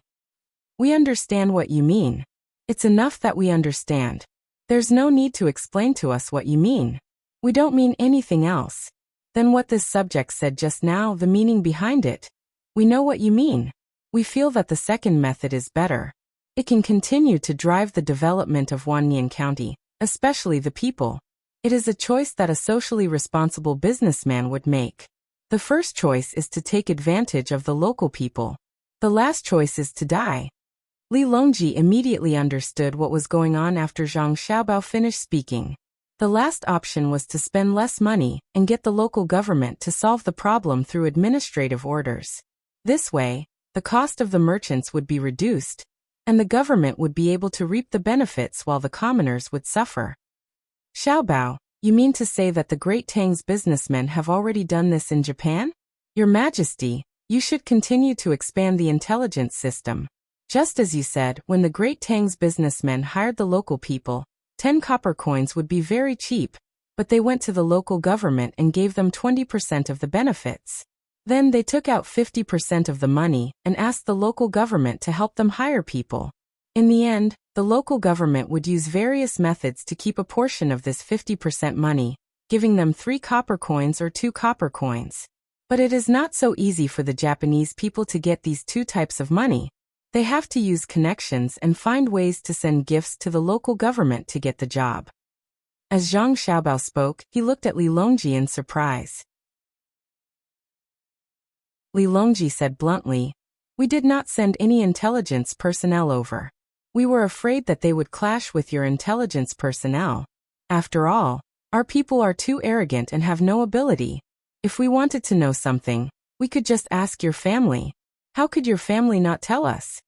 We understand what you mean. It's enough that we understand. There's no need to explain to us what you mean. We don't mean anything else. Then what this subject said just now, the meaning behind it. We know what you mean. We feel that the second method is better. It can continue to drive the development of Wanyan County, especially the people. It is a choice that a socially responsible businessman would make. The first choice is to take advantage of the local people. The last choice is to die. Li Longji immediately understood what was going on after Zhang Xiaobao finished speaking. The last option was to spend less money and get the local government to solve the problem through administrative orders. This way, the cost of the merchants would be reduced, and the government would be able to reap the benefits while the commoners would suffer. Xiaobao, you mean to say that the Great Tang's businessmen have already done this in Japan? Your Majesty, you should continue to expand the intelligence system. Just as you said, when the Great Tang's businessmen hired the local people, 10 copper coins would be very cheap, but they went to the local government and gave them 20% of the benefits. Then they took out 50% of the money and asked the local government to help them hire people. In the end, the local government would use various methods to keep a portion of this 50% money, giving them 3 copper coins or 2 copper coins. But it is not so easy for the Japanese people to get these 2 types of money. They have to use connections and find ways to send gifts to the local government to get the job. As Zhang Xiaobao spoke, he looked at Li Longji in surprise. Li Longji said bluntly, "We did not send any intelligence personnel over. We were afraid that they would clash with your intelligence personnel. After all, our people are too arrogant and have no ability. If we wanted to know something, we could just ask your family. How could your family not tell us?"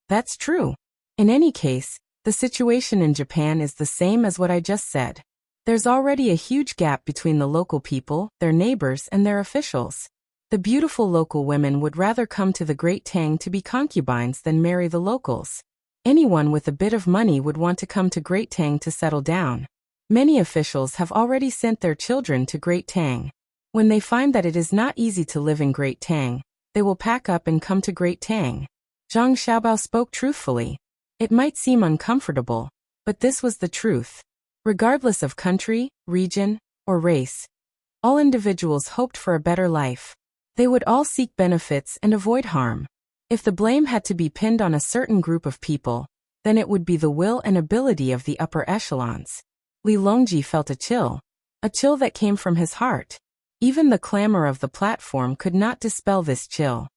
That's true. In any case, the situation in Japan is the same as what I just said. There's already a huge gap between the local people, their neighbors, and their officials. The beautiful local women would rather come to the Great Tang to be concubines than marry the locals. Anyone with a bit of money would want to come to Great Tang to settle down. Many officials have already sent their children to Great Tang. When they find that it is not easy to live in Great Tang, they will pack up and come to Great Tang. Zhang Xiaobao spoke truthfully. It might seem uncomfortable, but this was the truth. Regardless of country, region, or race, all individuals hoped for a better life. They would all seek benefits and avoid harm. If the blame had to be pinned on a certain group of people, then it would be the will and ability of the upper echelons. Li Longji felt a chill that came from his heart. Even the clamor of the platform could not dispel this chill.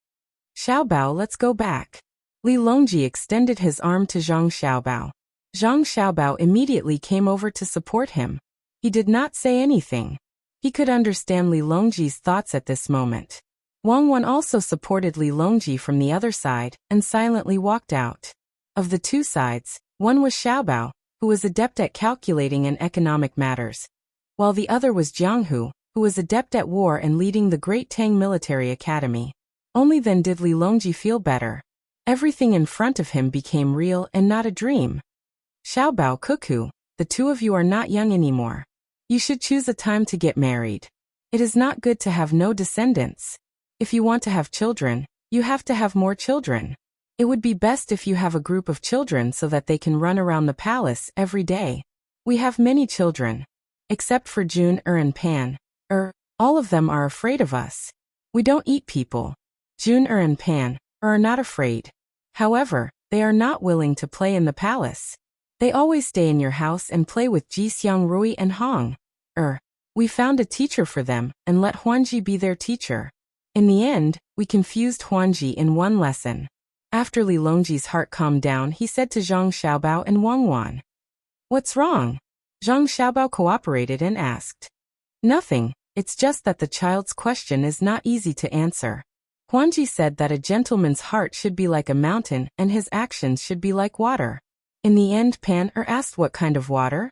"Xiaobao, let's go back." Li Longji extended his arm to Zhang Xiaobao. Zhang Xiaobao immediately came over to support him. He did not say anything. He could understand Li Longji's thoughts at this moment. Wang Wan also supported Li Longji from the other side and silently walked out. Of the 2 sides, one was Xiaobao, who was adept at calculating and economic matters, while the other was Jianghu, who was adept at war and leading the Great Tang Military Academy. Only then did Li Longji feel better. Everything in front of him became real and not a dream. "Xiaobao, Cuckoo, the 2 of you are not young anymore. You should choose a time to get married. It is not good to have no descendants. If you want to have children, you have to have more children. It would be best if you have a group of children so that they can run around the palace every day. We have many children. Except for Jun, and Pan. All of them are afraid of us. We don't eat people. Jun, and Pan, are not afraid. However, they are not willing to play in the palace. They always stay in your house and play with Ji Xiang Rui and Hong. We found a teacher for them and let Huanji be their teacher. In the end, we confused Huanji in one lesson." After Li Longji's heart calmed down, he said to Zhang Xiaobao and Wang Wan, "What's wrong?" Zhang Xiaobao cooperated and asked, "Nothing, it's just that the child's question is not easy to answer. Huanji said that a gentleman's heart should be like a mountain and his actions should be like water." In the end, Pan asked what kind of water.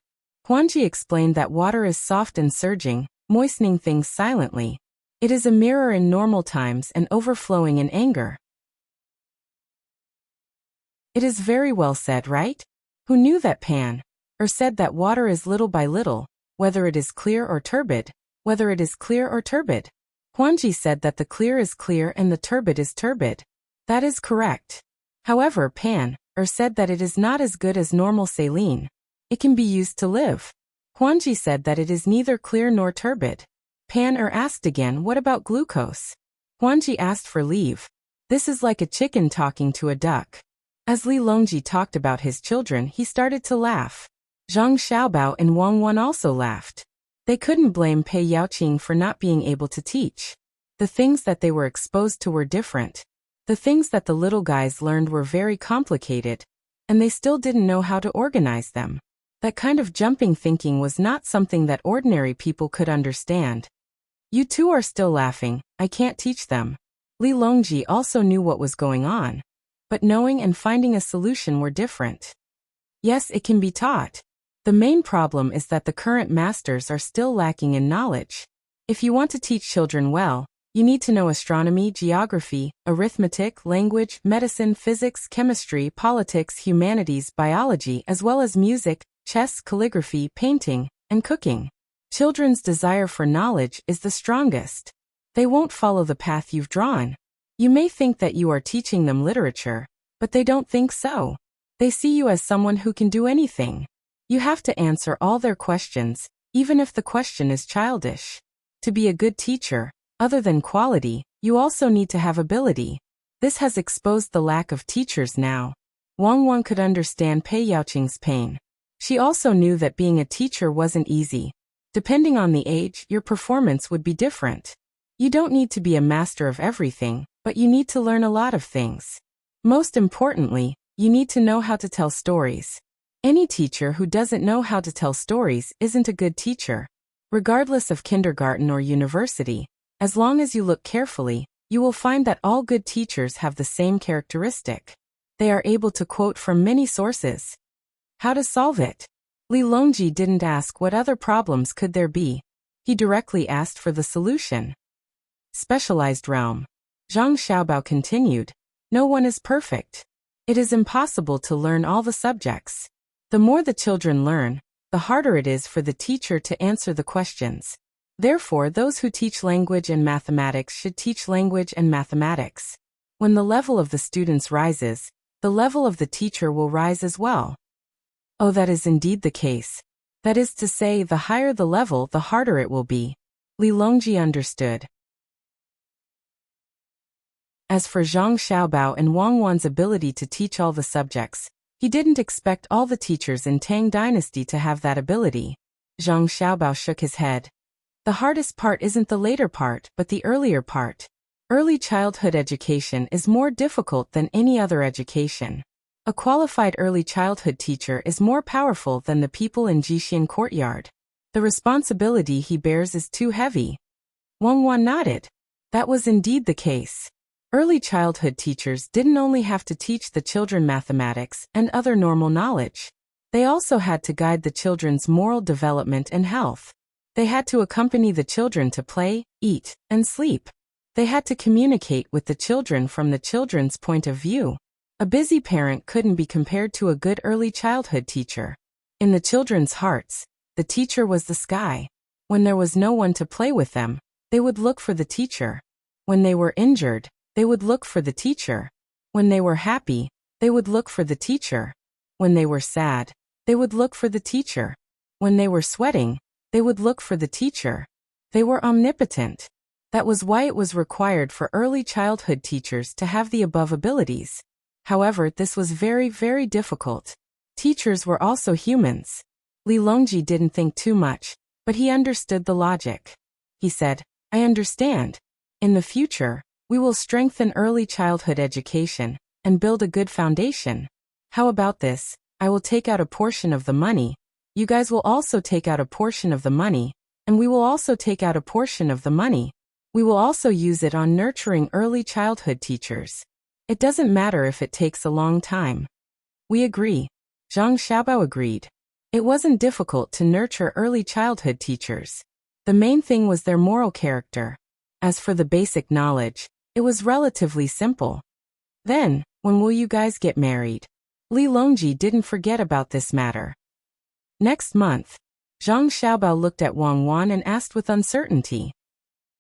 Huanji explained that water is soft and surging, moistening things silently. It is a mirror in normal times and overflowing in anger. It is very well said, right? Who knew that Pan said that water is little by little, whether it is clear or turbid, whether it is clear or turbid. Huanji said that the clear is clear and the turbid is turbid. That is correct. However, Pan said that it is not as good as normal saline. It can be used to live. Huanji said that it is neither clear nor turbid. Pan asked again, what about glucose? Huanji asked for leave. This is like a chicken talking to a duck. As Li Longji talked about his children, he started to laugh. Zhang Xiaobao and Wang Wan also laughed. They couldn't blame Pei Yaoqing for not being able to teach. The things that they were exposed to were different. The things that the little guys learned were very complicated, and they still didn't know how to organize them. That kind of jumping thinking was not something that ordinary people could understand. You two are still laughing, I can't teach them. Li Longji also knew what was going on. But knowing and finding a solution were different. Yes, it can be taught. The main problem is that the current masters are still lacking in knowledge. If you want to teach children well, you need to know astronomy, geography, arithmetic, language, medicine, physics, chemistry, politics, humanities, biology, as well as music, chess, calligraphy, painting, and cooking. Children's desire for knowledge is the strongest. They won't follow the path you've drawn. You may think that you are teaching them literature, but they don't think so. They see you as someone who can do anything. You have to answer all their questions, even if the question is childish. To be a good teacher, other than quality, you also need to have ability. This has exposed the lack of teachers now. Wang Wan could understand Pei Yaoqing's pain. She also knew that being a teacher wasn't easy. Depending on the age, your performance would be different. You don't need to be a master of everything, but you need to learn a lot of things. Most importantly, you need to know how to tell stories. Any teacher who doesn't know how to tell stories isn't a good teacher. Regardless of kindergarten or university, as long as you look carefully, you will find that all good teachers have the same characteristic. They are able to quote from many sources. How to solve it? Li Longji didn't ask what other problems could there be. He directly asked for the solution. Specialized realm. Zhang Xiaobao continued. No one is perfect. It is impossible to learn all the subjects. The more the children learn, the harder it is for the teacher to answer the questions. Therefore, those who teach language and mathematics should teach language and mathematics. When the level of the students rises, the level of the teacher will rise as well. Oh, that is indeed the case. That is to say, the higher the level, the harder it will be. Li Longji understood. As for Zhang Xiaobao and Wang Wan's ability to teach all the subjects, he didn't expect all the teachers in Tang Dynasty to have that ability. Zhang Xiaobao shook his head. The hardest part isn't the later part, but the earlier part. Early childhood education is more difficult than any other education. A qualified early childhood teacher is more powerful than the people in Jixian courtyard. The responsibility he bears is too heavy. Wang Wan nodded. That was indeed the case. Early childhood teachers didn't only have to teach the children mathematics and other normal knowledge. They also had to guide the children's moral development and health. They had to accompany the children to play, eat, and sleep. They had to communicate with the children from the children's point of view. A busy parent couldn't be compared to a good early childhood teacher. In the children's hearts, the teacher was the sky. When there was no one to play with them, they would look for the teacher. When they were injured, they would look for the teacher. When they were happy, they would look for the teacher. When they were sad, they would look for the teacher. When they were sweating, they would look for the teacher. They were omnipotent. That was why it was required for early childhood teachers to have the above abilities. However, this was very, very difficult. Teachers were also humans. Li Longji didn't think too much, but he understood the logic. He said, I understand. In the future, we will strengthen early childhood education and build a good foundation. How about this? I will take out a portion of the money. You guys will also take out a portion of the money, and we will also take out a portion of the money. We will also use it on nurturing early childhood teachers. It doesn't matter if it takes a long time. We agree. Zhang Xiaobao agreed. It wasn't difficult to nurture early childhood teachers. The main thing was their moral character. As for the basic knowledge, it was relatively simple. Then, when will you guys get married? Li Longji didn't forget about this matter. Next month. Zhang Xiaobao looked at Wang Wan and asked with uncertainty.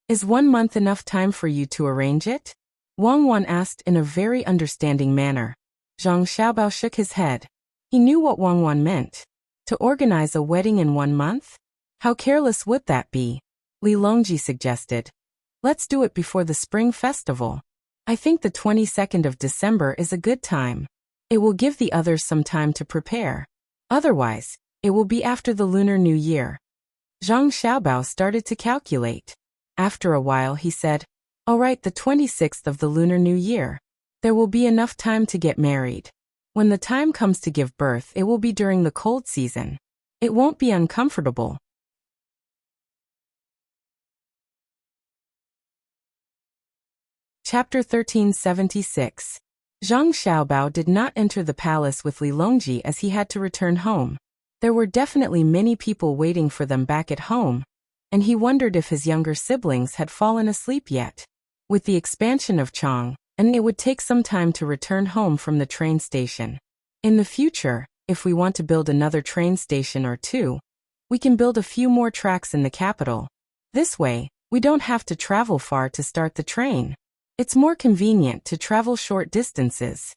Is 1 month enough time for you to arrange it? Wang Wan asked in a very understanding manner. Zhang Xiaobao shook his head. He knew what Wang Wan meant. To organize a wedding in 1 month? How careless would that be? Li Longji suggested. Let's do it before the Spring Festival. I think the 22nd of December is a good time. It will give the others some time to prepare. Otherwise, it will be after the Lunar New Year. Zhang Xiaobao started to calculate. After a while he said, all right, the 26th of the Lunar New Year. There will be enough time to get married. When the time comes to give birth, it will be during the cold season. It won't be uncomfortable. Chapter 1376. Zhang Xiaobao did not enter the palace with Li Longji as he had to return home. There were definitely many people waiting for them back at home, and he wondered if his younger siblings had fallen asleep yet. With the expansion of Chang, and it would take some time to return home from the train station. In the future, if we want to build another train station or two, we can build a few more tracks in the capital. This way, we don't have to travel far to start the train. It's more convenient to travel short distances.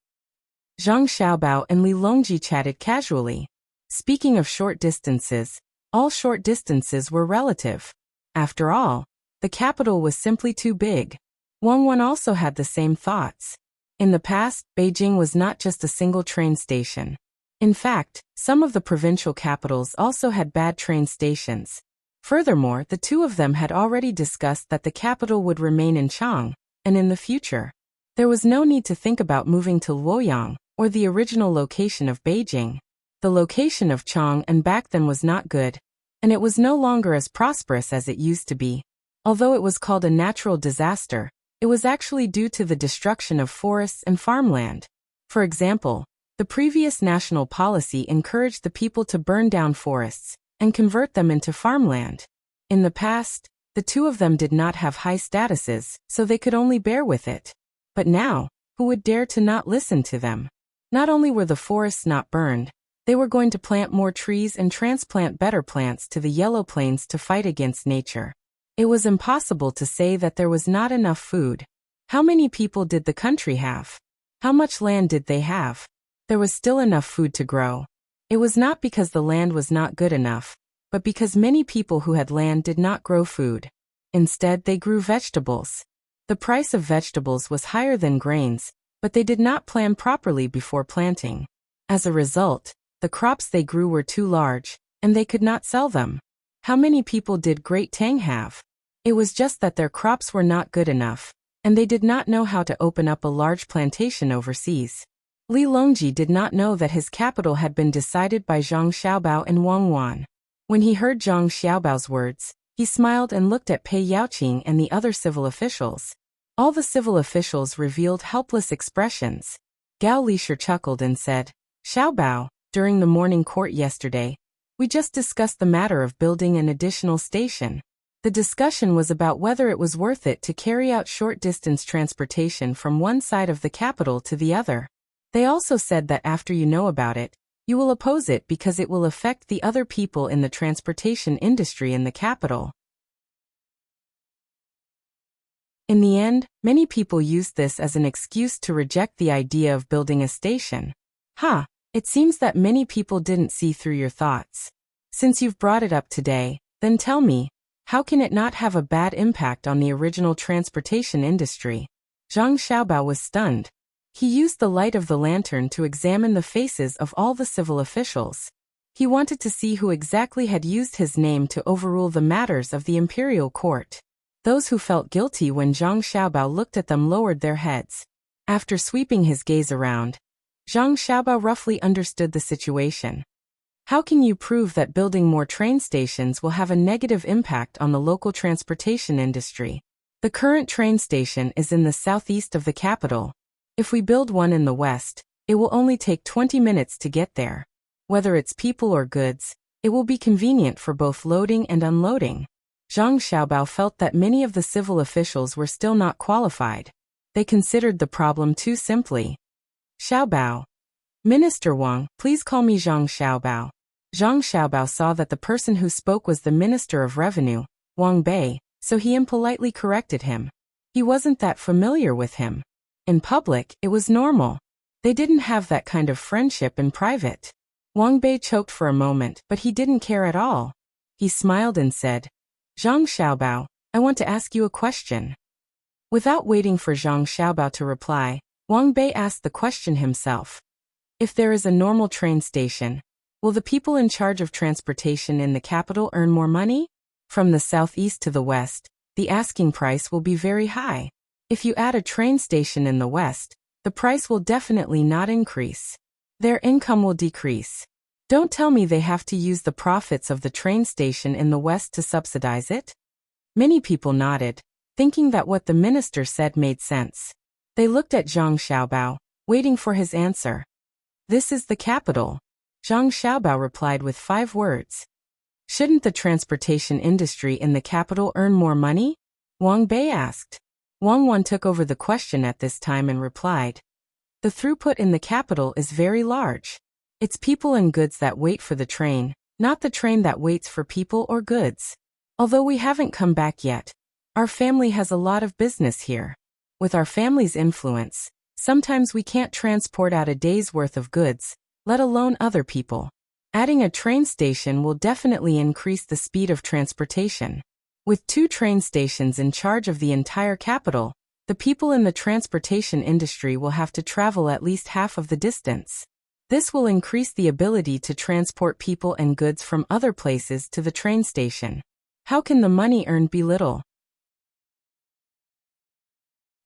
Zhang Xiaobao and Li Longji chatted casually. Speaking of short distances, all short distances were relative. After all, the capital was simply too big. Wang Wan also had the same thoughts. In the past, Beijing was not just a single train station. In fact, some of the provincial capitals also had bad train stations. Furthermore, the two of them had already discussed that the capital would remain in Chang, and in the future, there was no need to think about moving to Luoyang, or the original location of Beijing. The location of Chang and back then was not good, and it was no longer as prosperous as it used to be. Although it was called a natural disaster, it was actually due to the destruction of forests and farmland. For example, the previous national policy encouraged the people to burn down forests and convert them into farmland. In the past, the two of them did not have high statuses, so they could only bear with it. But now, who would dare to not listen to them? Not only were the forests not burned, they were going to plant more trees and transplant better plants to the yellow plains to fight against nature. It was impossible to say that there was not enough food. How many people did the country have? How much land did they have? There was still enough food to grow. It was not because the land was not good enough, but because many people who had land did not grow food. Instead, they grew vegetables. The price of vegetables was higher than grains, but they did not plan properly before planting. As a result, the crops they grew were too large, and they could not sell them. How many people did Great Tang have? It was just that their crops were not good enough, and they did not know how to open up a large plantation overseas. Li Longji did not know that his capital had been decided by Zhang Xiaobao and Wang Wan. When he heard Zhang Xiaobao's words, he smiled and looked at Pei Yaoqing and the other civil officials. All the civil officials revealed helpless expressions. Gao Lishir chuckled and said, Xiaobao, during the morning court yesterday, we just discussed the matter of building an additional station. The discussion was about whether it was worth it to carry out short-distance transportation from one side of the capital to the other. They also said that after you know about it, you will oppose it because it will affect the other people in the transportation industry in the capital. In the end, many people used this as an excuse to reject the idea of building a station. It seems that many people didn't see through your thoughts. Since you've brought it up today, then tell me, how can it not have a bad impact on the original transportation industry? Zhang Xiaobao was stunned. He used the light of the lantern to examine the faces of all the civil officials. He wanted to see who exactly had used his name to overrule the matters of the imperial court. Those who felt guilty when Zhang Xiaobao looked at them lowered their heads. After sweeping his gaze around, Zhang Xiaobao roughly understood the situation. How can you prove that building more train stations will have a negative impact on the local transportation industry? The current train station is in the southeast of the capital. If we build one in the west, it will only take 20 minutes to get there. Whether it's people or goods, it will be convenient for both loading and unloading. Zhang Xiaobao felt that many of the civil officials were still not qualified. They considered the problem too simply. Xiaobao. Minister Wang, please call me Zhang Xiaobao. Zhang Xiaobao saw that the person who spoke was the Minister of Revenue, Wang Bei, so he impolitely corrected him. He wasn't that familiar with him. In public, it was normal. They didn't have that kind of friendship in private. Wang Bei choked for a moment, but he didn't care at all. He smiled and said, Zhang Xiaobao, I want to ask you a question. Without waiting for Zhang Xiaobao to reply, Wang Bei asked the question himself. If there is a normal train station, will the people in charge of transportation in the capital earn more money? From the southeast to the west, the asking price will be very high. If you add a train station in the west, the price will definitely not increase. Their income will decrease. Don't tell me they have to use the profits of the train station in the west to subsidize it? Many people nodded, thinking that what the minister said made sense. They looked at Zhang Xiaobao, waiting for his answer. This is the capital. Zhang Xiaobao replied with 5 words. Shouldn't the transportation industry in the capital earn more money? Wang Bei asked. Wang Wan took over the question at this time and replied. The throughput in the capital is very large. It's people and goods that wait for the train, not the train that waits for people or goods. Although we haven't come back yet, our family has a lot of business here. With our family's influence, sometimes we can't transport out a day's worth of goods, let alone other people. Adding a train station will definitely increase the speed of transportation. With 2 train stations in charge of the entire capital, the people in the transportation industry will have to travel at least half of the distance. This will increase the ability to transport people and goods from other places to the train station. How can the money earned be little?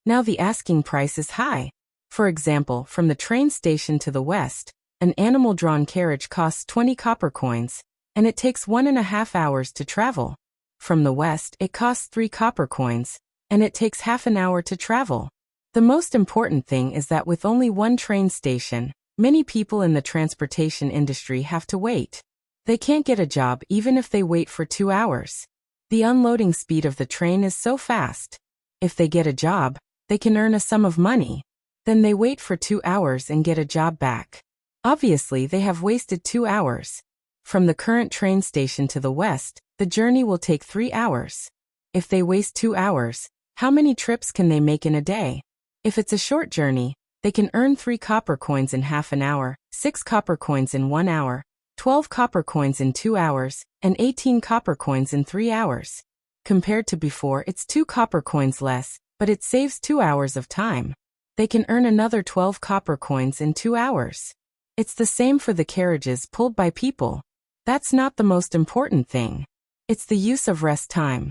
Now the asking price is high. For example, from the train station to the west, an animal-drawn carriage costs 20 copper coins, and it takes 1.5 hours to travel. From the west, it costs 3 copper coins, and it takes half an hour to travel. The most important thing is that with only 1 train station, many people in the transportation industry have to wait. They can't get a job even if they wait for 2 hours. The unloading speed of the train is so fast. If they get a job, they can earn a sum of money. Then they wait for 2 hours and get a job back. Obviously, they have wasted 2 hours. From the current train station to the west, the journey will take 3 hours. If they waste 2 hours, how many trips can they make in a day? If it's a short journey, they can earn 3 copper coins in half an hour, 6 copper coins in 1 hour, 12 copper coins in 2 hours, and 18 copper coins in 3 hours. Compared to before, it's 2 copper coins less, but it saves 2 hours of time. They can earn another 12 copper coins in 2 hours. It's the same for the carriages pulled by people. That's not the most important thing. It's the use of rest time.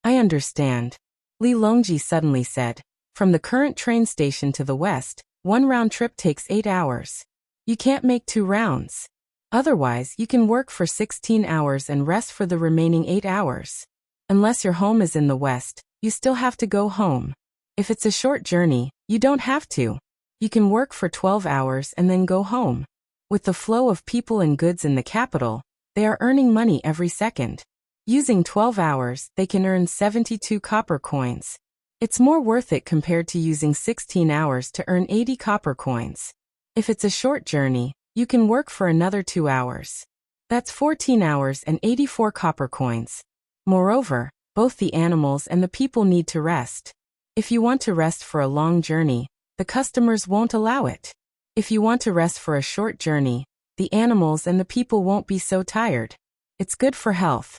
I understand. Li Longji suddenly said. From the current train station to the west, 1 round trip takes 8 hours. You can't make 2 rounds. Otherwise, you can work for 16 hours and rest for the remaining 8 hours. Unless your home is in the west, you still have to go home. If it's a short journey, you don't have to. You can work for 12 hours and then go home. With the flow of people and goods in the capital, they are earning money every second. Using 12 hours, they can earn 72 copper coins. It's more worth it compared to using 16 hours to earn 80 copper coins. If it's a short journey, you can work for another 2 hours. That's 14 hours and 84 copper coins. Moreover, both the animals and the people need to rest. If you want to rest for a long journey, the customers won't allow it. If you want to rest for a short journey, the animals and the people won't be so tired. It's good for health.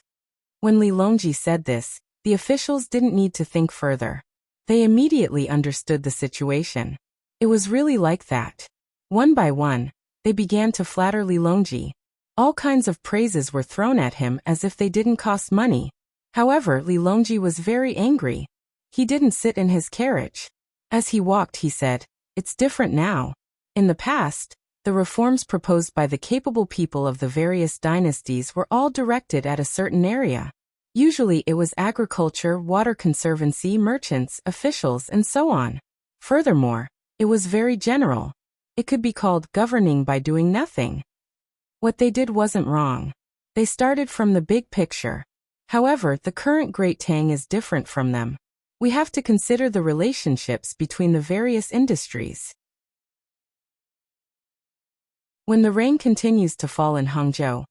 When Li Longji said this, the officials didn't need to think further. They immediately understood the situation. It was really like that. One by one, they began to flatter Li Longji. All kinds of praises were thrown at him as if they didn't cost money. However, Li Longji was very angry. He didn't sit in his carriage. As he walked, he said, "It's different now. In the past, the reforms proposed by the capable people of the various dynasties were all directed at a certain area. Usually it was agriculture, water conservancy, merchants, officials, and so on. Furthermore, it was very general. It could be called governing by doing nothing. What they did wasn't wrong. They started from the big picture. However, the current Great Tang is different from them. We have to consider the relationships between the various industries. When the rain continues to fall in Hangzhou,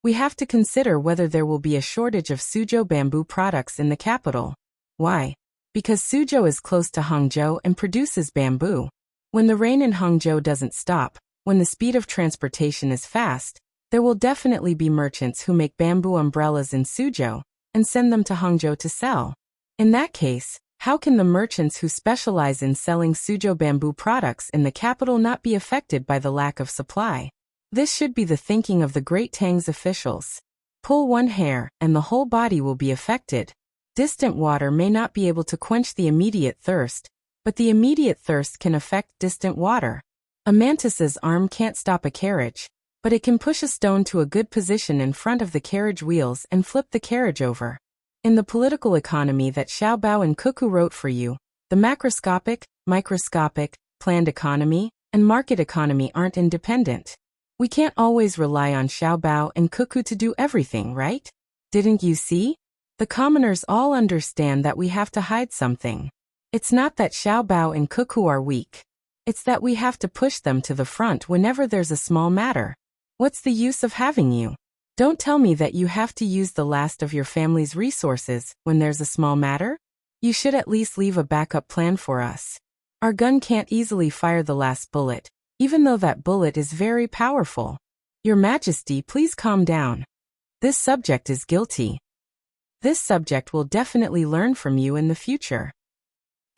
we have to consider whether there will be a shortage of Suzhou bamboo products in the capital. Why? Because Suzhou is close to Hangzhou and produces bamboo. When the rain in Hangzhou doesn't stop, when the speed of transportation is fast, there will definitely be merchants who make bamboo umbrellas in Suzhou and send them to Hangzhou to sell. In that case, how can the merchants who specialize in selling Suzhou bamboo products in the capital not be affected by the lack of supply? This should be the thinking of the great Tang's officials. Pull one hair, and the whole body will be affected. Distant water may not be able to quench the immediate thirst, but the immediate thirst can affect distant water. A mantis's arm can't stop a carriage, but it can push a stone to a good position in front of the carriage wheels and flip the carriage over. In the political economy that Xiaobao and Cuckoo wrote for you, the macroscopic, microscopic, planned economy, and market economy aren't independent. We can't always rely on Xiaobao and Cuckoo to do everything, right? Didn't you see? The commoners all understand that we have to hide something. It's not that Xiaobao and Cuckoo are weak. It's that we have to push them to the front whenever there's a small matter. What's the use of having you? Don't tell me that you have to use the last of your family's resources when there's a small matter. You should at least leave a backup plan for us. Our gun can't easily fire the last bullet, even though that bullet is very powerful. Your Majesty, please calm down. This subject is guilty. This subject will definitely learn from you in the future.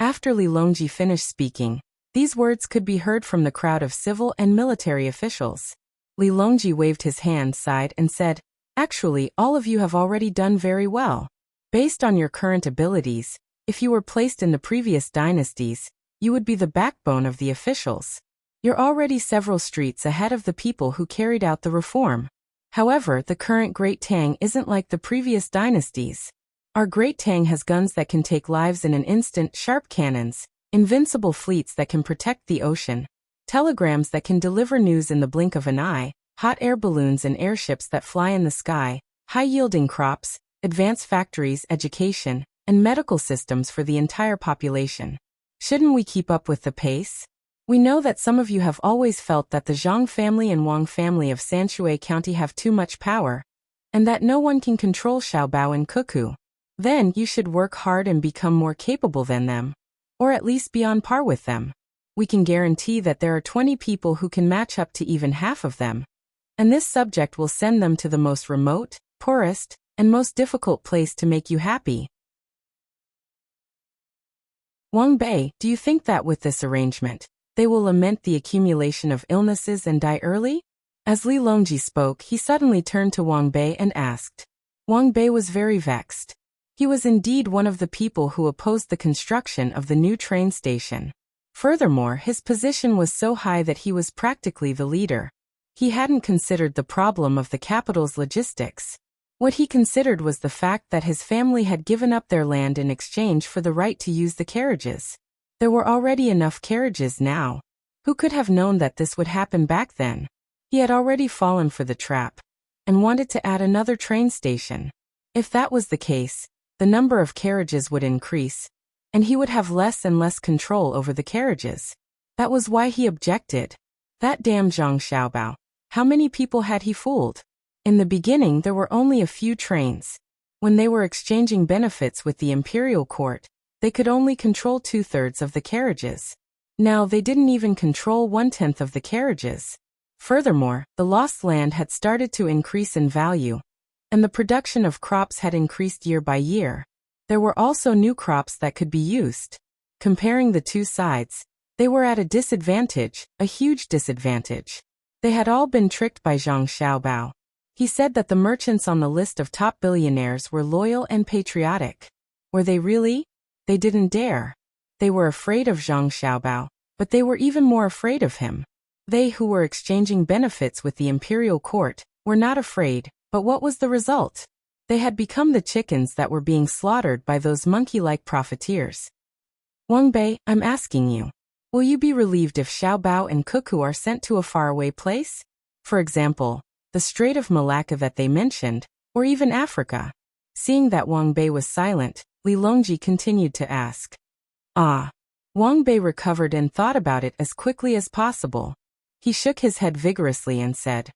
After Li Longji finished speaking, these words could be heard from the crowd of civil and military officials. Li Longji waved his hand, sighed, and said, "Actually, all of you have already done very well. Based on your current abilities, if you were placed in the previous dynasties, you would be the backbone of the officials. You're already several streets ahead of the people who carried out the reform. However, the current Great Tang isn't like the previous dynasties. Our Great Tang has guns that can take lives in an instant, sharp cannons, invincible fleets that can protect the ocean, telegrams that can deliver news in the blink of an eye, hot air balloons and airships that fly in the sky, high-yielding crops, advanced factories, education, and medical systems for the entire population. Shouldn't we keep up with the pace? We know that some of you have always felt that the Zhang family and Wang family of Sanshui County have too much power, and that no one can control Xiaobao and Cuckoo. Then you should work hard and become more capable than them, or at least be on par with them. We can guarantee that there are 20 people who can match up to even half of them, and this subject will send them to the most remote, poorest, and most difficult place to make you happy. Wang Bei, do you think that with this arrangement, they will lament the accumulation of illnesses and die early? As Li Longji spoke, he suddenly turned to Wang Bei and asked. Wang Bei was very vexed. He was indeed one of the people who opposed the construction of the new train station. Furthermore, his position was so high that he was practically the leader. He hadn't considered the problem of the capital's logistics. What he considered was the fact that his family had given up their land in exchange for the right to use the carriages. There were already enough carriages now. Who could have known that this would happen back then? He had already fallen for the trap, and wanted to add another train station. If that was the case, the number of carriages would increase, and he would have less and less control over the carriages. That was why he objected. That damn Zhang Xiaobao. How many people had he fooled? In the beginning there were only a few trains. When they were exchanging benefits with the imperial court, they could only control 2/3 of the carriages. Now they didn't even control 1/10 of the carriages. Furthermore, the lost land had started to increase in value, and the production of crops had increased year by year. There were also new crops that could be used. Comparing the two sides, they were at a disadvantage, a huge disadvantage. They had all been tricked by Zhang Xiaobao. He said that the merchants on the list of top billionaires were loyal and patriotic. Were they really? They didn't dare. They were afraid of Zhang Xiaobao, but they were even more afraid of him. They who were exchanging benefits with the imperial court were not afraid, but what was the result? They had become the chickens that were being slaughtered by those monkey-like profiteers. Wang Bei, I'm asking you, will you be relieved if Xiaobao and Cuckoo are sent to a faraway place? For example, the Strait of Malacca that they mentioned, or even Africa? Seeing that Wang Bei was silent, Li Longji continued to ask. Wang Bei recovered and thought about it as quickly as possible. He shook his head vigorously and said,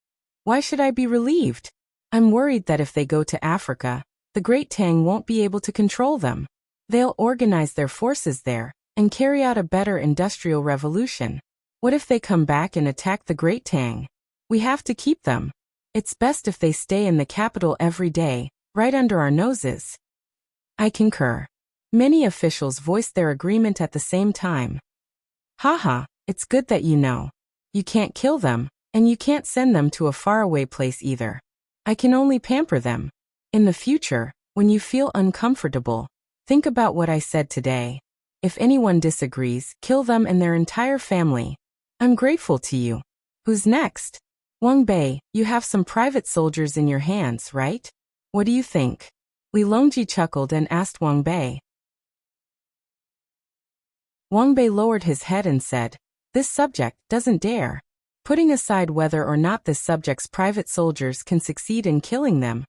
"Why should I be relieved? I'm worried that if they go to Africa, the Great Tang won't be able to control them. They'll organize their forces there and carry out a better industrial revolution. What if they come back and attack the Great Tang? We have to keep them. It's best if they stay in the capital every day, right under our noses." I concur. Many officials voiced their agreement at the same time. Haha, it's good that you know. You can't kill them, and you can't send them to a faraway place either. I can only pamper them. In the future, when you feel uncomfortable, think about what I said today. If anyone disagrees, kill them and their entire family. I'm grateful to you. Who's next? Wang Bei, you have some private soldiers in your hands, right? What do you think? Li Longji chuckled and asked Wang Bei. Wang Bei lowered his head and said, "This subject doesn't dare." Putting aside whether or not this subject's private soldiers can succeed in killing them,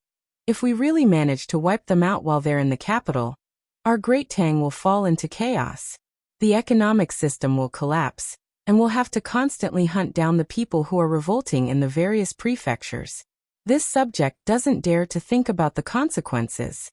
if we really manage to wipe them out while they're in the capital, our Great Tang will fall into chaos. The economic system will collapse, and we'll have to constantly hunt down the people who are revolting in the various prefectures. This subject doesn't dare to think about the consequences.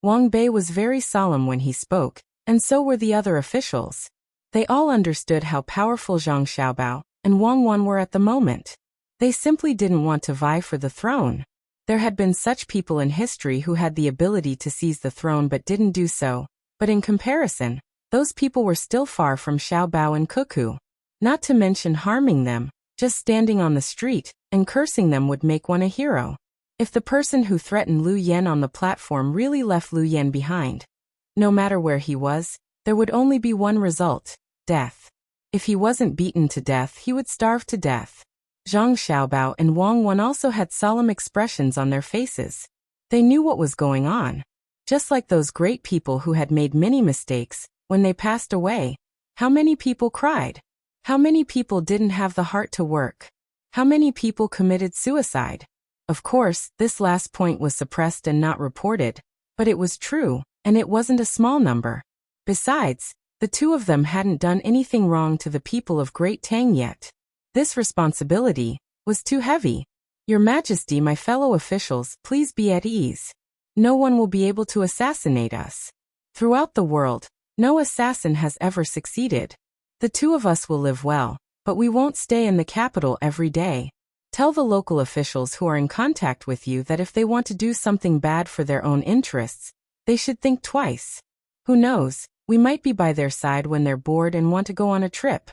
Wang Bei was very solemn when he spoke, and so were the other officials. They all understood how powerful Zhang Xiaobao and Wang Wan were at the moment. They simply didn't want to vie for the throne. There had been such people in history who had the ability to seize the throne but didn't do so, but in comparison, those people were still far from Xiaobao and Cuckoo. Not to mention harming them, just standing on the street and cursing them would make one a hero. If the person who threatened Lu Yan on the platform really left Lu Yan behind, no matter where he was, there would only be one result: death. If he wasn't beaten to death, he would starve to death. Zhang Xiaobao and Wang Wan also had solemn expressions on their faces. They knew what was going on. Just like those great people who had made many mistakes, when they passed away, how many people cried? How many people didn't have the heart to work? How many people committed suicide? Of course, this last point was suppressed and not reported, but it was true, and it wasn't a small number. Besides, the two of them hadn't done anything wrong to the people of Great Tang yet. This responsibility was too heavy. Your Majesty, my fellow officials, please be at ease. No one will be able to assassinate us. Throughout the world, no assassin has ever succeeded. The two of us will live well, but we won't stay in the capital every day. Tell the local officials who are in contact with you that if they want to do something bad for their own interests, they should think twice. Who knows, we might be by their side when they're bored and want to go on a trip.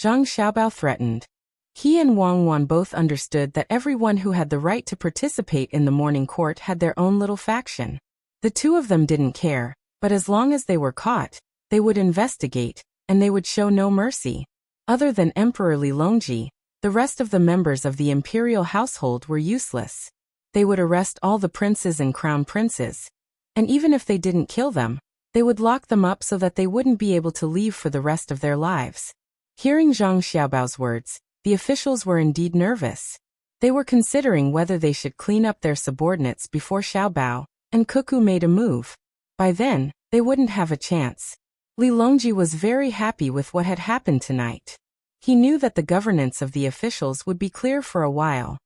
Zhang Xiaobao threatened. He and Wang Wan both understood that everyone who had the right to participate in the morning court had their own little faction. The two of them didn't care, but as long as they were caught, they would investigate, and they would show no mercy. Other than Emperor Li Longji, the rest of the members of the imperial household were useless. They would arrest all the princes and crown princes, and even if they didn't kill them, they would lock them up so that they wouldn't be able to leave for the rest of their lives. Hearing Zhang Xiaobao's words, the officials were indeed nervous. They were considering whether they should clean up their subordinates before Xiaobao and Cuckoo made a move. By then, they wouldn't have a chance. Li Longji was very happy with what had happened tonight. He knew that the governance of the officials would be clear for a while.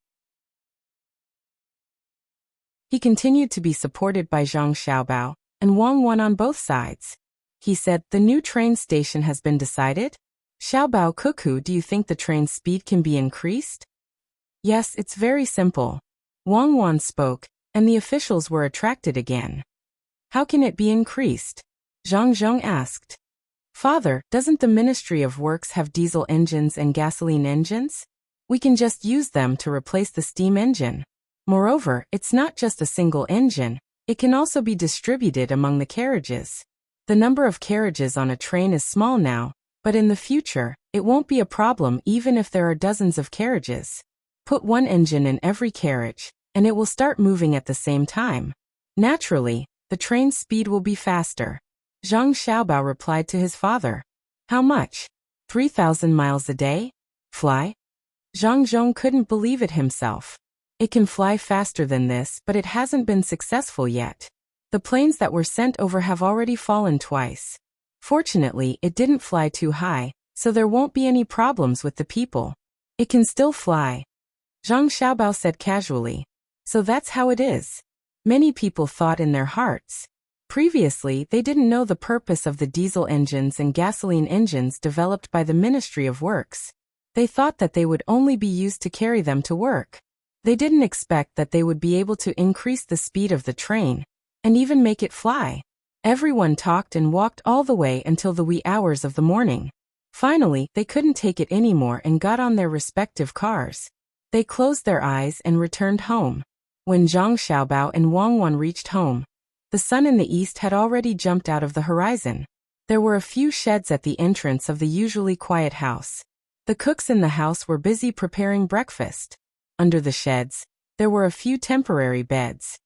He continued to be supported by Zhang Xiaobao and Wang Wan on both sides. He said, "The new train station has been decided? Xiaobao, Cuckoo, do you think the train's speed can be increased?" "Yes, it's very simple." Wang Wan spoke, and the officials were attracted again. "How can it be increased?" Zhang Zhong asked. "Father, doesn't the Ministry of Works have diesel engines and gasoline engines? We can just use them to replace the steam engine. Moreover, it's not just a single engine, it can also be distributed among the carriages. The number of carriages on a train is small now, but in the future, it won't be a problem even if there are dozens of carriages. Put one engine in every carriage, and it will start moving at the same time. Naturally, the train's speed will be faster." Zhang Xiaobao replied to his father. "How much? 3,000 miles a day? Fly?" Zhang Zhong couldn't believe it himself. It can fly faster than this, but it hasn't been successful yet. The planes that were sent over have already fallen twice. Fortunately, it didn't fly too high, so there won't be any problems with the people. It can still fly. Zhang Xiaobao said casually. So that's how it is. Many people thought in their hearts. Previously, they didn't know the purpose of the diesel engines and gasoline engines developed by the Ministry of Works. They thought that they would only be used to carry them to work. They didn't expect that they would be able to increase the speed of the train, and even make it fly. Everyone talked and walked all the way until the wee hours of the morning. Finally, they couldn't take it anymore and got on their respective cars. They closed their eyes and returned home. When Zhang Xiaobao and Wang Wan reached home, the sun in the east had already jumped out of the horizon. There were a few sheds at the entrance of the usually quiet house. The cooks in the house were busy preparing breakfast. Under the sheds, there were a few temporary beds.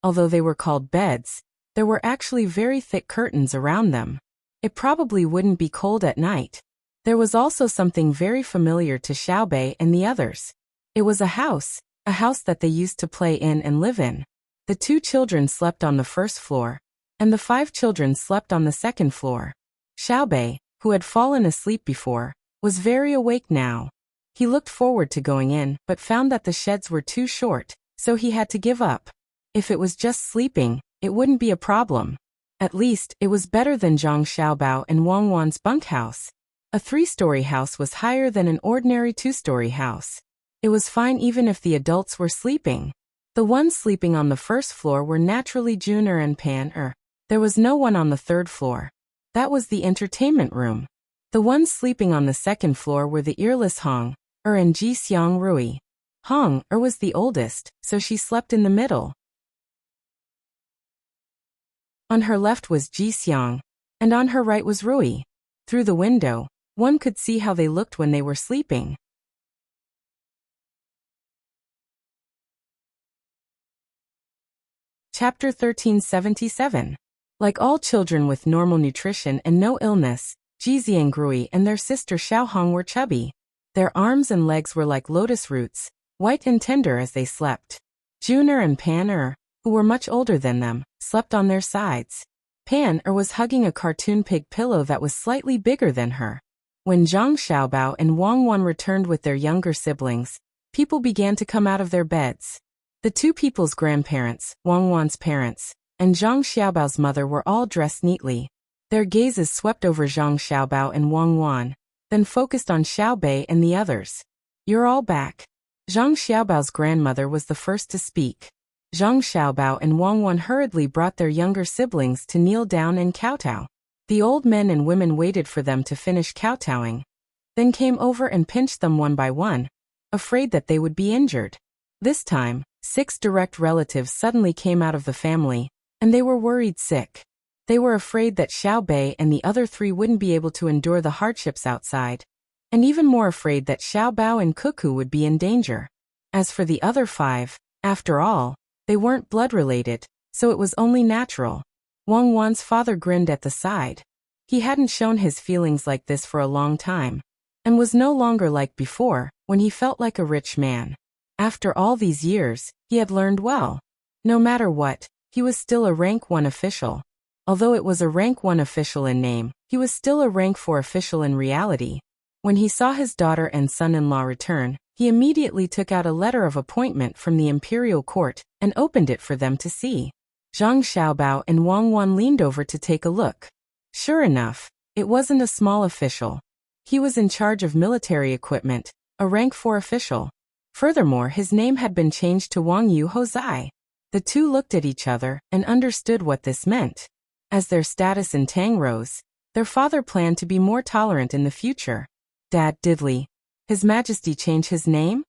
Although they were called beds, there were actually very thick curtains around them. It probably wouldn't be cold at night. There was also something very familiar to Xiaobei and the others. It was a house that they used to play in and live in. The 2 children slept on the first floor, and the 5 children slept on the second floor. Xiaobei, who had fallen asleep before, was very awake now. He looked forward to going in, but found that the sheds were too short, so he had to give up. If it was just sleeping, it wouldn't be a problem. At least, it was better than Zhang Xiaobao and Wang Wan's bunkhouse. A 3-story house was higher than an ordinary 2-story house. It was fine even if the adults were sleeping. The ones sleeping on the first floor were naturally Junior and Pan. There was no one on the 3rd floor. That was the entertainment room. The ones sleeping on the 2nd floor were the earless Hong and Ji Xiang Rui. Hong was the oldest, so she slept in the middle. On her left was Ji Xiang, and on her right was Rui. Through the window, one could see how they looked when they were sleeping. Chapter 1377. Like all children with normal nutrition and no illness, Ji Xiangrui and their sister Xiaohong were chubby. Their arms and legs were like lotus roots, white and tender as they slept. Junior and Pan, who were much older than them, slept on their sides. Pan was hugging a cartoon pig pillow that was slightly bigger than her. When Zhang Xiaobao and Wang Wan returned with their younger siblings, people began to come out of their beds. The 2 people's grandparents, Wang Wan's parents, and Zhang Xiaobao's mother were all dressed neatly. Their gazes swept over Zhang Xiaobao and Wang Wan, then focused on Xiaobei and the others. You're all back. Zhang Xiaobao's grandmother was the first to speak. Zhang Xiaobao and Wang Wan hurriedly brought their younger siblings to kneel down and kowtow. The old men and women waited for them to finish kowtowing, then came over and pinched them one by one, afraid that they would be injured. This time, 6 direct relatives suddenly came out of the family, and they were worried sick. They were afraid that Xiaobei and the other 3 wouldn't be able to endure the hardships outside, and even more afraid that Xiaobao and Cuckoo would be in danger. As for the other 5, after all, they weren't blood-related, so it was only natural. Wang Wan's father grinned at the side. He hadn't shown his feelings like this for a long time, and was no longer like before, when he felt like a rich man. After all these years, he had learned well. No matter what, he was still a rank 1 official. Although it was a rank 1 official in name, he was still a rank 4 official in reality. When he saw his daughter and son-in-law return, he immediately took out a letter of appointment from the imperial court and opened it for them to see. Zhang Xiaobao and Wang Wan leaned over to take a look. Sure enough, it wasn't a small official. He was in charge of military equipment, a rank 4 official. Furthermore, his name had been changed to Wang Yu Hozai. The 2 looked at each other and understood what this meant. As their status in Tang rose, their father planned to be more tolerant in the future. Dad, did His Majesty change his name?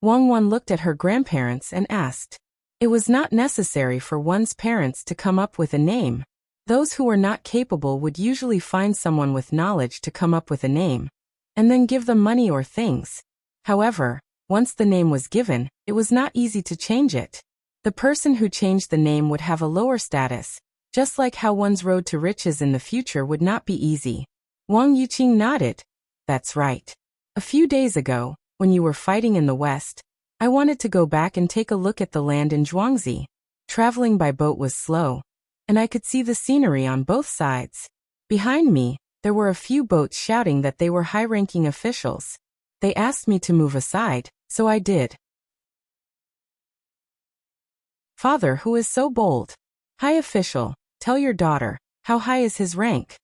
Wang Wan looked at her grandparents and asked. It was not necessary for one's parents to come up with a name. Those who were not capable would usually find someone with knowledge to come up with a name, and then give them money or things. However, once the name was given, it was not easy to change it. The person who changed the name would have a lower status, just like how one's road to riches in the future would not be easy. Wang Yuqing nodded. That's right. A few days ago, when you were fighting in the west, I wanted to go back and take a look at the land in Zhuangzi. Traveling by boat was slow, and I could see the scenery on both sides. Behind me, there were a few boats shouting that they were high-ranking officials. They asked me to move aside, so I did. Father who is so bold. High official, tell your daughter, how high is his rank?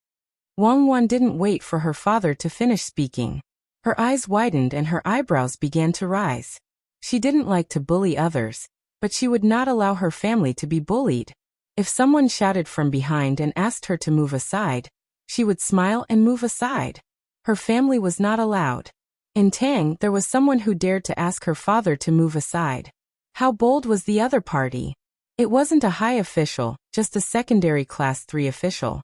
Wang Wan didn't wait for her father to finish speaking. Her eyes widened and her eyebrows began to rise. She didn't like to bully others, but she would not allow her family to be bullied. If someone shouted from behind and asked her to move aside, she would smile and move aside. Her family was not allowed. In Tang, there was someone who dared to ask her father to move aside. How bold was the other party? It wasn't a high official, just a secondary class 3 official.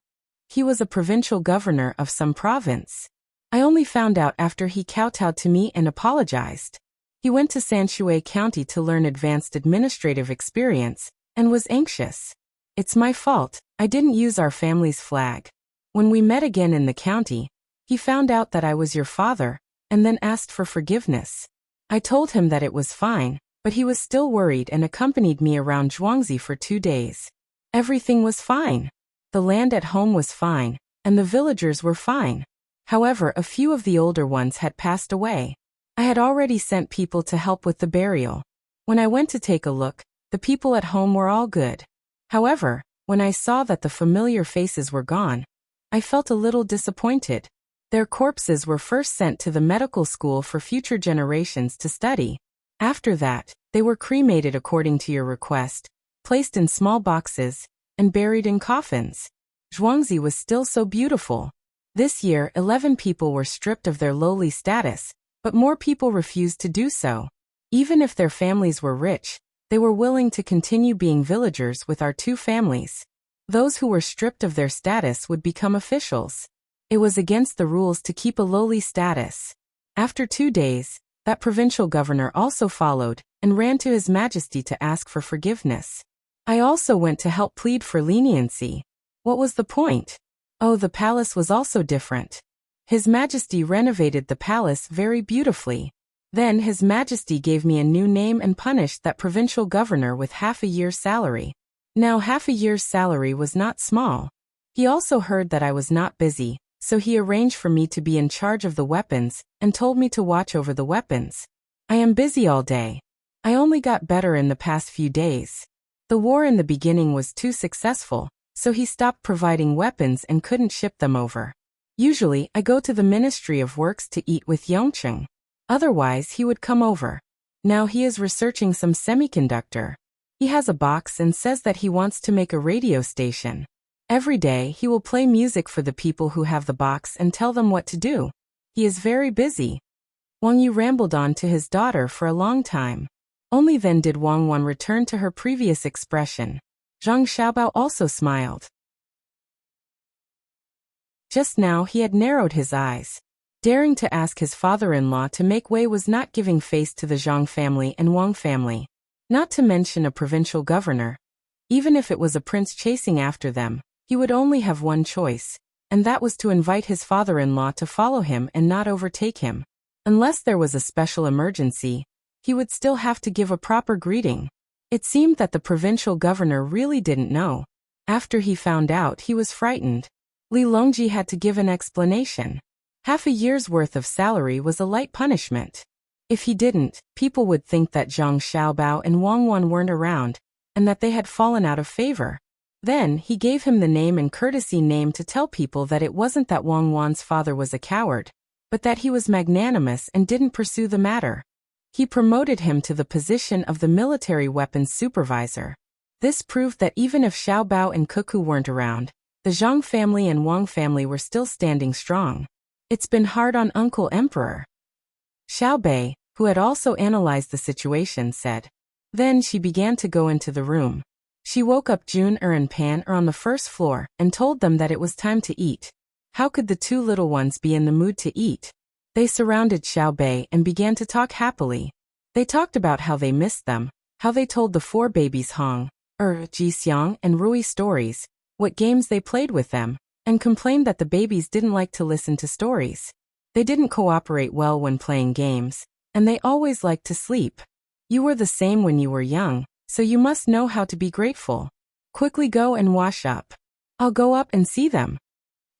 He was a provincial governor of some province. I only found out after he kowtowed to me and apologized. He went to Sanshui County to learn advanced administrative experience, and was anxious. It's my fault, I didn't use our family's flag. When we met again in the county, he found out that I was your father, and then asked for forgiveness. I told him that it was fine, but he was still worried and accompanied me around Zhuangzi for 2 days. Everything was fine. The land at home was fine, and the villagers were fine. However, a few of the older ones had passed away. I had already sent people to help with the burial. When I went to take a look, the people at home were all good. However, when I saw that the familiar faces were gone, I felt a little disappointed. Their corpses were first sent to the medical school for future generations to study. After that, they were cremated according to your request, placed in small boxes, and buried in coffins. Zhuangzi was still so beautiful. This year, 11 people were stripped of their lowly status, but more people refused to do so. Even if their families were rich, they were willing to continue being villagers with our 2 families. Those who were stripped of their status would become officials. It was against the rules to keep a lowly status. After 2 days, that provincial governor also followed, and ran to His Majesty to ask for forgiveness. I also went to help plead for leniency. What was the point? Oh, the palace was also different. His Majesty renovated the palace very beautifully. Then His Majesty gave me a new name and punished that provincial governor with half a year's salary. Now half a year's salary was not small. He also heard that I was not busy, so he arranged for me to be in charge of the weapons, and told me to watch over the weapons. I am busy all day. I only got better in the past few days. The war in the beginning was too successful, so he stopped providing weapons and couldn't ship them over. Usually, I go to the Ministry of Works to eat with Yongcheng. Otherwise, he would come over. Now he is researching some semiconductor. He has a box and says that he wants to make a radio station. Every day, he will play music for the people who have the box and tell them what to do. He is very busy. Wang Yu rambled on to his daughter for a long time. Only then did Wang Wan return to her previous expression. Zhang Xiaobao also smiled. Just now he had narrowed his eyes. Daring to ask his father-in-law to make way was not giving face to the Zhang family and Wang family. Not to mention a provincial governor. Even if it was a prince chasing after them, he would only have one choice, and that was to invite his father-in-law to follow him and not overtake him. Unless there was a special emergency, he would still have to give a proper greeting. It seemed that the provincial governor really didn't know. After he found out, he was frightened. Li Longji had to give an explanation. Half a year's worth of salary was a light punishment. If he didn't, people would think that Zhang Xiaobao and Wang Wan weren't around, and that they had fallen out of favor. Then, he gave him the name and courtesy name to tell people that it wasn't that Wang Wan's father was a coward, but that he was magnanimous and didn't pursue the matter. He promoted him to the position of the military weapons supervisor. This proved that even if Xiaobao and Cuckoo weren't around, the Zhang family and Wang family were still standing strong. It's been hard on Uncle Emperor. Xiaobei, who had also analyzed the situation, said. Then she began to go into the room. She woke up Jun and Pan on the first floor and told them that it was time to eat. How could the 2 little ones be in the mood to eat? They surrounded Xiaobei and began to talk happily. They talked about how they missed them, how they told the 4 babies Hong, Jixiang and Rui stories, what games they played with them, and complained that the babies didn't like to listen to stories. They didn't cooperate well when playing games, and they always liked to sleep. You were the same when you were young, so you must know how to be grateful. Quickly go and wash up. I'll go up and see them.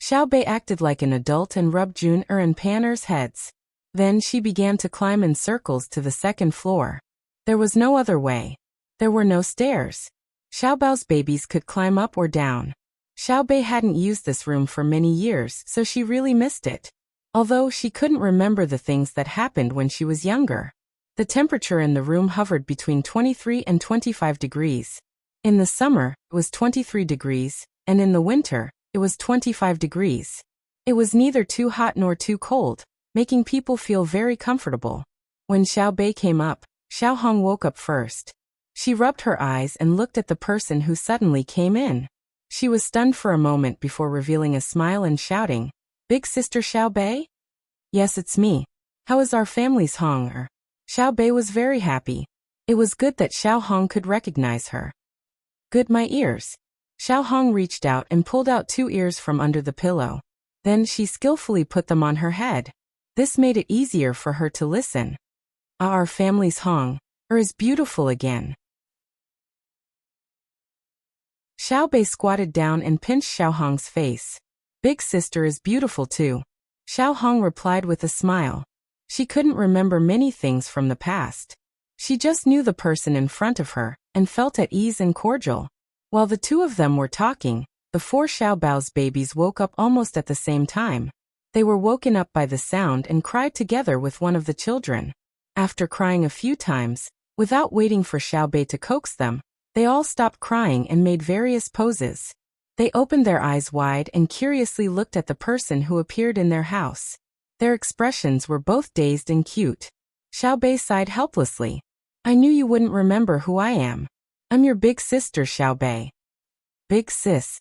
Xiaobei acted like an adult and rubbed Jun and Panner's heads. Then she began to climb in circles to the second floor. There was no other way. There were no stairs. Xiaobao's babies could climb up or down. Xiaobei hadn't used this room for many years, so she really missed it. Although she couldn't remember the things that happened when she was younger. The temperature in the room hovered between 23 and 25 degrees. In the summer, it was 23 degrees, and in the winter, it was 25 degrees. It was neither too hot nor too cold, making people feel very comfortable. When Xiaobei came up, Xiaohong woke up first. She rubbed her eyes and looked at the person who suddenly came in. She was stunned for a moment before revealing a smile and shouting, "Big sister Xiaobei?" "Yes, it's me. How is our family's Hong?" Xiaobei was very happy. It was good that Xiaohong could recognize her. "Good, my ears." Xiaohong reached out and pulled out 2 ears from under the pillow. Then she skillfully put them on her head. This made it easier for her to listen. Our family's Hong is beautiful again." Xiaobei squatted down and pinched Xiaohong's face. "Big sister is beautiful too." Xiaohong replied with a smile. She couldn't remember many things from the past. She just knew the person in front of her, and felt at ease and cordial. While the two of them were talking, the 4 Xiaobao's babies woke up almost at the same time. They were woken up by the sound and cried together with one of the children. After crying a few times, without waiting for Xiaobei to coax them, they all stopped crying and made various poses. They opened their eyes wide and curiously looked at the person who appeared in their house. Their expressions were both dazed and cute. Xiaobei sighed helplessly. "I knew you wouldn't remember who I am. I'm your big sister, Xiaobei." "Big sis."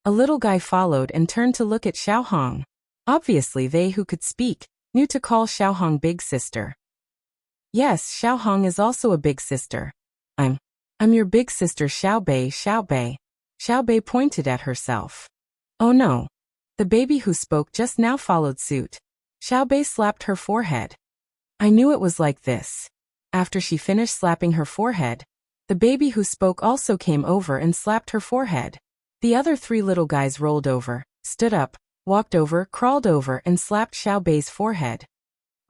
A little guy followed and turned to look at Xiaohong. Obviously they who could speak knew to call Xiaohong big sister. "Yes, Xiaohong is also a big sister. I'm your big sister Xiaobei, Xiaobei." Xiaobei pointed at herself. "Oh no." The baby who spoke just now followed suit. Xiaobei slapped her forehead. "I knew it was like this." After she finished slapping her forehead, the baby who spoke also came over and slapped her forehead. The other 3 little guys rolled over, stood up, walked over, crawled over and slapped Xiaobei's forehead.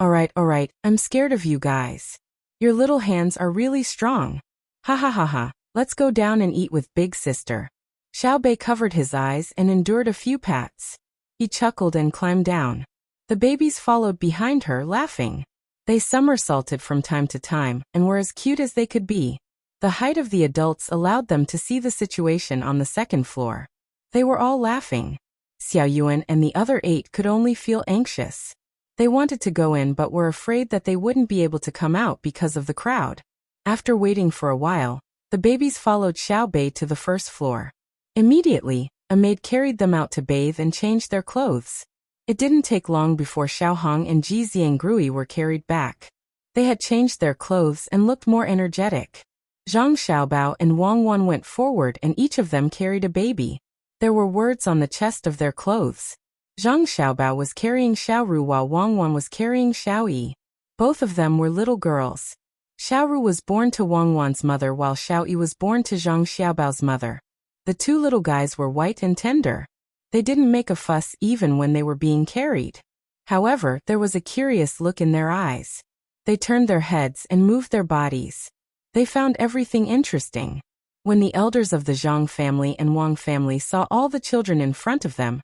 All right, I'm scared of you guys. Your little hands are really strong. Ha ha ha ha, let's go down and eat with big sister." Xiaobei covered his eyes and endured a few pats. He chuckled and climbed down. The babies followed behind her, laughing. They somersaulted from time to time and were as cute as they could be. The height of the adults allowed them to see the situation on the second floor. They were all laughing. Xiao Yuan and the other 8 could only feel anxious. They wanted to go in but were afraid that they wouldn't be able to come out because of the crowd. After waiting for a while, the babies followed Xiaobei to the first floor. Immediately, a maid carried them out to bathe and change their clothes. It didn't take long before Xiaohong and Ji Xiangrui were carried back. They had changed their clothes and looked more energetic. Zhang Xiaobao and Wang Wan went forward and each of them carried a baby. There were words on the chest of their clothes. Zhang Xiaobao was carrying Xiaoru while Wang Wan was carrying Xiaoyi. Both of them were little girls. Xiaoru was born to Wang Wan's mother while Xiaoyi was born to Zhang Xiaobao's mother. The 2 little guys were white and tender. They didn't make a fuss even when they were being carried. However, there was a curious look in their eyes. They turned their heads and moved their bodies. They found everything interesting. When the elders of the Zhang family and Wang family saw all the children in front of them,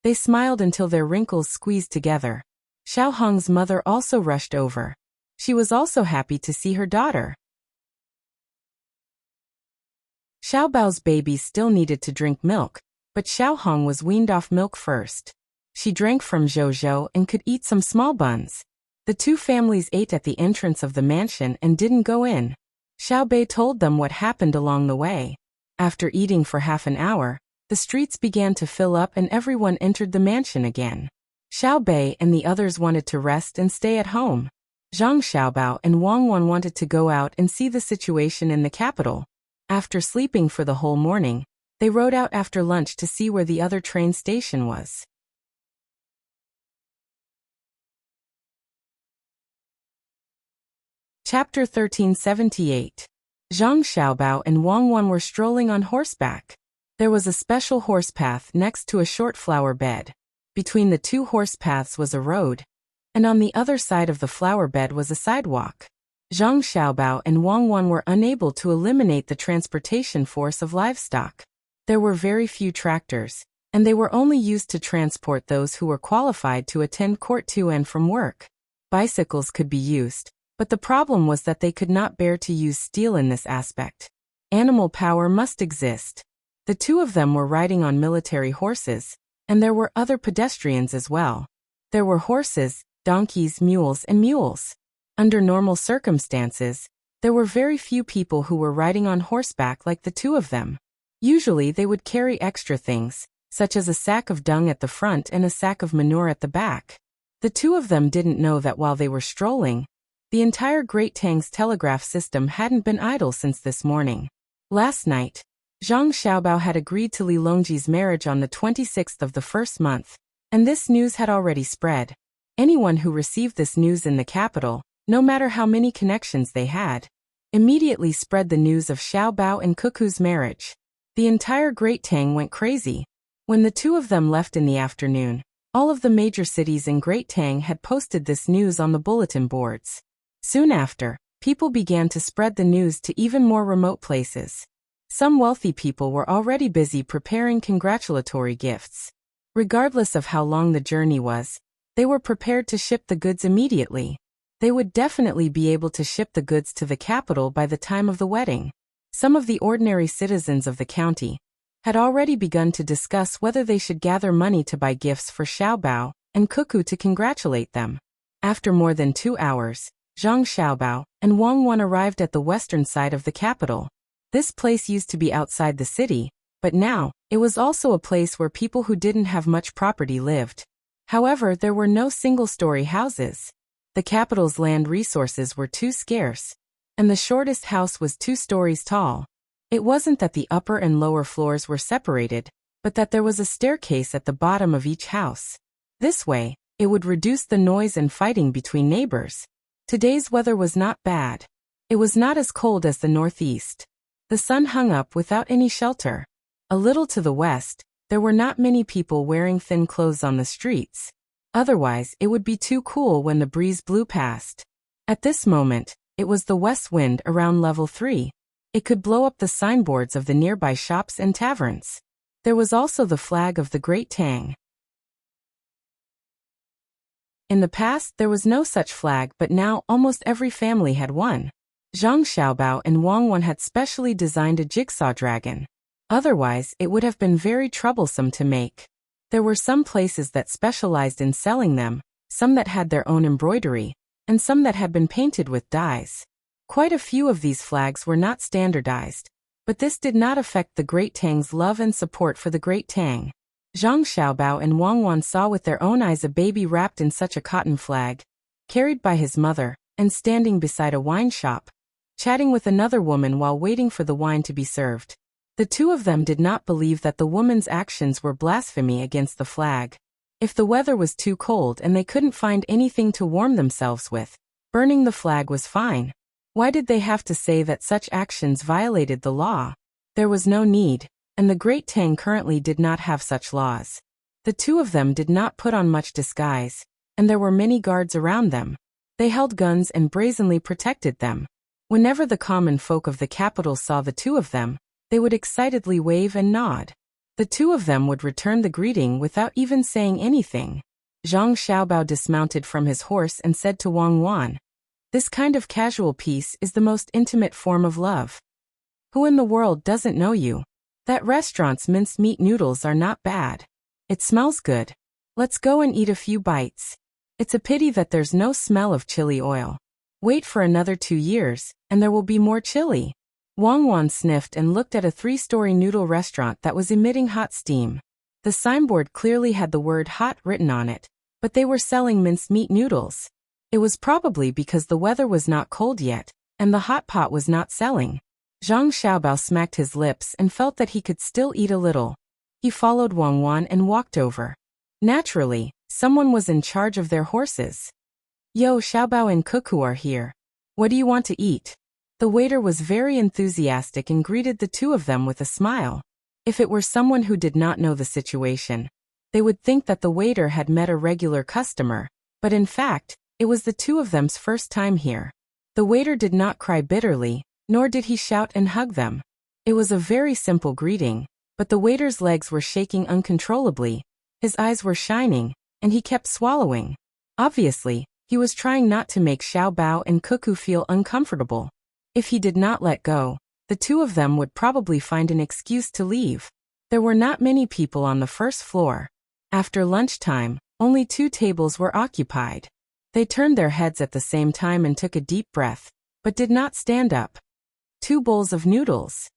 they smiled until their wrinkles squeezed together. Xiaohong's mother also rushed over. She was also happy to see her daughter. Xiaobao's babies still needed to drink milk, but Xiaohong was weaned off milk first. She drank from Zhou and could eat some small buns. The 2 families ate at the entrance of the mansion and didn't go in. Xiaobei told them what happened along the way. After eating for half an hour, the streets began to fill up and everyone entered the mansion again. Xiaobei and the others wanted to rest and stay at home. Zhang Xiaobao and Wang Wan wanted to go out and see the situation in the capital. After sleeping for the whole morning, they rode out after lunch to see where the other train station was. Chapter 1378. Zhang Xiaobao and Wang Wan were strolling on horseback. There was a special horse path next to a short flower bed. Between the 2 horse paths was a road. and on the other side of the flower bed was a sidewalk. Zhang Xiaobao and Wang Wan were unable to eliminate the transportation force of livestock. There were very few tractors, and they were only used to transport those who were qualified to attend court to and from work. Bicycles could be used, but the problem was that they could not bear to use steel in this aspect. Animal power must exist. The two of them were riding on military horses, and there were other pedestrians as well. There were horses, donkeys, mules, and mules. Under normal circumstances, there were very few people who were riding on horseback like the two of them. Usually they would carry extra things, such as a sack of dung at the front and a sack of manure at the back. The two of them didn't know that while they were strolling, the entire Great Tang's telegraph system hadn't been idle since this morning. Last night, Zhang Xiaobao had agreed to Li Longji's marriage on the 26th of the first month, and this news had already spread. Anyone who received this news in the capital, no matter how many connections they had, immediately spread the news of Xiaobao and Cuckoo's marriage. The entire Great Tang went crazy. When the two of them left in the afternoon, all of the major cities in Great Tang had posted this news on the bulletin boards. Soon after, people began to spread the news to even more remote places. Some wealthy people were already busy preparing congratulatory gifts. Regardless of how long the journey was, they were prepared to ship the goods immediately. They would definitely be able to ship the goods to the capital by the time of the wedding. Some of the ordinary citizens of the county had already begun to discuss whether they should gather money to buy gifts for Xiaobao and Cuckoo to congratulate them. After more than 2 hours, Zhang Xiaobao and Wang Wan arrived at the western side of the capital. This place used to be outside the city, but now, it was also a place where people who didn't have much property lived. However, there were no single-story houses. The capital's land resources were too scarce, and the shortest house was 2 stories tall. It wasn't that the upper and lower floors were separated, but that there was a staircase at the bottom of each house. This way, it would reduce the noise and fighting between neighbors. Today's weather was not bad. It was not as cold as the northeast. The sun hung up without any shelter. A little to the west, there were not many people wearing thin clothes on the streets. Otherwise, it would be too cool when the breeze blew past. At this moment, it was the west wind around level 3. It could blow up the signboards of the nearby shops and taverns. There was also the flag of the Great Tang. In the past, there was no such flag, but now almost every family had one. Zhang Xiaobao and Wang Wan had specially designed a jigsaw dragon. Otherwise, it would have been very troublesome to make. There were some places that specialized in selling them, some that had their own embroidery, and some that had been painted with dyes. Quite a few of these flags were not standardized, but this did not affect the Great Tang's love and support for the Great Tang. Zhang Xiaobao and Wang Wan saw with their own eyes a baby wrapped in such a cotton flag, carried by his mother, and standing beside a wine shop, chatting with another woman while waiting for the wine to be served. The two of them did not believe that the woman's actions were blasphemy against the flag. If the weather was too cold and they couldn't find anything to warm themselves with, burning the flag was fine. Why did they have to say that such actions violated the law? There was no need, and the Great Tang currently did not have such laws. The two of them did not put on much disguise, and there were many guards around them. They held guns and brazenly protected them. Whenever the common folk of the capital saw the two of them, they would excitedly wave and nod. The two of them would return the greeting without even saying anything. Zhang Xiaobao dismounted from his horse and said to Wang Wan, "This kind of casual peace is the most intimate form of love. Who in the world doesn't know you? That restaurant's minced meat noodles are not bad. It smells good. Let's go and eat a few bites. It's a pity that there's no smell of chili oil. Wait for another 2 years, and there will be more chili." Wang Wan sniffed and looked at a 3-story noodle restaurant that was emitting hot steam. The signboard clearly had the word hot written on it, but they were selling minced meat noodles. It was probably because the weather was not cold yet, and the hot pot was not selling. Zhang Xiaobao smacked his lips and felt that he could still eat a little. He followed Wang Wan and walked over. Naturally, someone was in charge of their horses. "Yo, Xiaobao and Cuckoo are here. What do you want to eat?" The waiter was very enthusiastic and greeted the two of them with a smile. If it were someone who did not know the situation, they would think that the waiter had met a regular customer, But in fact, it was the two of them's first time here. The waiter did not cry bitterly, nor did he shout and hug them. It was a very simple greeting, but the waiter's legs were shaking uncontrollably, his eyes were shining, and he kept swallowing. Obviously, he was trying not to make Xiao Bao and Cuckoo feel uncomfortable. If he did not let go, the two of them would probably find an excuse to leave. There were not many people on the first floor. After lunchtime, only 2 tables were occupied. They turned their heads at the same time and took a deep breath, but did not stand up. 2 bowls of noodles.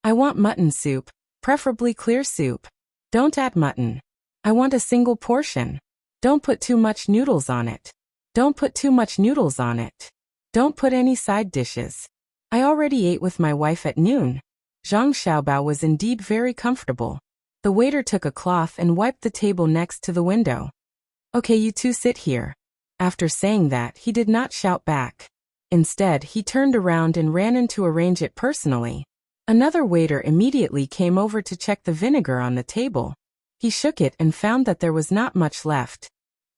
I want mutton soup, preferably clear soup. Don't add mutton. I want a single portion. Don't put too much noodles on it. Don't put too much noodles on it. Don't put any side dishes. I already ate with my wife at noon. Zhang Xiaobao was indeed very comfortable. The waiter took a cloth and wiped the table next to the window. Okay, you two sit here. After saying that, he did not shout back. Instead, he turned around and ran in to arrange it personally. Another waiter immediately came over to check the vinegar on the table. He shook it and found that there was not much left.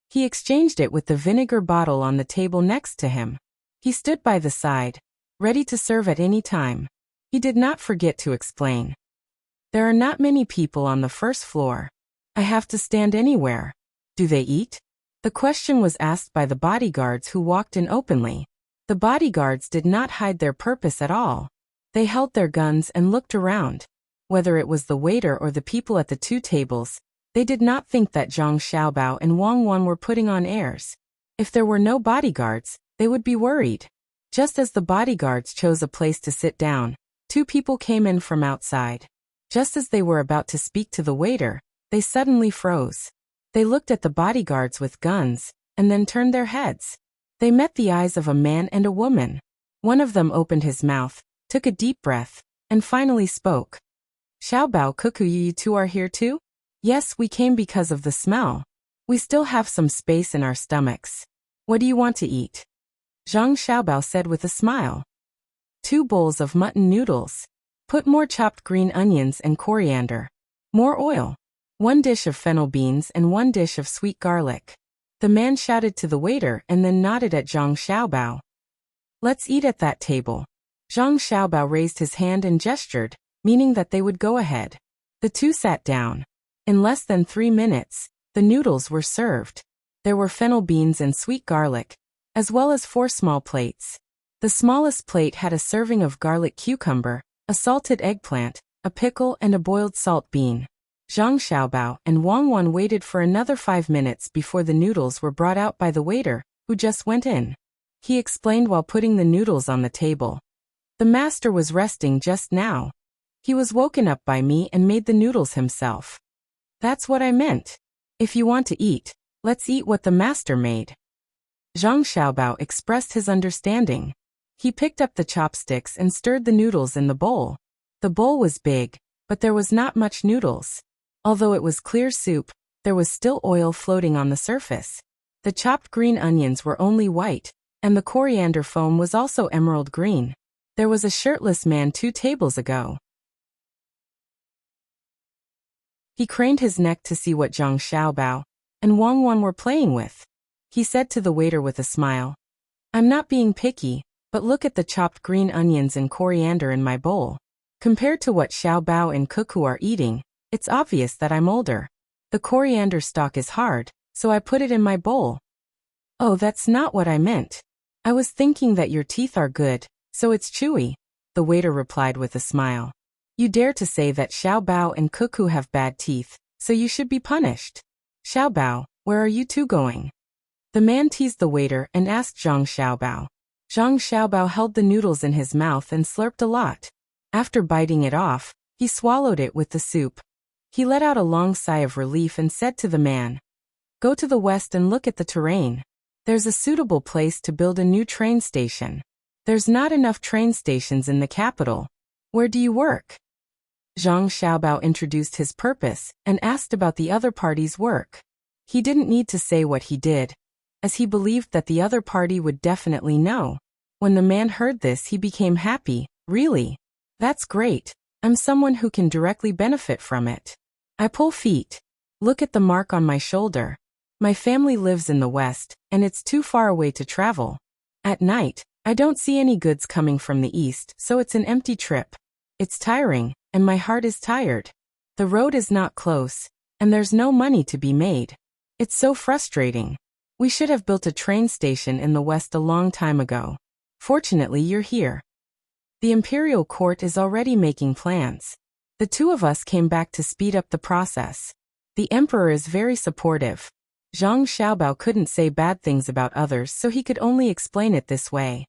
He exchanged it with the vinegar bottle on the table next to him. He stood by the side, ready to serve at any time. He did not forget to explain. There are not many people on the first floor. I have to stand anywhere. Do they eat? The question was asked by the bodyguards who walked in openly. The bodyguards did not hide their purpose at all. They held their guns and looked around. Whether it was the waiter or the people at the 2 tables, they did not think that Zhang Xiaobao and Wang Wan were putting on airs. If there were no bodyguards, they would be worried. Just as the bodyguards chose a place to sit down, 2 people came in from outside. Just as they were about to speak to the waiter, they suddenly froze. They looked at the bodyguards with guns, and then turned their heads. They met the eyes of a man and a woman. One of them opened his mouth, took a deep breath, and finally spoke. Xiaobao, Cuckoo, you two are here too? Yes, we came because of the smell. We still have some space in our stomachs. What do you want to eat? Zhang Xiaobao said with a smile. 2 bowls of mutton noodles. Put more chopped green onions and coriander. More oil. 1 dish of fennel beans and 1 dish of sweet garlic. The man shouted to the waiter and then nodded at Zhang Xiaobao. Let's eat at that table. Zhang Xiaobao raised his hand and gestured, meaning that they would go ahead. The 2 sat down. In less than 3 minutes, the noodles were served. There were fennel beans and sweet garlic, as well as 4 small plates. The smallest plate had a serving of garlic cucumber, a salted eggplant, a pickle and a boiled salt bean. Zhang Xiaobao and Wang Wan waited for another 5 minutes before the noodles were brought out by the waiter, who just went in. He explained while putting the noodles on the table. The master was resting just now. He was woken up by me and made the noodles himself. That's what I meant. If you want to eat, let's eat what the master made. Zhang Xiaobao expressed his understanding. He picked up the chopsticks and stirred the noodles in the bowl. The bowl was big, but there was not much noodles. Although it was clear soup, there was still oil floating on the surface. The chopped green onions were only white, and the coriander foam was also emerald green. There was a shirtless man 2 tables ago. He craned his neck to see what Zhang Xiaobao and Wang Wan were playing with. He said to the waiter with a smile, I'm not being picky, but look at the chopped green onions and coriander in my bowl. Compared to what Xiaobao and Cuckoo are eating, it's obvious that I'm older. The coriander stalk is hard, so I put it in my bowl. Oh, that's not what I meant. I was thinking that your teeth are good, so it's chewy, the waiter replied with a smile. You dare to say that Xiaobao and Cuckoo have bad teeth, so you should be punished. Xiaobao, where are you 2 going? The man teased the waiter and asked Zhang Xiaobao. Zhang Xiaobao held the noodles in his mouth and slurped a lot. After biting it off, he swallowed it with the soup. He let out a long sigh of relief and said to the man, Go to the west and look at the terrain. There's a suitable place to build a new train station. There's not enough train stations in the capital. Where do you work? Zhang Xiaobao introduced his purpose and asked about the other party's work. He didn't need to say what he did, as he believed that the other party would definitely know. When the man heard this, he became happy. Really? That's great. I'm someone who can directly benefit from it. I pull feet. Look at the mark on my shoulder. My family lives in the West, and it's too far away to travel. At night, I don't see any goods coming from the East, so it's an empty trip. It's tiring, and my heart is tired. The road is not close, and there's no money to be made. It's so frustrating. We should have built a train station in the West a long time ago. Fortunately, you're here. The imperial court is already making plans. The two of us came back to speed up the process. The emperor is very supportive. Zhang Xiaobao couldn't say bad things about others, so he could only explain it this way.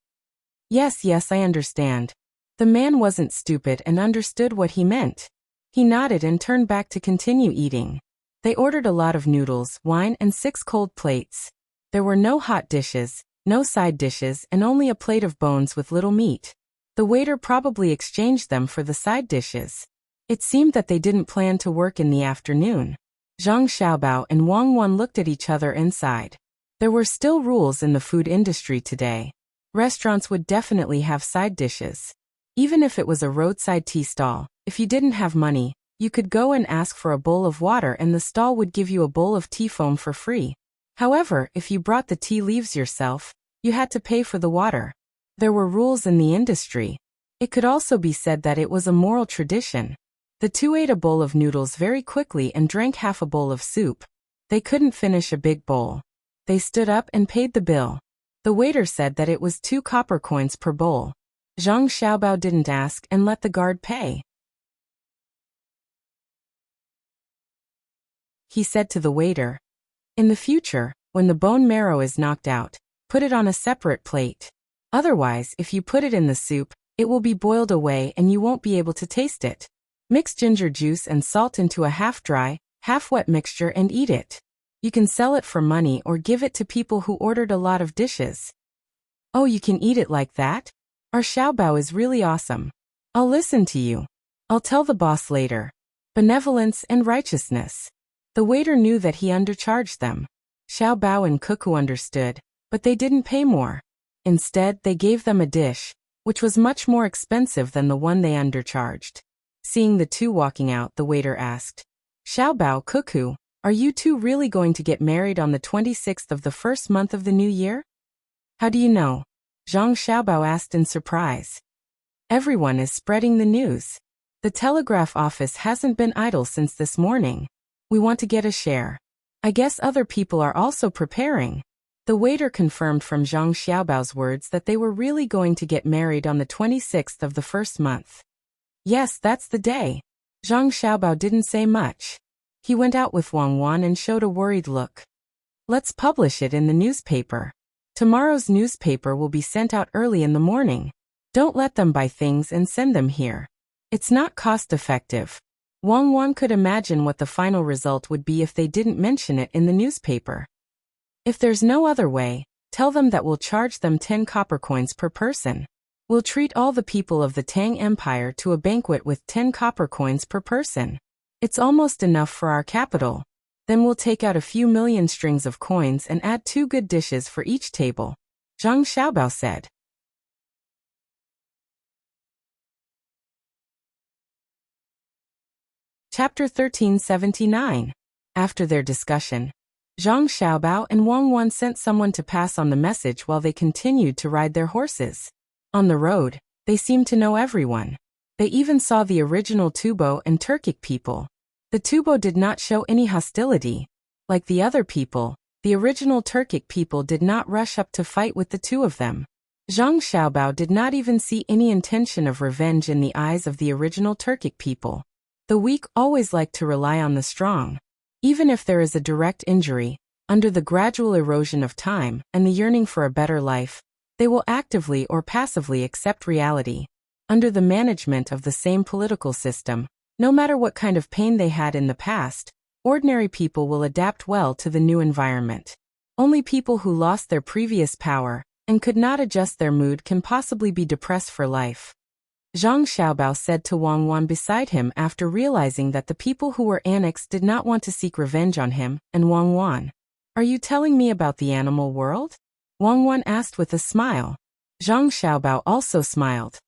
Yes, I understand. The man wasn't stupid and understood what he meant. He nodded and turned back to continue eating. They ordered a lot of noodles, wine, and 6 cold plates. There were no hot dishes, no side dishes, and only a plate of bones with little meat. The waiter probably exchanged them for the side dishes. It seemed that they didn't plan to work in the afternoon. Zhang Xiaobao and Wang Wan looked at each other inside. There were still rules in the food industry today. Restaurants would definitely have side dishes. Even if it was a roadside tea stall, if you didn't have money, you could go and ask for a bowl of water and the stall would give you a bowl of tea foam for free. However, if you brought the tea leaves yourself, you had to pay for the water. There were rules in the industry. It could also be said that it was a moral tradition. The two ate a bowl of noodles very quickly and drank half a bowl of soup. They couldn't finish a big bowl. They stood up and paid the bill. The waiter said that it was 2 copper coins per bowl. Zhang Xiaobao didn't ask and let the guard pay. He said to the waiter, "In the future, when the bone marrow is knocked out, put it on a separate plate. Otherwise, if you put it in the soup, it will be boiled away and you won't be able to taste it. Mix ginger juice and salt into a half-dry, half-wet mixture and eat it. You can sell it for money or give it to people who ordered a lot of dishes." "Oh, you can eat it like that? Our Xiaobao is really awesome. I'll listen to you. I'll tell the boss later." Benevolence and righteousness. The waiter knew that he undercharged them. Xiaobao and Cuckoo understood, but they didn't pay more. Instead, they gave them a dish, which was much more expensive than the one they undercharged. Seeing the two walking out, the waiter asked, "Xiaobao, Cuckoo, are you two really going to get married on the 26th of the first month of the new year?" "How do you know?" Zhang Xiaobao asked in surprise. "Everyone is spreading the news. The telegraph office hasn't been idle since this morning. We want to get a share. I guess other people are also preparing." The waiter confirmed from Zhang Xiaobao's words that they were really going to get married on the 26th of the first month. Yes, that's the day. Zhang Xiaobao didn't say much. He went out with Wang Wan and showed a worried look. "Let's publish it in the newspaper. Tomorrow's newspaper will be sent out early in the morning. Don't let them buy things and send them here. It's not cost-effective." Wang Wan could imagine what the final result would be if they didn't mention it in the newspaper. "If there's no other way, tell them that we'll charge them 10 copper coins per person. We'll treat all the people of the Tang Empire to a banquet with 10 copper coins per person. It's almost enough for our capital. Then we'll take out a few million strings of coins and add 2 good dishes for each table," Zhang Xiaobao said. Chapter 1379. After their discussion, Zhang Xiaobao and Wang Wan sent someone to pass on the message while they continued to ride their horses. On the road, they seemed to know everyone. They even saw the original Tubo and Turkic people. The Tubo did not show any hostility. Like the other people, the original Turkic people did not rush up to fight with the two of them. Zhang Xiaobao did not even see any intention of revenge in the eyes of the original Turkic people. The weak always like to rely on the strong. Even if there is a direct injury, under the gradual erosion of time and the yearning for a better life, they will actively or passively accept reality. Under the management of the same political system, no matter what kind of pain they had in the past, ordinary people will adapt well to the new environment. Only people who lost their previous power and could not adjust their mood can possibly be depressed for life. Zhang Xiaobao said to Wang Wan beside him after realizing that the people who were annexed did not want to seek revenge on him, and Wang Wan, "Are you telling me about the animal world?" Wang Wan asked with a smile. Zhang Xiaobao also smiled.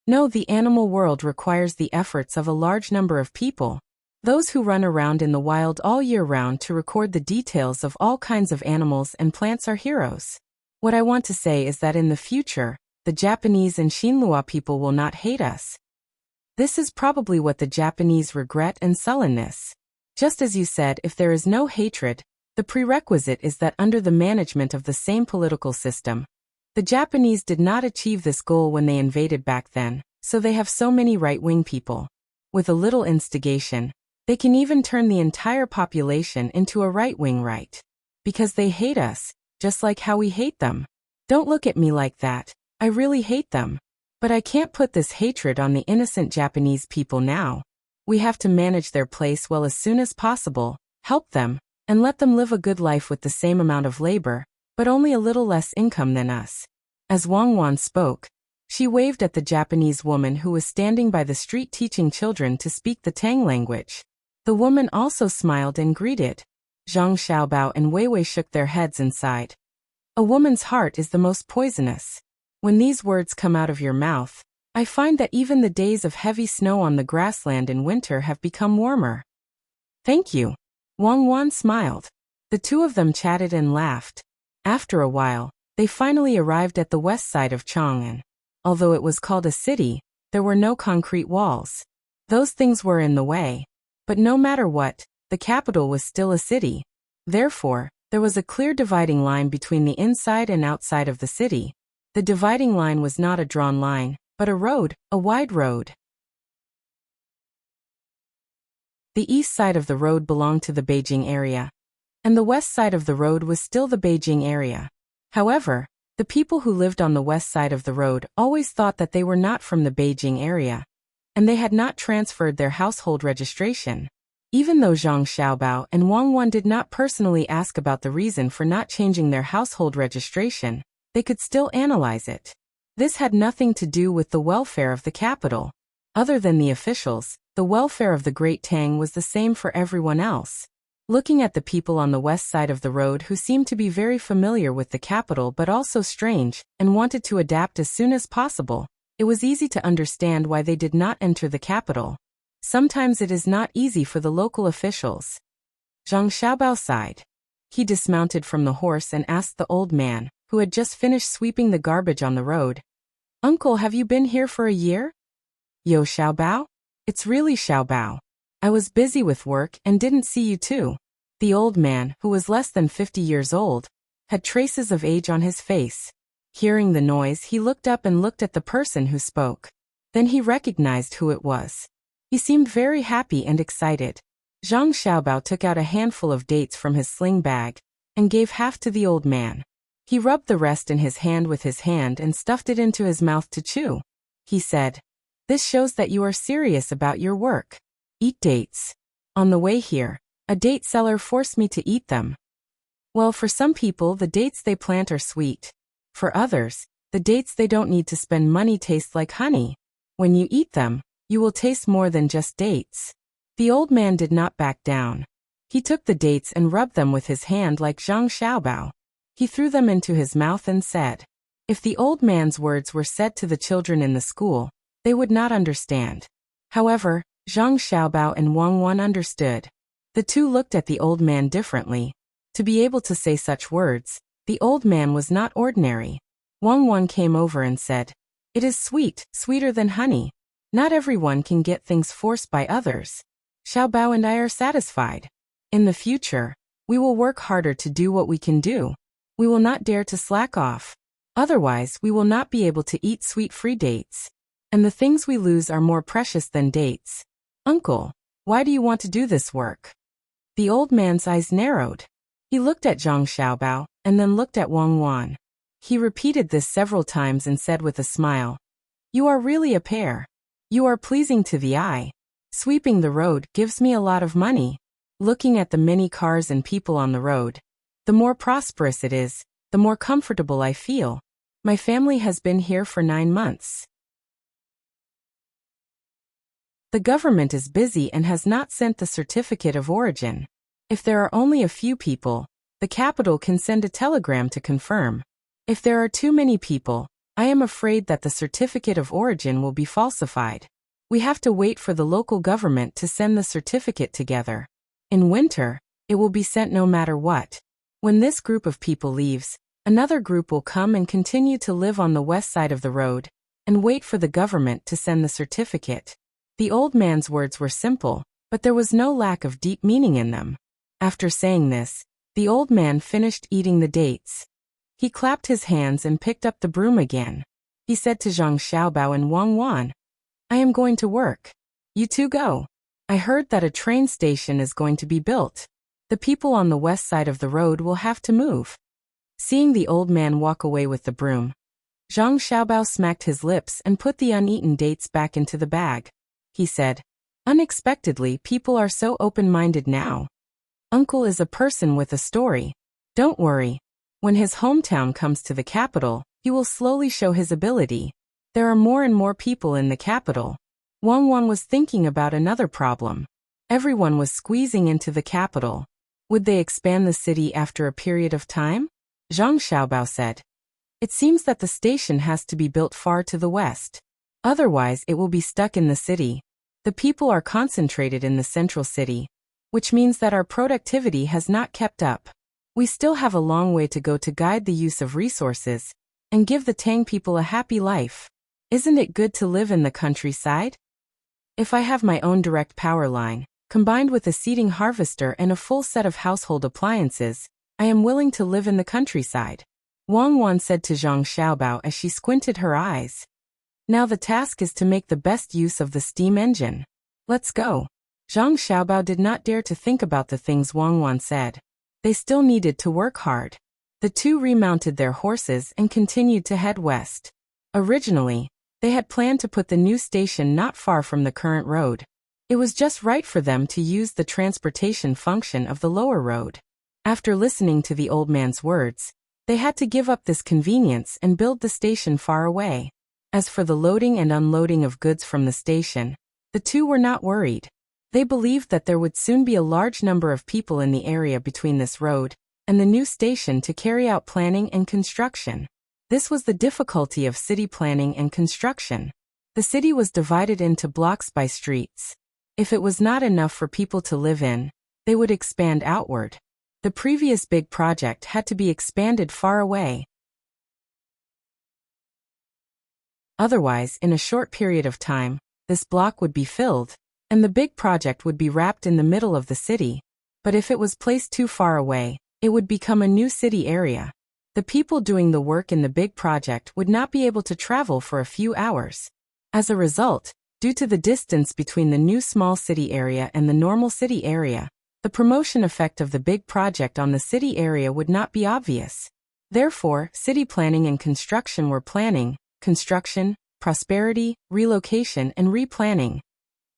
"No, the animal world requires the efforts of a large number of people. Those who run around in the wild all year round to record the details of all kinds of animals and plants are heroes. What I want to say is that in the future, the Japanese and Shinlua people will not hate us. This is probably what the Japanese regret and sullenness. Just as you said, if there is no hatred, the prerequisite is that under the management of the same political system. The Japanese did not achieve this goal when they invaded back then, so they have so many right-wing people. With a little instigation, they can even turn the entire population into a right-wing right. Because they hate us, just like how we hate them. Don't look at me like that, I really hate them. But I can't put this hatred on the innocent Japanese people now. We have to manage their place well as soon as possible, help them, and let them live a good life with the same amount of labor, but only a little less income than us. As Wang Wan spoke, she waved at the Japanese woman who was standing by the street teaching children to speak the Tang language. The woman also smiled and greeted. Zhang Xiaobao and Wei Wei shook their heads and sighed. A woman's heart is the most poisonous. When these words come out of your mouth, I find that even the days of heavy snow on the grassland in winter have become warmer. Thank you. Wang Wan smiled. The two of them chatted and laughed. After a while, they finally arrived at the west side of Chang'an. Although it was called a city, there were no concrete walls. Those things were in the way. But no matter what, the capital was still a city. Therefore, there was a clear dividing line between the inside and outside of the city. The dividing line was not a drawn line, but a road, a wide road. The east side of the road belonged to the Beijing area, and the west side of the road was still the Beijing area. However, the people who lived on the west side of the road always thought that they were not from the Beijing area, and they had not transferred their household registration. Even though Zhang Xiaobao and Wang Wan did not personally ask about the reason for not changing their household registration, they could still analyze it. This had nothing to do with the welfare of the capital. Other than the officials, the welfare of the Great Tang was the same for everyone else. Looking at the people on the west side of the road who seemed to be very familiar with the capital but also strange, and wanted to adapt as soon as possible, it was easy to understand why they did not enter the capital. Sometimes it is not easy for the local officials. Zhang Xiaobao sighed. He dismounted from the horse and asked the old man, who had just finished sweeping the garbage on the road, "Uncle, have you been here for a year?" "Yo, Xiaobao? It's really Xiaobao. I was busy with work and didn't see you too." The old man, who was less than 50 years old, had traces of age on his face. Hearing the noise, he looked up and looked at the person who spoke. Then he recognized who it was. He seemed very happy and excited. Zhang Xiaobao took out a handful of dates from his sling bag and gave half to the old man. He rubbed the rest in his hand with his hand and stuffed it into his mouth to chew. He said, "This shows that you are serious about your work. Eat dates." On the way here, a date seller forced me to eat them. Well, for some people, the dates they plant are sweet. For others, the dates they don't need to spend money taste like honey. When you eat them, you will taste more than just dates. The old man did not back down. He took the dates and rubbed them with his hand like Zhang Xiaobao. He threw them into his mouth and said, if the old man's words were said to the children in the school, they would not understand. However, Zhang Xiaobao and Wang Wan understood. The two looked at the old man differently. To be able to say such words, the old man was not ordinary. Wang Wan came over and said, "It is sweet, sweeter than honey. Not everyone can get things forced by others. Xiaobao and I are satisfied. In the future, we will work harder to do what we can do. We will not dare to slack off. Otherwise, we will not be able to eat sweet-free dates. And the things we lose are more precious than dates. Uncle, why do you want to do this work?" The old man's eyes narrowed. He looked at Zhang Xiaobao, and then looked at Wang Wan. He repeated this several times and said with a smile, "You are really a pair. You are pleasing to the eye. Sweeping the road gives me a lot of money. Looking at the many cars and people on the road, the more prosperous it is, the more comfortable I feel. My family has been here for 9 months. The government is busy and has not sent the certificate of origin. If there are only a few people, the capital can send a telegram to confirm. If there are too many people, I am afraid that the certificate of origin will be falsified. We have to wait for the local government to send the certificate together. In winter, it will be sent no matter what. When this group of people leaves, another group will come and continue to live on the west side of the road and wait for the government to send the certificate. The old man's words were simple, but there was no lack of deep meaning in them. After saying this, the old man finished eating the dates. He clapped his hands and picked up the broom again. He said to Zhang Xiaobao and Wang Wan, "I am going to work. You two go. I heard that a train station is going to be built. The people on the west side of the road will have to move." Seeing the old man walk away with the broom, Zhang Xiaobao smacked his lips and put the uneaten dates back into the bag. He said, "Unexpectedly, people are so open-minded now. Uncle is a person with a story. Don't worry. When his hometown comes to the capital, he will slowly show his ability. There are more and more people in the capital." Wang Wan was thinking about another problem. Everyone was squeezing into the capital. Would they expand the city after a period of time? Zhang Xiaobao said, "It seems that the station has to be built far to the west. Otherwise, it will be stuck in the city. The people are concentrated in the central city, which means that our productivity has not kept up. We still have a long way to go to guide the use of resources and give the Tang people a happy life. Isn't it good to live in the countryside? If I have my own direct power line, combined with a seeding harvester and a full set of household appliances, I am willing to live in the countryside," Wang Wan said to Zhang Xiaobao as she squinted her eyes. "Now the task is to make the best use of the steam engine. Let's go." Zhang Xiaobao did not dare to think about the things Wang Wan said. They still needed to work hard. The two remounted their horses and continued to head west. Originally, they had planned to put the new station not far from the current road. It was just right for them to use the transportation function of the lower road. After listening to the old man's words, they had to give up this convenience and build the station far away. As for the loading and unloading of goods from the station, the two were not worried. They believed that there would soon be a large number of people in the area between this road and the new station to carry out planning and construction. This was the difficulty of city planning and construction. The city was divided into blocks by streets. If it was not enough for people to live in, they would expand outward. The previous big project had to be expanded far away. Otherwise, in a short period of time, this block would be filled, and the big project would be wrapped in the middle of the city. But if it was placed too far away, it would become a new city area. The people doing the work in the big project would not be able to travel for a few hours. As a result, due to the distance between the new small city area and the normal city area, the promotion effect of the big project on the city area would not be obvious. Therefore, city planning and construction were planning, construction, prosperity, relocation, and replanning.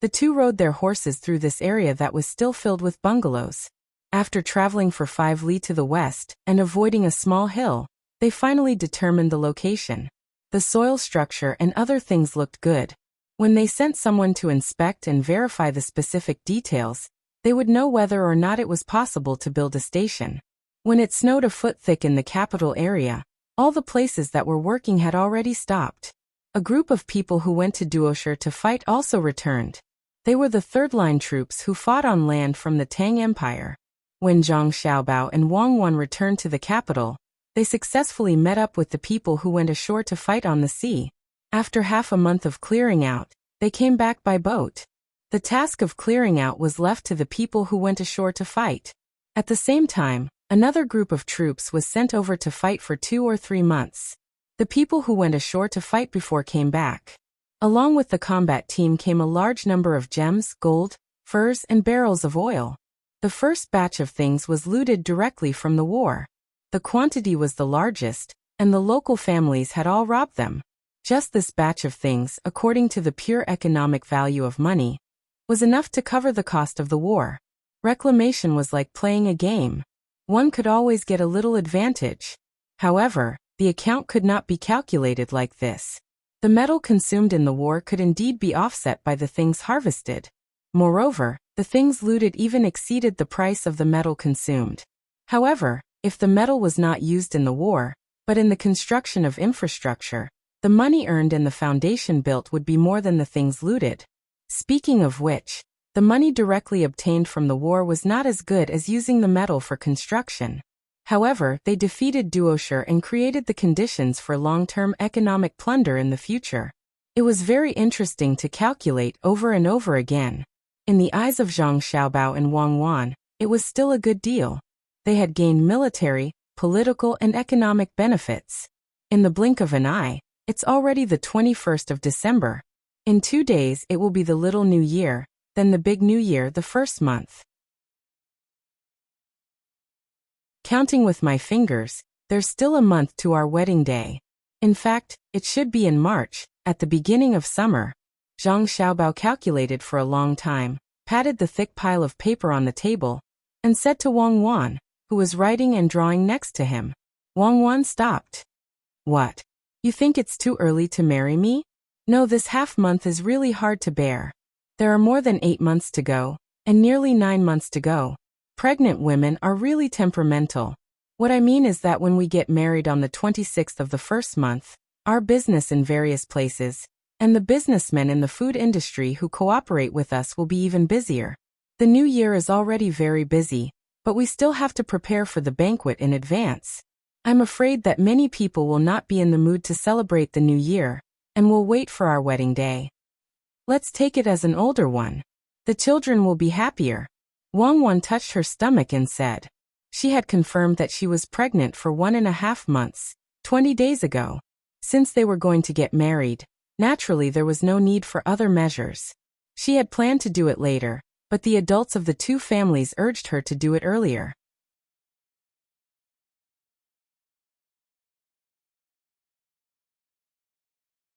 The two rode their horses through this area that was still filled with bungalows. After traveling for 5 li to the west and avoiding a small hill, they finally determined the location. The soil structure and other things looked good. When they sent someone to inspect and verify the specific details, they would know whether or not it was possible to build a station. When it snowed a foot thick in the capital area, all the places that were working had already stopped. A group of people who went to Duoshi to fight also returned. They were the third-line troops who fought on land from the Tang Empire. When Zhang Xiaobao and Wang Wan returned to the capital, they successfully met up with the people who went ashore to fight on the sea. After half a month of clearing out, they came back by boat. The task of clearing out was left to the people who went ashore to fight. At the same time, another group of troops was sent over to fight for 2 or 3 months. The people who went ashore to fight before came back. Along with the combat team came a large number of gems, gold, furs, and barrels of oil. The first batch of things was looted directly from the war. The quantity was the largest, and the local families had all robbed them. Just this batch of things, according to the pure economic value of money, was enough to cover the cost of the war. Reclamation was like playing a game. One could always get a little advantage. However, the account could not be calculated like this. The metal consumed in the war could indeed be offset by the things harvested. Moreover, the things looted even exceeded the price of the metal consumed. However, if the metal was not used in the war, but in the construction of infrastructure, the money earned and the foundation built would be more than the things looted. Speaking of which, the money directly obtained from the war was not as good as using the metal for construction. However, they defeated Duosher and created the conditions for long-term economic plunder in the future. It was very interesting to calculate over and over again. In the eyes of Zhang Xiaobao and Wang Wan, it was still a good deal. They had gained military, political and economic benefits. In the blink of an eye, it's already the 21st of December. In 2 days it will be the Little New Year, then the Big New Year the first month. Counting with my fingers, there's still a month to our wedding day. In fact, it should be in March, at the beginning of summer. Zhang Xiaobao calculated for a long time, patted the thick pile of paper on the table, and said to Wang Wan, who was writing and drawing next to him. Wang Wan stopped. What? You think it's too early to marry me? No, this half-month is really hard to bear. There are more than 8 months to go, and nearly 9 months to go. Pregnant women are really temperamental. What I mean is that when we get married on the 26th of the first month, our business in various places, and the businessmen in the food industry who cooperate with us will be even busier. The new year is already very busy, but we still have to prepare for the banquet in advance. I'm afraid that many people will not be in the mood to celebrate the new year, and will wait for our wedding day. Let's take it as an older one. The children will be happier. Wang Wan touched her stomach and said. She had confirmed that she was pregnant for 1.5 months, 20 days ago. Since they were going to get married, naturally there was no need for other measures. She had planned to do it later, but the adults of the two families urged her to do it earlier.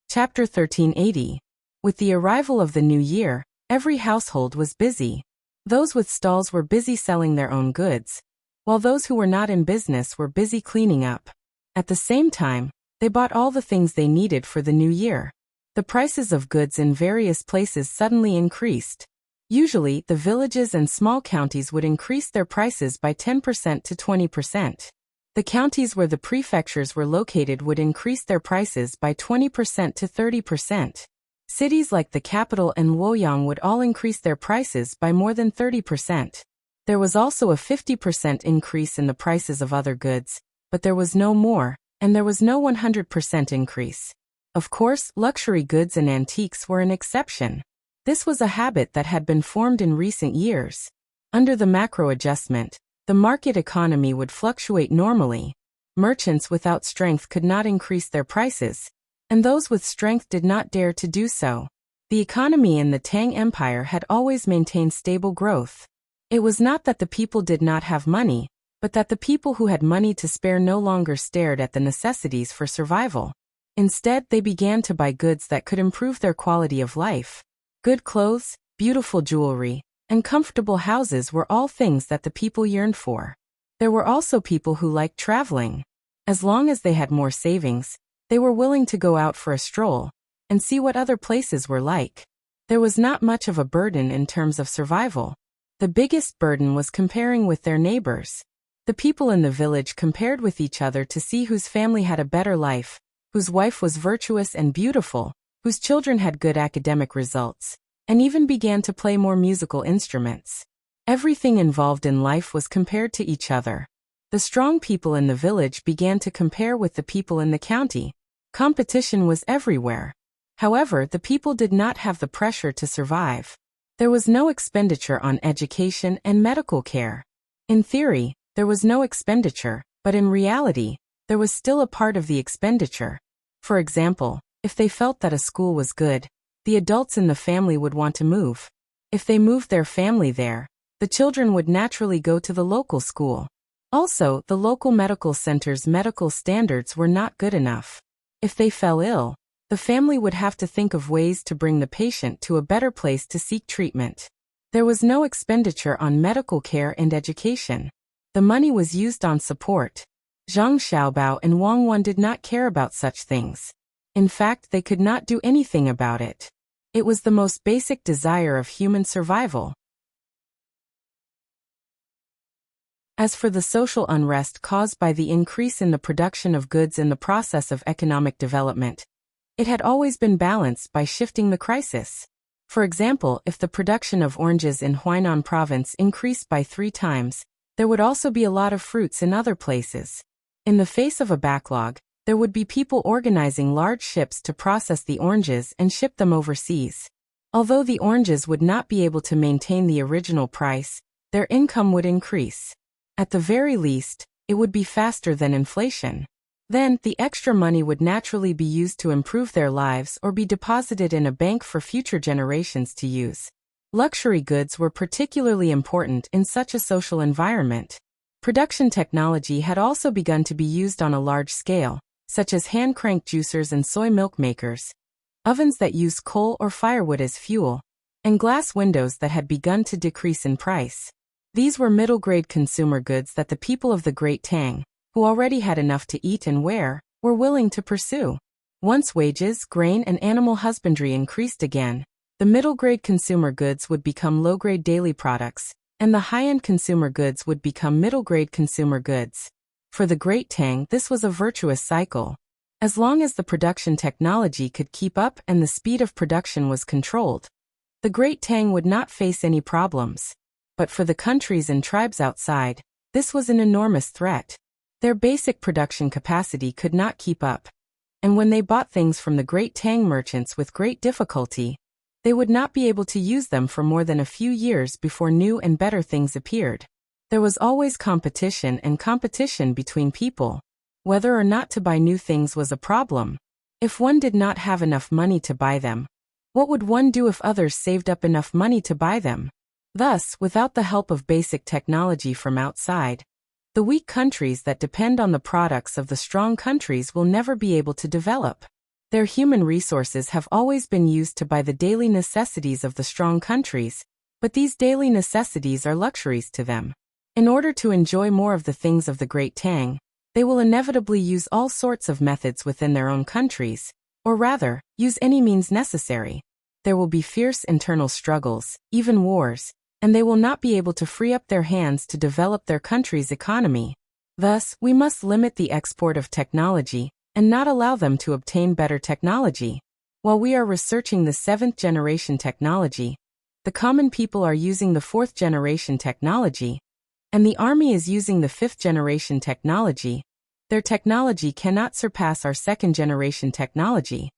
Chapter 1380. With the arrival of the new year, every household was busy. Those with stalls were busy selling their own goods, while those who were not in business were busy cleaning up. At the same time, they bought all the things they needed for the new year. The prices of goods in various places suddenly increased. Usually, the villages and small counties would increase their prices by 10% to 20%. The counties where the prefectures were located would increase their prices by 20% to 30%. Cities like the capital and Luoyang would all increase their prices by more than 30%. There was also a 50% increase in the prices of other goods, but there was no more, and there was no 100% increase. Of course, luxury goods and antiques were an exception. This was a habit that had been formed in recent years. Under the macro adjustment, the market economy would fluctuate normally. Merchants without strength could not increase their prices, and those with strength did not dare to do so. The economy in the Tang Empire had always maintained stable growth. It was not that the people did not have money, but that the people who had money to spare no longer stared at the necessities for survival. Instead, they began to buy goods that could improve their quality of life. Good clothes, beautiful jewelry, and comfortable houses were all things that the people yearned for. There were also people who liked traveling. As long as they had more savings, they were willing to go out for a stroll and see what other places were like. There was not much of a burden in terms of survival. The biggest burden was comparing with their neighbors. The people in the village compared with each other to see whose family had a better life, whose wife was virtuous and beautiful, whose children had good academic results, and even began to play more musical instruments. Everything involved in life was compared to each other. The strong people in the village began to compare with the people in the county. Competition was everywhere. However, the people did not have the pressure to survive. There was no expenditure on education and medical care. In theory, there was no expenditure, but in reality, there was still a part of the expenditure. For example, if they felt that a school was good, the adults in the family would want to move. If they moved their family there, the children would naturally go to the local school. Also, the local medical center's medical standards were not good enough. If they fell ill, the family would have to think of ways to bring the patient to a better place to seek treatment. There was no expenditure on medical care and education. The money was used on support. Zhang Xiaobao and Wang Wan did not care about such things. In fact, they could not do anything about it. It was the most basic desire of human survival. As for the social unrest caused by the increase in the production of goods in the process of economic development, it had always been balanced by shifting the crisis. For example, if the production of oranges in Huainan province increased by 3 times, there would also be a lot of fruits in other places. In the face of a backlog, there would be people organizing large ships to process the oranges and ship them overseas. Although the oranges would not be able to maintain the original price, their income would increase. At the very least, it would be faster than inflation. Then, the extra money would naturally be used to improve their lives or be deposited in a bank for future generations to use. Luxury goods were particularly important in such a social environment. Production technology had also begun to be used on a large scale, such as hand-crank juicers and soy milk makers, ovens that use coal or firewood as fuel, and glass windows that had begun to decrease in price. These were middle-grade consumer goods that the people of the Great Tang, who already had enough to eat and wear, were willing to pursue. Once wages, grain, and animal husbandry increased again, the middle-grade consumer goods would become low-grade daily products, and the high-end consumer goods would become middle-grade consumer goods. For the Great Tang, this was a virtuous cycle. As long as the production technology could keep up and the speed of production was controlled, the Great Tang would not face any problems. But for the countries and tribes outside, this was an enormous threat. Their basic production capacity could not keep up. And when they bought things from the Great Tang merchants with great difficulty, they would not be able to use them for more than a few years before new and better things appeared. There was always competition between people. Whether or not to buy new things was a problem. If one did not have enough money to buy them, what would one do if others saved up enough money to buy them? Thus, without the help of basic technology from outside, the weak countries that depend on the products of the strong countries will never be able to develop. Their human resources have always been used to buy the daily necessities of the strong countries, but these daily necessities are luxuries to them. In order to enjoy more of the things of the Great Tang, they will inevitably use all sorts of methods within their own countries, or rather, use any means necessary. There will be fierce internal struggles, even wars, and they will not be able to free up their hands to develop their country's economy. Thus, we must limit the export of technology, and not allow them to obtain better technology. While we are researching the 7th generation technology, the common people are using the 4th generation technology, and the army is using the 5th generation technology. Their technology cannot surpass our 2nd generation technology.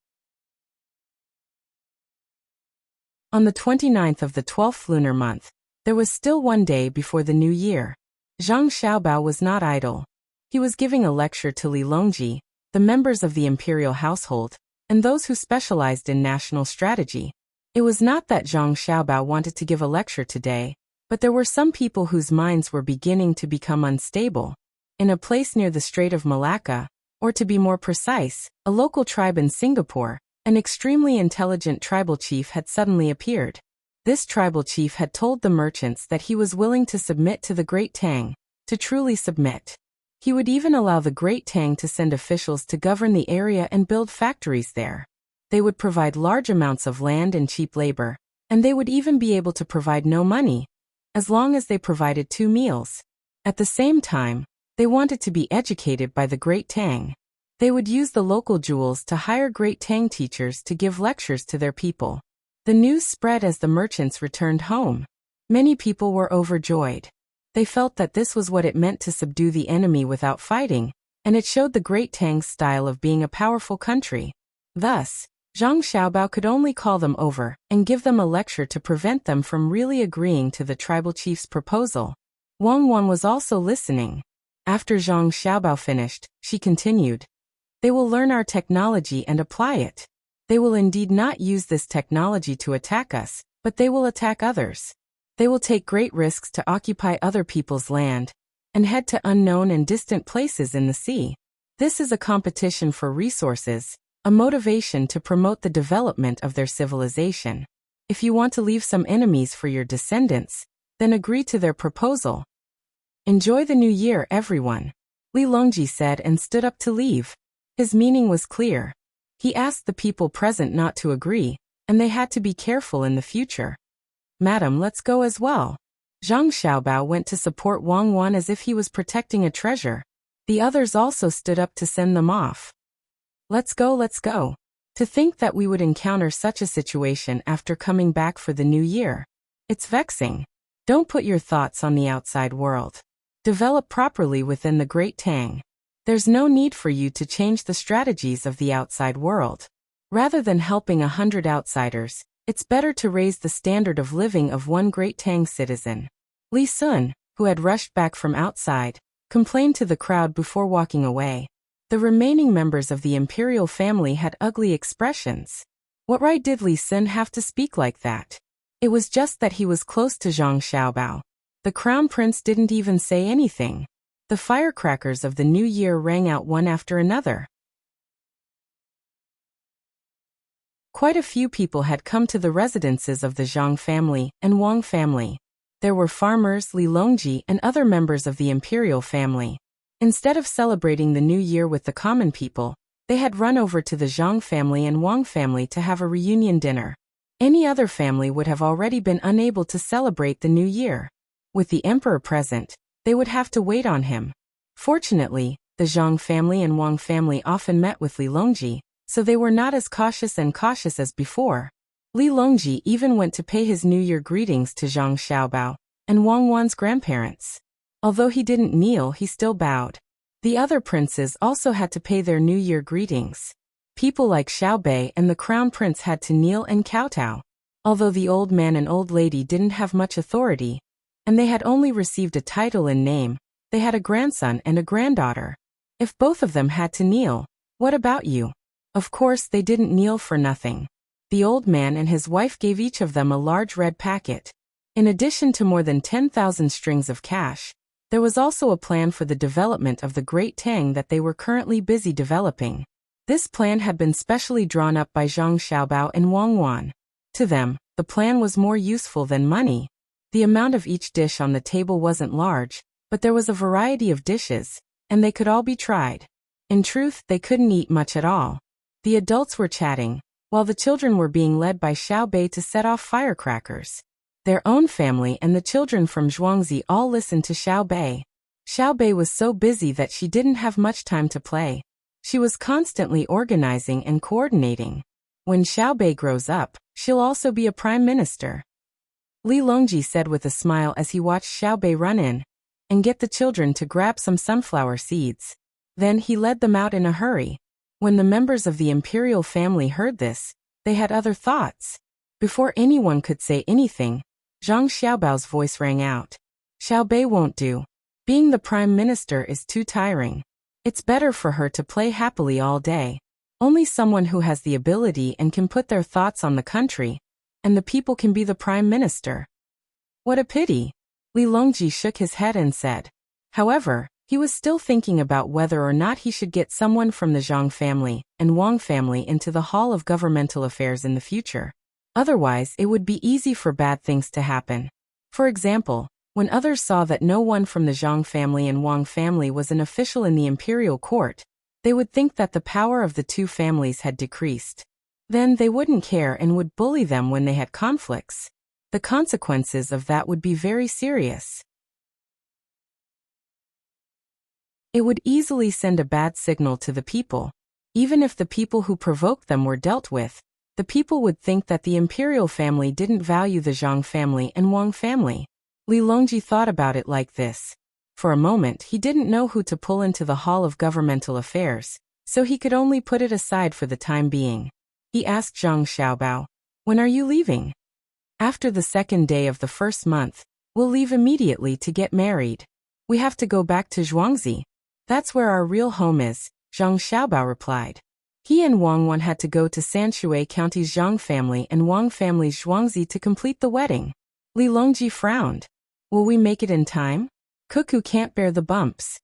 On the 29th of the 12th lunar month, there was still one day before the new year. Zhang Xiaobao was not idle. He was giving a lecture to Li Longji, the members of the imperial household, and those who specialized in national strategy. It was not that Zhang Xiaobao wanted to give a lecture today, but there were some people whose minds were beginning to become unstable. In a place near the Strait of Malacca, or to be more precise, a local tribe in Singapore, an extremely intelligent tribal chief had suddenly appeared. This tribal chief had told the merchants that he was willing to submit to the Great Tang, to truly submit. He would even allow the Great Tang to send officials to govern the area and build factories there. They would provide large amounts of land and cheap labor, and they would even be able to provide no money, as long as they provided 2 meals. At the same time, they wanted to be educated by the Great Tang. They would use the local jewels to hire Great Tang teachers to give lectures to their people. The news spread as the merchants returned home. Many people were overjoyed. They felt that this was what it meant to subdue the enemy without fighting, and it showed the Great Tang's style of being a powerful country. Thus, Zhang Xiaobao could only call them over and give them a lecture to prevent them from really agreeing to the tribal chief's proposal. Wang Wan was also listening. After Zhang Xiaobao finished, she continued. They will learn our technology and apply it. They will indeed not use this technology to attack us, but they will attack others. They will take great risks to occupy other people's land, and head to unknown and distant places in the sea. This is a competition for resources, a motivation to promote the development of their civilization. If you want to leave some enemies for your descendants, then agree to their proposal. Enjoy the new year, everyone, Li Longji said and stood up to leave. His meaning was clear. He asked the people present not to agree, and they had to be careful in the future. Madam, let's go as well. Zhang Xiaobao went to support Wang Wan as if he was protecting a treasure. The others also stood up to send them off. Let's go, let's go. To think that we would encounter such a situation after coming back for the new year. It's vexing. Don't put your thoughts on the outside world. Develop properly within the great Tang. There's no need for you to change the strategies of the outside world. Rather than helping 100 outsiders, it's better to raise the standard of living of one great Tang citizen. Li Sun, who had rushed back from outside, complained to the crowd before walking away. The remaining members of the imperial family had ugly expressions. What right did Li Sun have to speak like that? It was just that he was close to Zhang Xiaobao. The crown prince didn't even say anything. The firecrackers of the new year rang out one after another. Quite a few people had come to the residences of the Zhang family and Wang family. There were farmers, Li Longji, and other members of the imperial family. Instead of celebrating the new year with the common people, they had run over to the Zhang family and Wang family to have a reunion dinner. Any other family would have already been unable to celebrate the new year. With the emperor present, they would have to wait on him. Fortunately, the Zhang family and Wang family often met with Li Longji, so they were not as cautious as before. Li Longji even went to pay his New Year greetings to Zhang Xiaobao and Wang Wan's grandparents. Although he didn't kneel, he still bowed. The other princes also had to pay their New Year greetings. People like Xiaobei and the crown prince had to kneel and kowtow. Although the old man and old lady didn't have much authority, and they had only received a title in name, they had a grandson and a granddaughter. If both of them had to kneel, what about you? Of course they didn't kneel for nothing. The old man and his wife gave each of them a large red packet. In addition to more than 10,000 strings of cash, there was also a plan for the development of the Great Tang that they were currently busy developing. This plan had been specially drawn up by Zhang Xiaobao and Wang Wan. To them, the plan was more useful than money. The amount of each dish on the table wasn't large, but there was a variety of dishes, and they could all be tried. In truth, they couldn't eat much at all. The adults were chatting, while the children were being led by Xiaobei to set off firecrackers. Their own family and the children from Zhuangzi all listened to Xiaobei. Xiaobei was so busy that she didn't have much time to play. She was constantly organizing and coordinating. When Xiaobei grows up, she'll also be a prime minister. Li Longji said with a smile as he watched Xiaobei run in and get the children to grab some sunflower seeds. Then he led them out in a hurry. When the members of the imperial family heard this, they had other thoughts. Before anyone could say anything, Zhang Xiaobao's voice rang out. Xiaobei won't do. Being the prime minister is too tiring. It's better for her to play happily all day. Only someone who has the ability and can put their thoughts on the country and the people can be the prime minister. What a pity. Li Longji shook his head and said. However, he was still thinking about whether or not he should get someone from the Zhang family and Wang family into the Hall of Governmental Affairs in the future. Otherwise, it would be easy for bad things to happen. For example, when others saw that no one from the Zhang family and Wang family was an official in the imperial court, they would think that the power of the two families had decreased. Then they wouldn't care and would bully them when they had conflicts. The consequences of that would be very serious. It would easily send a bad signal to the people. Even if the people who provoked them were dealt with, the people would think that the imperial family didn't value the Zhang family and Wang family. Li Longji thought about it like this. For a moment he didn't know who to pull into the Hall of Governmental Affairs, so he could only put it aside for the time being. He asked Zhang Xiaobao, "When are you leaving?" "After the second day of the first month. We'll leave immediately to get married. We have to go back to Zhuangzi. That's where our real home is," Zhang Xiaobao replied. He and Wang Wan had to go to Sanshui County's Zhang family and Wang family's Zhuangzi to complete the wedding. Li Longji frowned. "Will we make it in time? Cuckoo can't bear the bumps."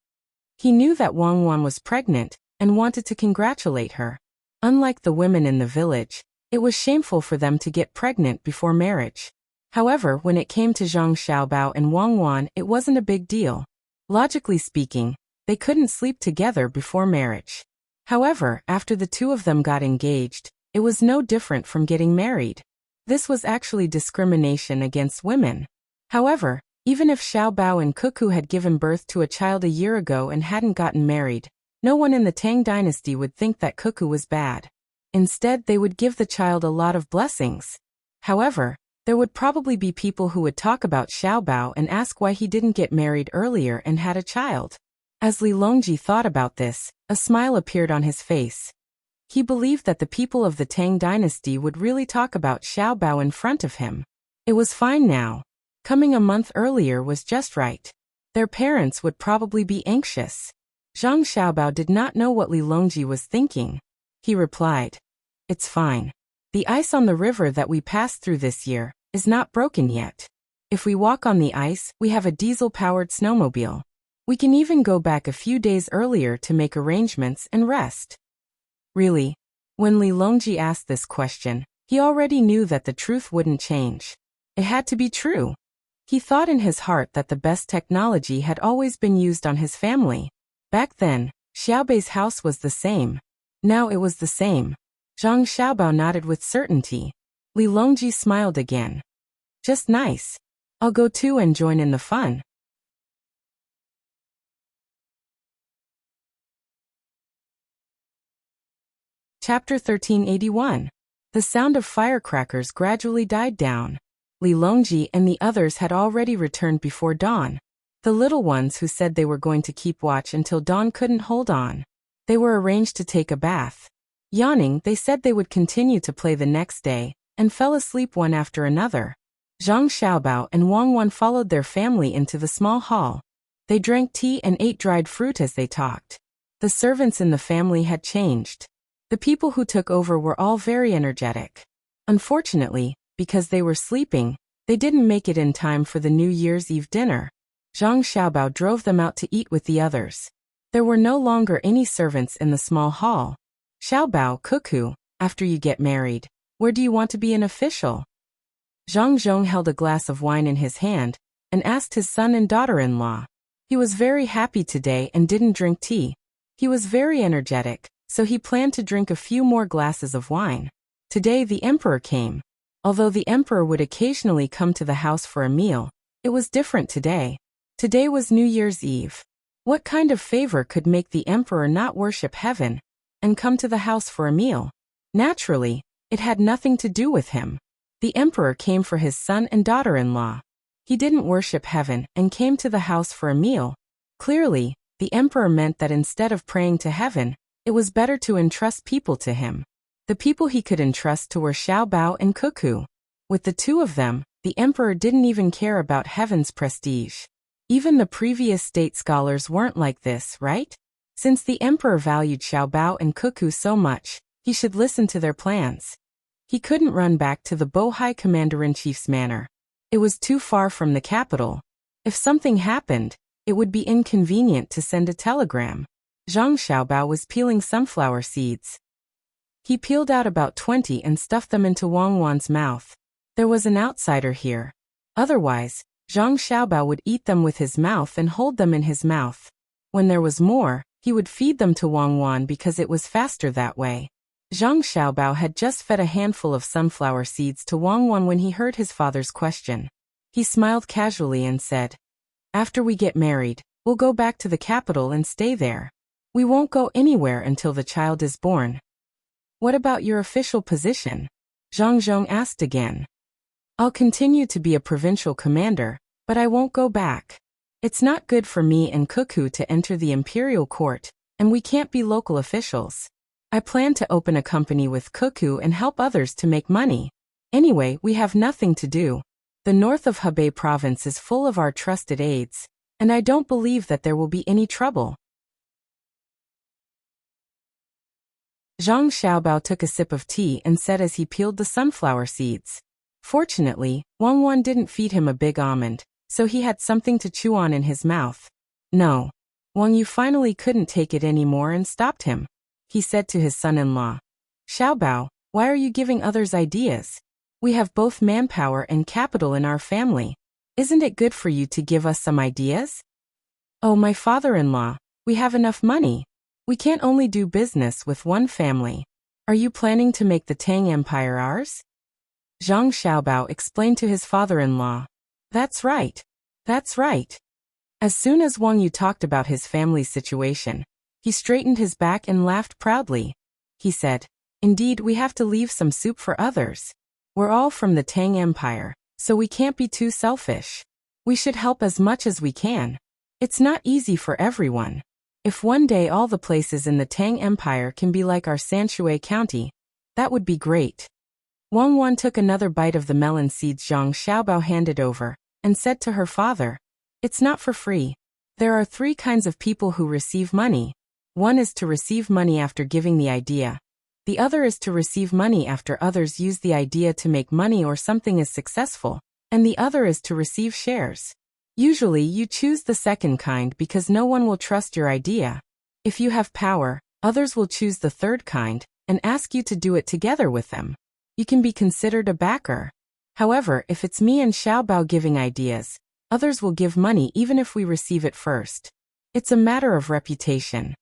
He knew that Wang Wan was pregnant and wanted to congratulate her. Unlike the women in the village, it was shameful for them to get pregnant before marriage. However, when it came to Zhang Xiaobao and Wang Wan, it wasn't a big deal. Logically speaking, they couldn't sleep together before marriage. However, after the two of them got engaged, it was no different from getting married. This was actually discrimination against women. However, even if Xiaobao and Cuckoo had given birth to a child a year ago and hadn't gotten married, no one in the Tang Dynasty would think that Cuckoo was bad. Instead, they would give the child a lot of blessings. However, there would probably be people who would talk about Xiaobao and ask why he didn't get married earlier and had a child. As Li Longji thought about this, a smile appeared on his face. He believed that the people of the Tang Dynasty would really talk about Xiaobao in front of him. It was fine now. Coming a month earlier was just right. Their parents would probably be anxious. Zhang Xiaobao did not know what Li Longji was thinking. He replied, "It's fine. The ice on the river that we passed through this year is not broken yet. If we walk on the ice, we have a diesel-powered snowmobile. We can even go back a few days earlier to make arrangements and rest." Really? When Li Longji asked this question, he already knew that the truth wouldn't change. It had to be true. He thought in his heart that the best technology had always been used on his family. Back then, Xiaobei's house was the same. Now it was the same. Zhang Xiaobao nodded with certainty. Li Longji smiled again. "Just nice. I'll go too and join in the fun." Chapter 1381. The sound of firecrackers gradually died down. Li Longji and the others had already returned before dawn. The little ones who said they were going to keep watch until dawn couldn't hold on. They were arranged to take a bath. Yawning, they said they would continue to play the next day, and fell asleep one after another. Zhang Xiaobao and Wang Wan followed their family into the small hall. They drank tea and ate dried fruit as they talked. The servants in the family had changed. The people who took over were all very energetic. Unfortunately, because they were sleeping, they didn't make it in time for the New Year's Eve dinner. Zhang Xiaobao drove them out to eat with the others. There were no longer any servants in the small hall. "Xiaobao, cuckoo, after you get married, where do you want to be an official?" Zhang Zhong held a glass of wine in his hand and asked his son and daughter-in-law. He was very happy today and didn't drink tea. He was very energetic, so he planned to drink a few more glasses of wine. Today the emperor came. Although the emperor would occasionally come to the house for a meal, it was different today. Today was New Year's Eve. What kind of favor could make the emperor not worship heaven and come to the house for a meal? Naturally, it had nothing to do with him. The emperor came for his son and daughter-in-law. He didn't worship heaven and came to the house for a meal. Clearly, the emperor meant that instead of praying to heaven, it was better to entrust people to him. The people he could entrust to were Xiaobao and Cuckoo. With the two of them, the emperor didn't even care about heaven's prestige. Even the previous state scholars weren't like this, right? Since the emperor valued Xiaobao and Cuckoo so much, he should listen to their plans. He couldn't run back to the Bohai commander-in-chief's manor. It was too far from the capital. If something happened, it would be inconvenient to send a telegram. Zhang Xiaobao was peeling sunflower seeds. He peeled out about 20 and stuffed them into Wang Wan's mouth. There was an outsider here. Otherwise, Zhang Xiaobao would eat them with his mouth and hold them in his mouth. When there was more, he would feed them to Wang Wan because it was faster that way. Zhang Xiaobao had just fed a handful of sunflower seeds to Wang Wan when he heard his father's question. He smiled casually and said, "After we get married, we'll go back to the capital and stay there. We won't go anywhere until the child is born." "What about your official position?" Zhang Zhong asked again. "I'll continue to be a provincial commander, but I won't go back. It's not good for me and Cuckoo to enter the imperial court, and we can't be local officials. I plan to open a company with Cuckoo and help others to make money. Anyway, we have nothing to do. The north of Hebei province is full of our trusted aides, and I don't believe that there will be any trouble." Zhang Xiaobao took a sip of tea and said as he peeled the sunflower seeds. Fortunately, Wang Wan didn't feed him a big almond, so he had something to chew on in his mouth. "No. Wang Yu finally couldn't take it anymore and stopped him. He said to his son-in-law, "Xiaobao, why are you giving others ideas? We have both manpower and capital in our family. Isn't it good for you to give us some ideas?" "Oh, my father-in-law, we have enough money. We can't only do business with one family. Are you planning to make the Tang Empire ours?" Zhang Xiaobao explained to his father-in-law. That's right. That's right." As soon as Wang Yu talked about his family's situation, he straightened his back and laughed proudly. He said, Indeed, we have to leave some soup for others. We're all from the Tang Empire, so we can't be too selfish. We should help as much as we can. It's not easy for everyone. If one day all the places in the Tang Empire can be like our Sanshui County, that would be great. Wang Wan took another bite of the melon seeds Zhang Xiaobao handed over, and said to her father, "It's not for free. There are 3 kinds of people who receive money. One is to receive money after giving the idea. The other is to receive money after others use the idea to make money or something is successful, and the other is to receive shares. Usually you choose the second kind because no one will trust your idea. If you have power, others will choose the third kind and ask you to do it together with them. You can be considered a backer. However, if it's me and Xiaobao giving ideas, others will give money even if we receive it first. It's a matter of reputation."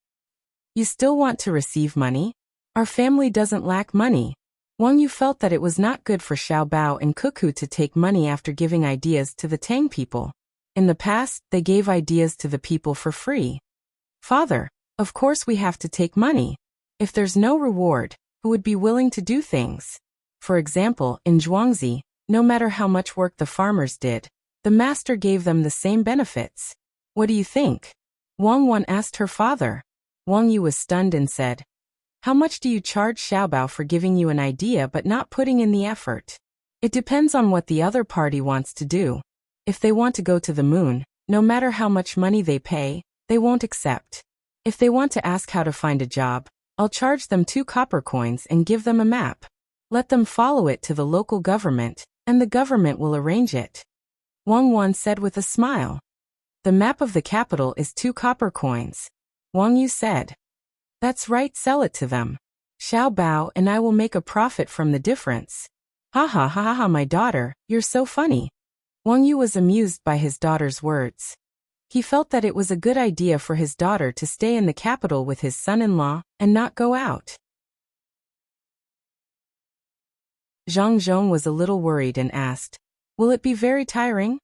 "You still want to receive money? Our family doesn't lack money." Wang Yu felt that it was not good for Xiaobao and Cuckoo to take money after giving ideas to the Tang people. In the past, they gave ideas to the people for free. "Father, of course we have to take money. If there's no reward, who would be willing to do things? For example, in Zhuangzi, no matter how much work the farmers did, the master gave them the same benefits. What do you think?" Wang Wan asked her father. Wang Yu was stunned and said, "How much do you charge Xiaobao for giving you an idea but not putting in the effort?" "It depends on what the other party wants to do. If they want to go to the moon, no matter how much money they pay, they won't accept. If they want to ask how to find a job, I'll charge them 2 copper coins and give them a map. Let them follow it to the local government, and the government will arrange it." Wang Wan said with a smile. "The map of the capital is 2 copper coins." Wang Yu said, "That's right, sell it to them. Xiaobao and I will make a profit from the difference." "Ha ha ha ha ha, my daughter, you're so funny." Wang Yu was amused by his daughter's words. He felt that it was a good idea for his daughter to stay in the capital with his son-in-law and not go out. Zhang Zhong was a little worried and asked, "Will it be very tiring?"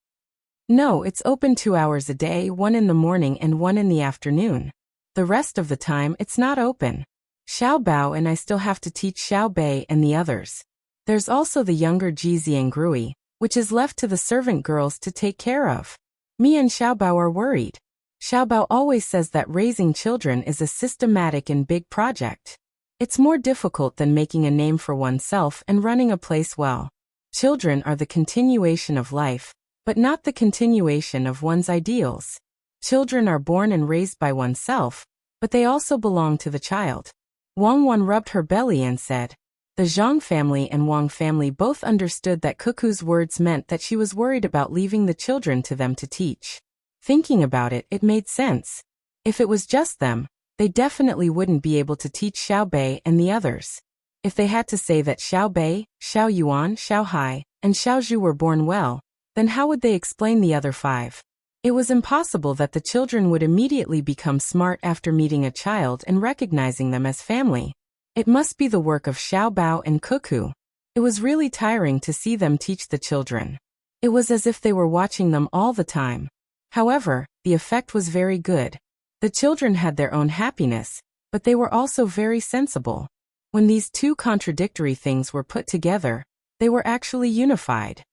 "No, it's open 2 hours a day, 1 in the morning and 1 in the afternoon. The rest of the time it's not open. Xiaobao and I still have to teach Xiaobei and the others. There's also the younger Jizi and Grui, which is left to the servant girls to take care of. Me and Xiaobao are worried. Xiaobao always says that raising children is a systematic and big project. It's more difficult than making a name for oneself and running a place well. Children are the continuation of life, but not the continuation of one's ideals. Children are born and raised by oneself, but they also belong to the child." Wang Wan rubbed her belly and said, the Zhang family and Wang family both understood that Cuckoo's words meant that she was worried about leaving the children to them to teach. Thinking about it, it made sense. If it was just them, they definitely wouldn't be able to teach Xiaobei and the others. If they had to say that Xiaobei, Xiao Yuan, Xiao Hai, and Xiao Zhu were born well, then how would they explain the other 5? It was impossible that the children would immediately become smart after meeting a child and recognizing them as family. It must be the work of Xiaobao and Cuckoo. It was really tiring to see them teach the children. It was as if they were watching them all the time. However, the effect was very good. The children had their own happiness, but they were also very sensible. When these 2 contradictory things were put together, they were actually unified.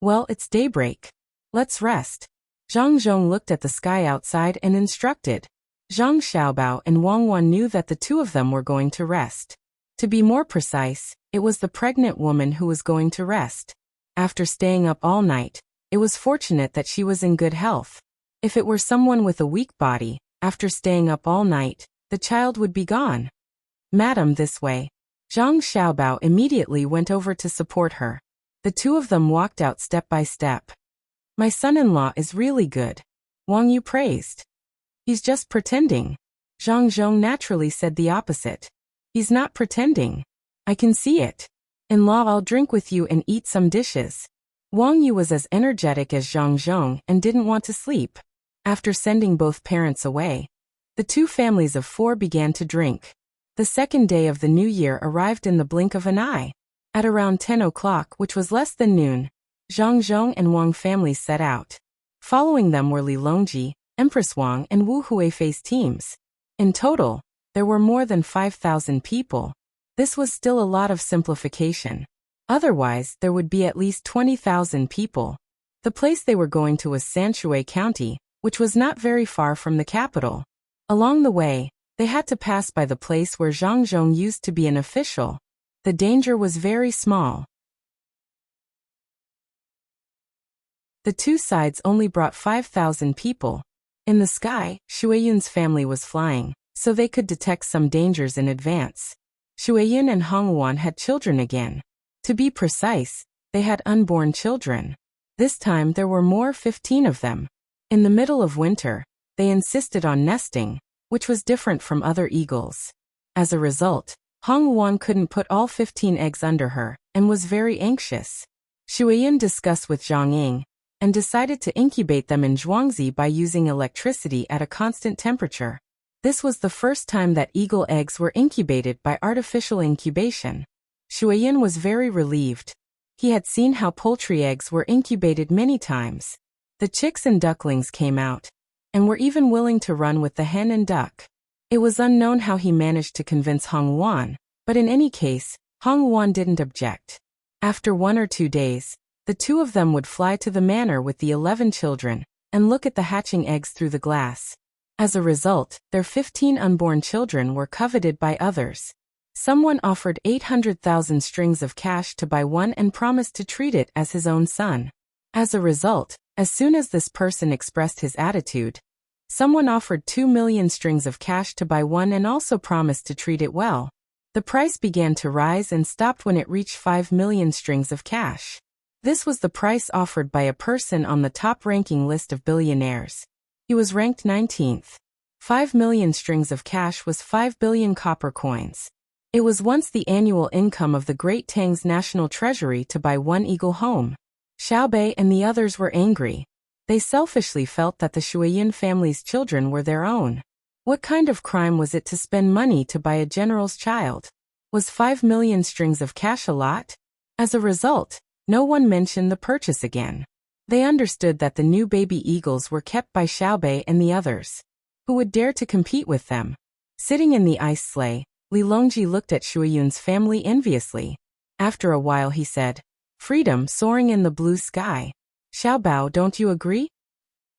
"Well, it's daybreak. Let's rest." Zhang Zhong looked at the sky outside and instructed. Zhang Xiaobao and Wang Wan knew that the 2 of them were going to rest. To be more precise, it was the pregnant woman who was going to rest. After staying up all night, it was fortunate that she was in good health. If it were someone with a weak body, after staying up all night, the child would be gone. "Madam, this way." Zhang Xiaobao immediately went over to support her. The 2 of them walked out step by step. "My son-in-law is really good," Wang Yu praised. "He's just pretending." Zhang Zhong naturally said the opposite. "He's not pretending. I can see it. In-law, I'll drink with you and eat some dishes." Wang Yu was as energetic as Zhang Zhong and didn't want to sleep. After sending both parents away, the 2 families of 4 began to drink. The second day of the new year arrived in the blink of an eye. At around 10 o'clock, which was less than noon, Zhang Zhong and Wang families set out. Following them were Li Longji, Empress Wang and Wu Huifei's teams. In total, there were more than 5,000 people. This was still a lot of simplification. Otherwise, there would be at least 20,000 people. The place they were going to was Sanshui County, which was not very far from the capital. Along the way, they had to pass by the place where Zhang Zhong used to be an official. The danger was very small. The two sides only brought 5,000 people. In the sky, Shuiyun's family was flying, so they could detect some dangers in advance. Shuiyun and Hongwan had children again. To be precise, they had unborn children. This time there were more, 15 of them. In the middle of winter, they insisted on nesting, which was different from other eagles. As a result, Hongwan couldn't put all 15 eggs under her, and was very anxious. Shuiyun discussed with Zhang Ying, and decided to incubate them in Zhuangzi by using electricity at a constant temperature. This was the first time that eagle eggs were incubated by artificial incubation. Shuiyun was very relieved. He had seen how poultry eggs were incubated many times. The chicks and ducklings came out, and were even willing to run with the hen and duck. It was unknown how he managed to convince Hongwan, but in any case, Hongwan didn't object. After 1 or 2 days, the two of them would fly to the manor with the 11 children, and look at the hatching eggs through the glass. As a result, their 15 unborn children were coveted by others. Someone offered 800,000 strings of cash to buy one and promised to treat it as his own son. As a result, as soon as this person expressed his attitude, someone offered 2 million strings of cash to buy one and also promised to treat it well. The price began to rise and stopped when it reached 5 million strings of cash. This was the price offered by a person on the top-ranking list of billionaires. He was ranked 19th. 5 million strings of cash was 5 billion copper coins. It was once the annual income of the great Tang's national treasury to buy one eagle home. Xiaobei and the others were angry. They selfishly felt that the Shuiyun family's children were their own. What kind of crime was it to spend money to buy a general's child? Was 5 million strings of cash a lot? As a result, no one mentioned the purchase again. They understood that the new baby eagles were kept by Xiaobei and the others. Who would dare to compete with them? Sitting in the ice sleigh, Li Longji looked at Shuiyun's family enviously. After a while he said, "Freedom soaring in the blue sky. Xiaobao, don't you agree?"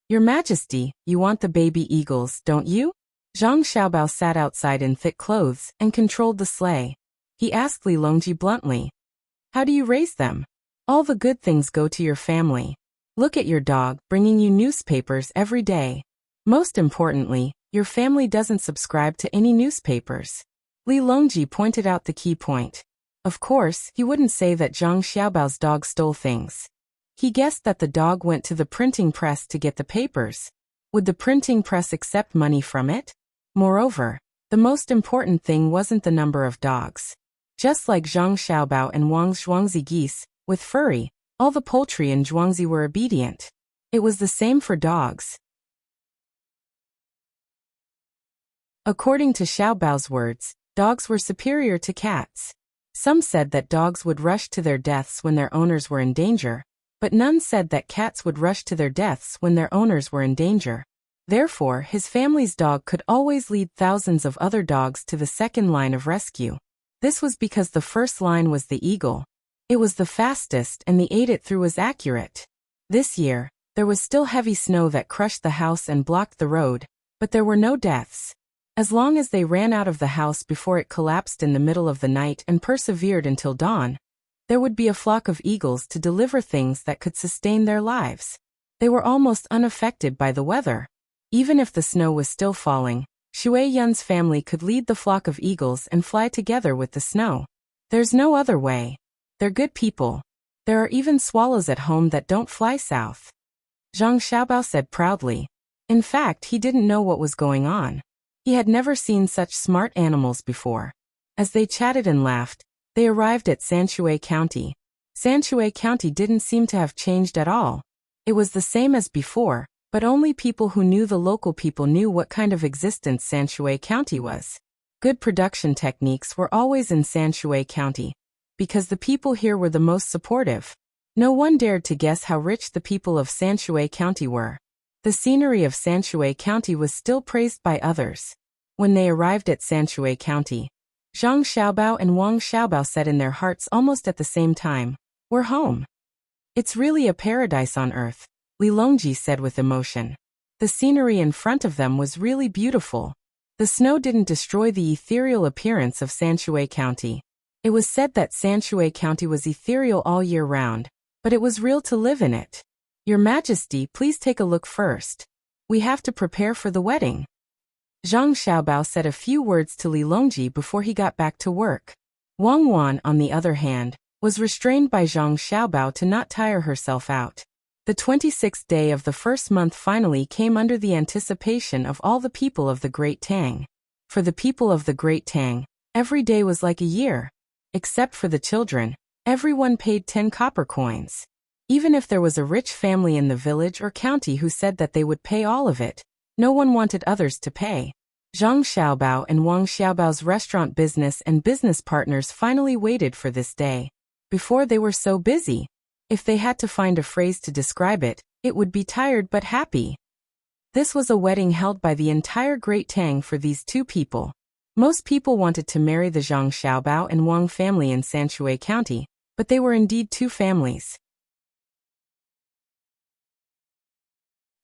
"Your Majesty, you want the baby eagles, don't you?" Zhang Xiaobao sat outside in thick clothes and controlled the sleigh. He asked Li Longji bluntly, "How do you raise them? All the good things go to your family. Look at your dog, bringing you newspapers every day. Most importantly, your family doesn't subscribe to any newspapers." Li Longji pointed out the key point. Of course, he wouldn't say that Zhang Xiaobao's dog stole things. He guessed that the dog went to the printing press to get the papers. Would the printing press accept money from it? Moreover, the most important thing wasn't the number of dogs. Just like Zhang Xiaobao and Wang's Zhuangzi geese, with furry, all the poultry in Zhuangzi were obedient. It was the same for dogs. According to Xiaobao's words, dogs were superior to cats. Some said that dogs would rush to their deaths when their owners were in danger, but none said that cats would rush to their deaths when their owners were in danger. Therefore, his family's dog could always lead thousands of other dogs to the second line of rescue. This was because the first line was the eagle. It was the fastest and the aid it threw was accurate. This year, there was still heavy snow that crushed the house and blocked the road, but there were no deaths. As long as they ran out of the house before it collapsed in the middle of the night and persevered until dawn, there would be a flock of eagles to deliver things that could sustain their lives. They were almost unaffected by the weather. Even if the snow was still falling, Shui Yun's family could lead the flock of eagles and fly together with the snow. There's no other way. They're good people. There are even swallows at home that don't fly south. Zhang Xiaobao said proudly. In fact, he didn't know what was going on. He had never seen such smart animals before. As they chatted and laughed, they arrived at Sanshui County. Sanshui County didn't seem to have changed at all. It was the same as before, but only people who knew the local people knew what kind of existence Sanshui County was. Good production techniques were always in Sanshui County, because the people here were the most supportive. No one dared to guess how rich the people of Sanshui County were. The scenery of Sanshui County was still praised by others. When they arrived at Sanshui County, Zhang Xiaobao and Wang Xiaobao said in their hearts almost at the same time, "We're home." "It's really a paradise on earth," Li Longji said with emotion. The scenery in front of them was really beautiful. The snow didn't destroy the ethereal appearance of Sanshui County. It was said that Sanshui County was ethereal all year round, but it was real to live in it. "Your Majesty, please take a look first. We have to prepare for the wedding." Zhang Xiaobao said a few words to Li Longji before he got back to work. Wang Wan, on the other hand, was restrained by Zhang Xiaobao to not tire herself out. The 26th day of the first month finally came under the anticipation of all the people of the Great Tang. For the people of the Great Tang, every day was like a year. Except for the children, everyone paid 10 copper coins. Even if there was a rich family in the village or county who said that they would pay all of it, no one wanted others to pay. Zhang Xiaobao and Wang Xiaobao's restaurant business and business partners finally waited for this day. Before they were so busy. If they had to find a phrase to describe it, it would be tired but happy. This was a wedding held by the entire Great Tang for these two people. Most people wanted to marry the Zhang Xiaobao and Wang family in Sanshui County, but they were indeed two families.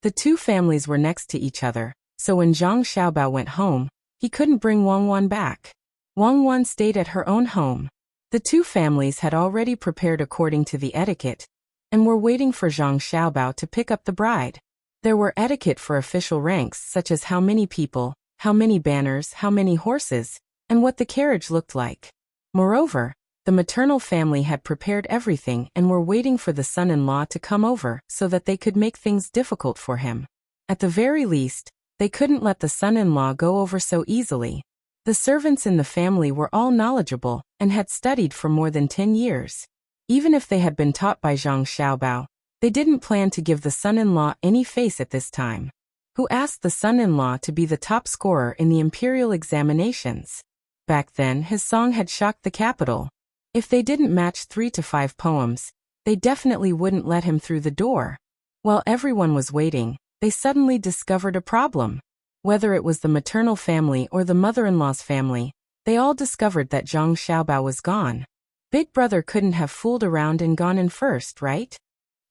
The two families were next to each other, so when Zhang Xiaobao went home, he couldn't bring Wang Wan back. Wang Wan stayed at her own home. The two families had already prepared according to the etiquette, and were waiting for Zhang Xiaobao to pick up the bride. There were etiquette for official ranks such as how many people, how many banners, how many horses, and what the carriage looked like. Moreover, the maternal family had prepared everything and were waiting for the son-in-law to come over so that they could make things difficult for him. At the very least, they couldn't let the son-in-law go over so easily. The servants in the family were all knowledgeable and had studied for more than 10 years. Even if they had been taught by Zhang Xiaobao, they didn't plan to give the son-in-law any face at this time. Who asked the son-in-law to be the top scorer in the imperial examinations? Back then, his song had shocked the capital. If they didn't match 3 to 5 poems, they definitely wouldn't let him through the door. While everyone was waiting, they suddenly discovered a problem. Whether it was the maternal family or the mother-in-law's family, they all discovered that Zhang Xiaobao was gone. Big brother couldn't have fooled around and gone in first, right?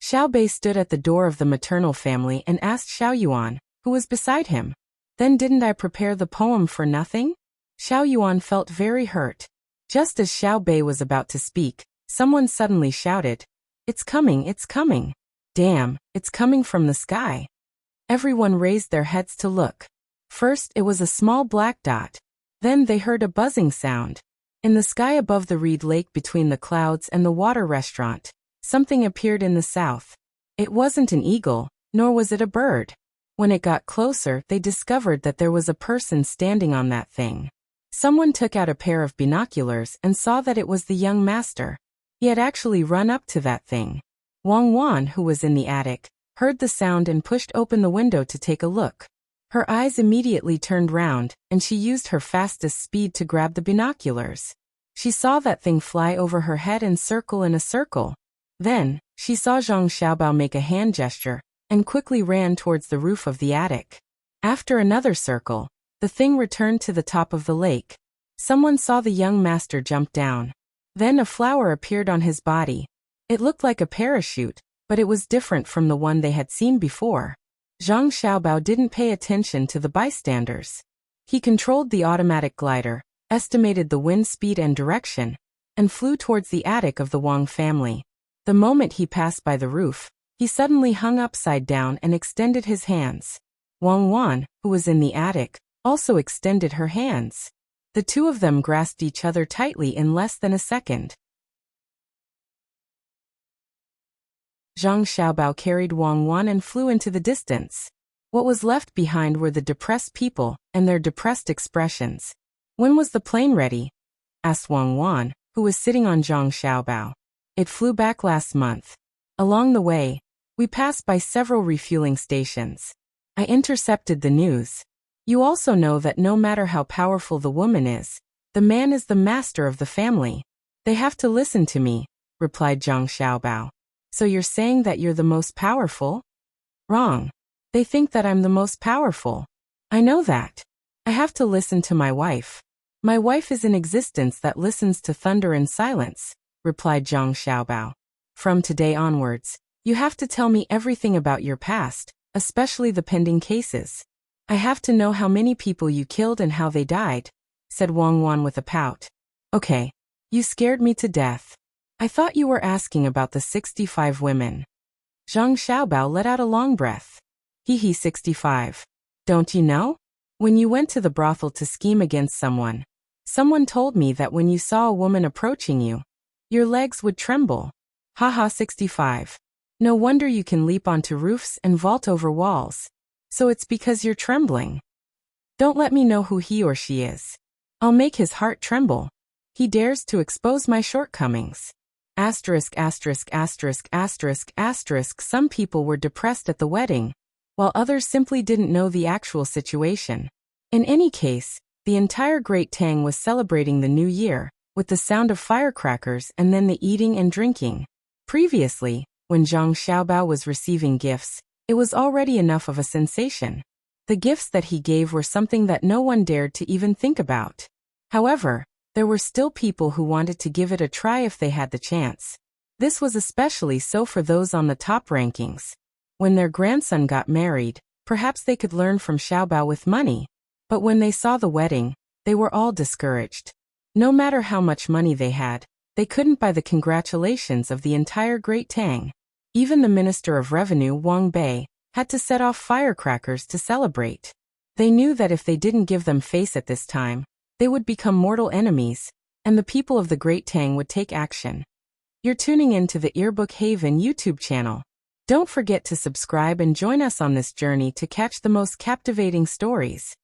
Xiao Bei stood at the door of the maternal family and asked Xiao Yuan, who was beside him. "Then didn't I prepare the poem for nothing?" Xiao Yuan felt very hurt. Just as Xiao Bei was about to speak, someone suddenly shouted, "It's coming, it's coming. Damn, it's coming from the sky." Everyone raised their heads to look. First, it was a small black dot. Then they heard a buzzing sound. In the sky above the reed lake between the clouds and the water restaurant, something appeared in the south. It wasn't an eagle, nor was it a bird. When it got closer, they discovered that there was a person standing on that thing. Someone took out a pair of binoculars and saw that it was the young master. He had actually run up to that thing. Wang Wan, who was in the attic, heard the sound and pushed open the window to take a look. Her eyes immediately turned round, and she used her fastest speed to grab the binoculars. She saw that thing fly over her head and circle in a circle. Then, she saw Zhang Xiaobao make a hand gesture, and quickly ran towards the roof of the attic. After another circle, the thing returned to the top of the lake. Someone saw the young master jump down. Then a flower appeared on his body. It looked like a parachute, but it was different from the one they had seen before. Zhang Xiaobao didn't pay attention to the bystanders. He controlled the automatic glider, estimated the wind speed and direction, and flew towards the attic of the Wang family. The moment he passed by the roof, he suddenly hung upside down and extended his hands. Wang Wan, who was in the attic, also extended her hands. The two of them grasped each other tightly in less than a second. Zhang Xiaobao carried Wang Wan and flew into the distance. What was left behind were the depressed people and their depressed expressions. "When was the plane ready?" asked Wang Wan, who was sitting on Zhang Xiaobao. "It flew back last month. Along the way, we passed by several refueling stations. I intercepted the news. You also know that no matter how powerful the woman is, the man is the master of the family. They have to listen to me," replied Zhang Xiaobao. "So you're saying that you're the most powerful?" "Wrong. They think that I'm the most powerful. I know that. I have to listen to my wife. My wife is in existence that listens to thunder in silence, replied Zhang Xiaobao. From today onwards, you have to tell me everything about your past, especially the pending cases. I have to know how many people you killed and how they died, said Wang Wan with a pout. Okay. You scared me to death. I thought you were asking about the 65 women. Zhang Xiaobao let out a long breath. He 65. Don't you know? When you went to the brothel to scheme against someone told me that when you saw a woman approaching you, your legs would tremble. Haha 65. No wonder you can leap onto roofs and vault over walls. So it's because you're trembling. Don't let me know who he or she is. I'll make his heart tremble. He dares to expose my shortcomings. Asterisk. Some people were depressed at the wedding, while others simply didn't know the actual situation. In any case, the entire Great Tang was celebrating the new year, with the sound of firecrackers and then the eating and drinking. Previously, when Zhang Xiaobao was receiving gifts, it was already enough of a sensation. The gifts that he gave were something that no one dared to even think about. However, there were still people who wanted to give it a try if they had the chance. This was especially so for those on the top rankings. When their grandson got married, perhaps they could learn from Xiaobao with money. But when they saw the wedding, they were all discouraged. No matter how much money they had, they couldn't buy the congratulations of the entire Great Tang. Even the Minister of Revenue, Wang Bei, had to set off firecrackers to celebrate. They knew that if they didn't give them face at this time, they would become mortal enemies, and the people of the Great Tang would take action. You're tuning in to the Earbook Haven YouTube channel. Don't forget to subscribe and join us on this journey to catch the most captivating stories.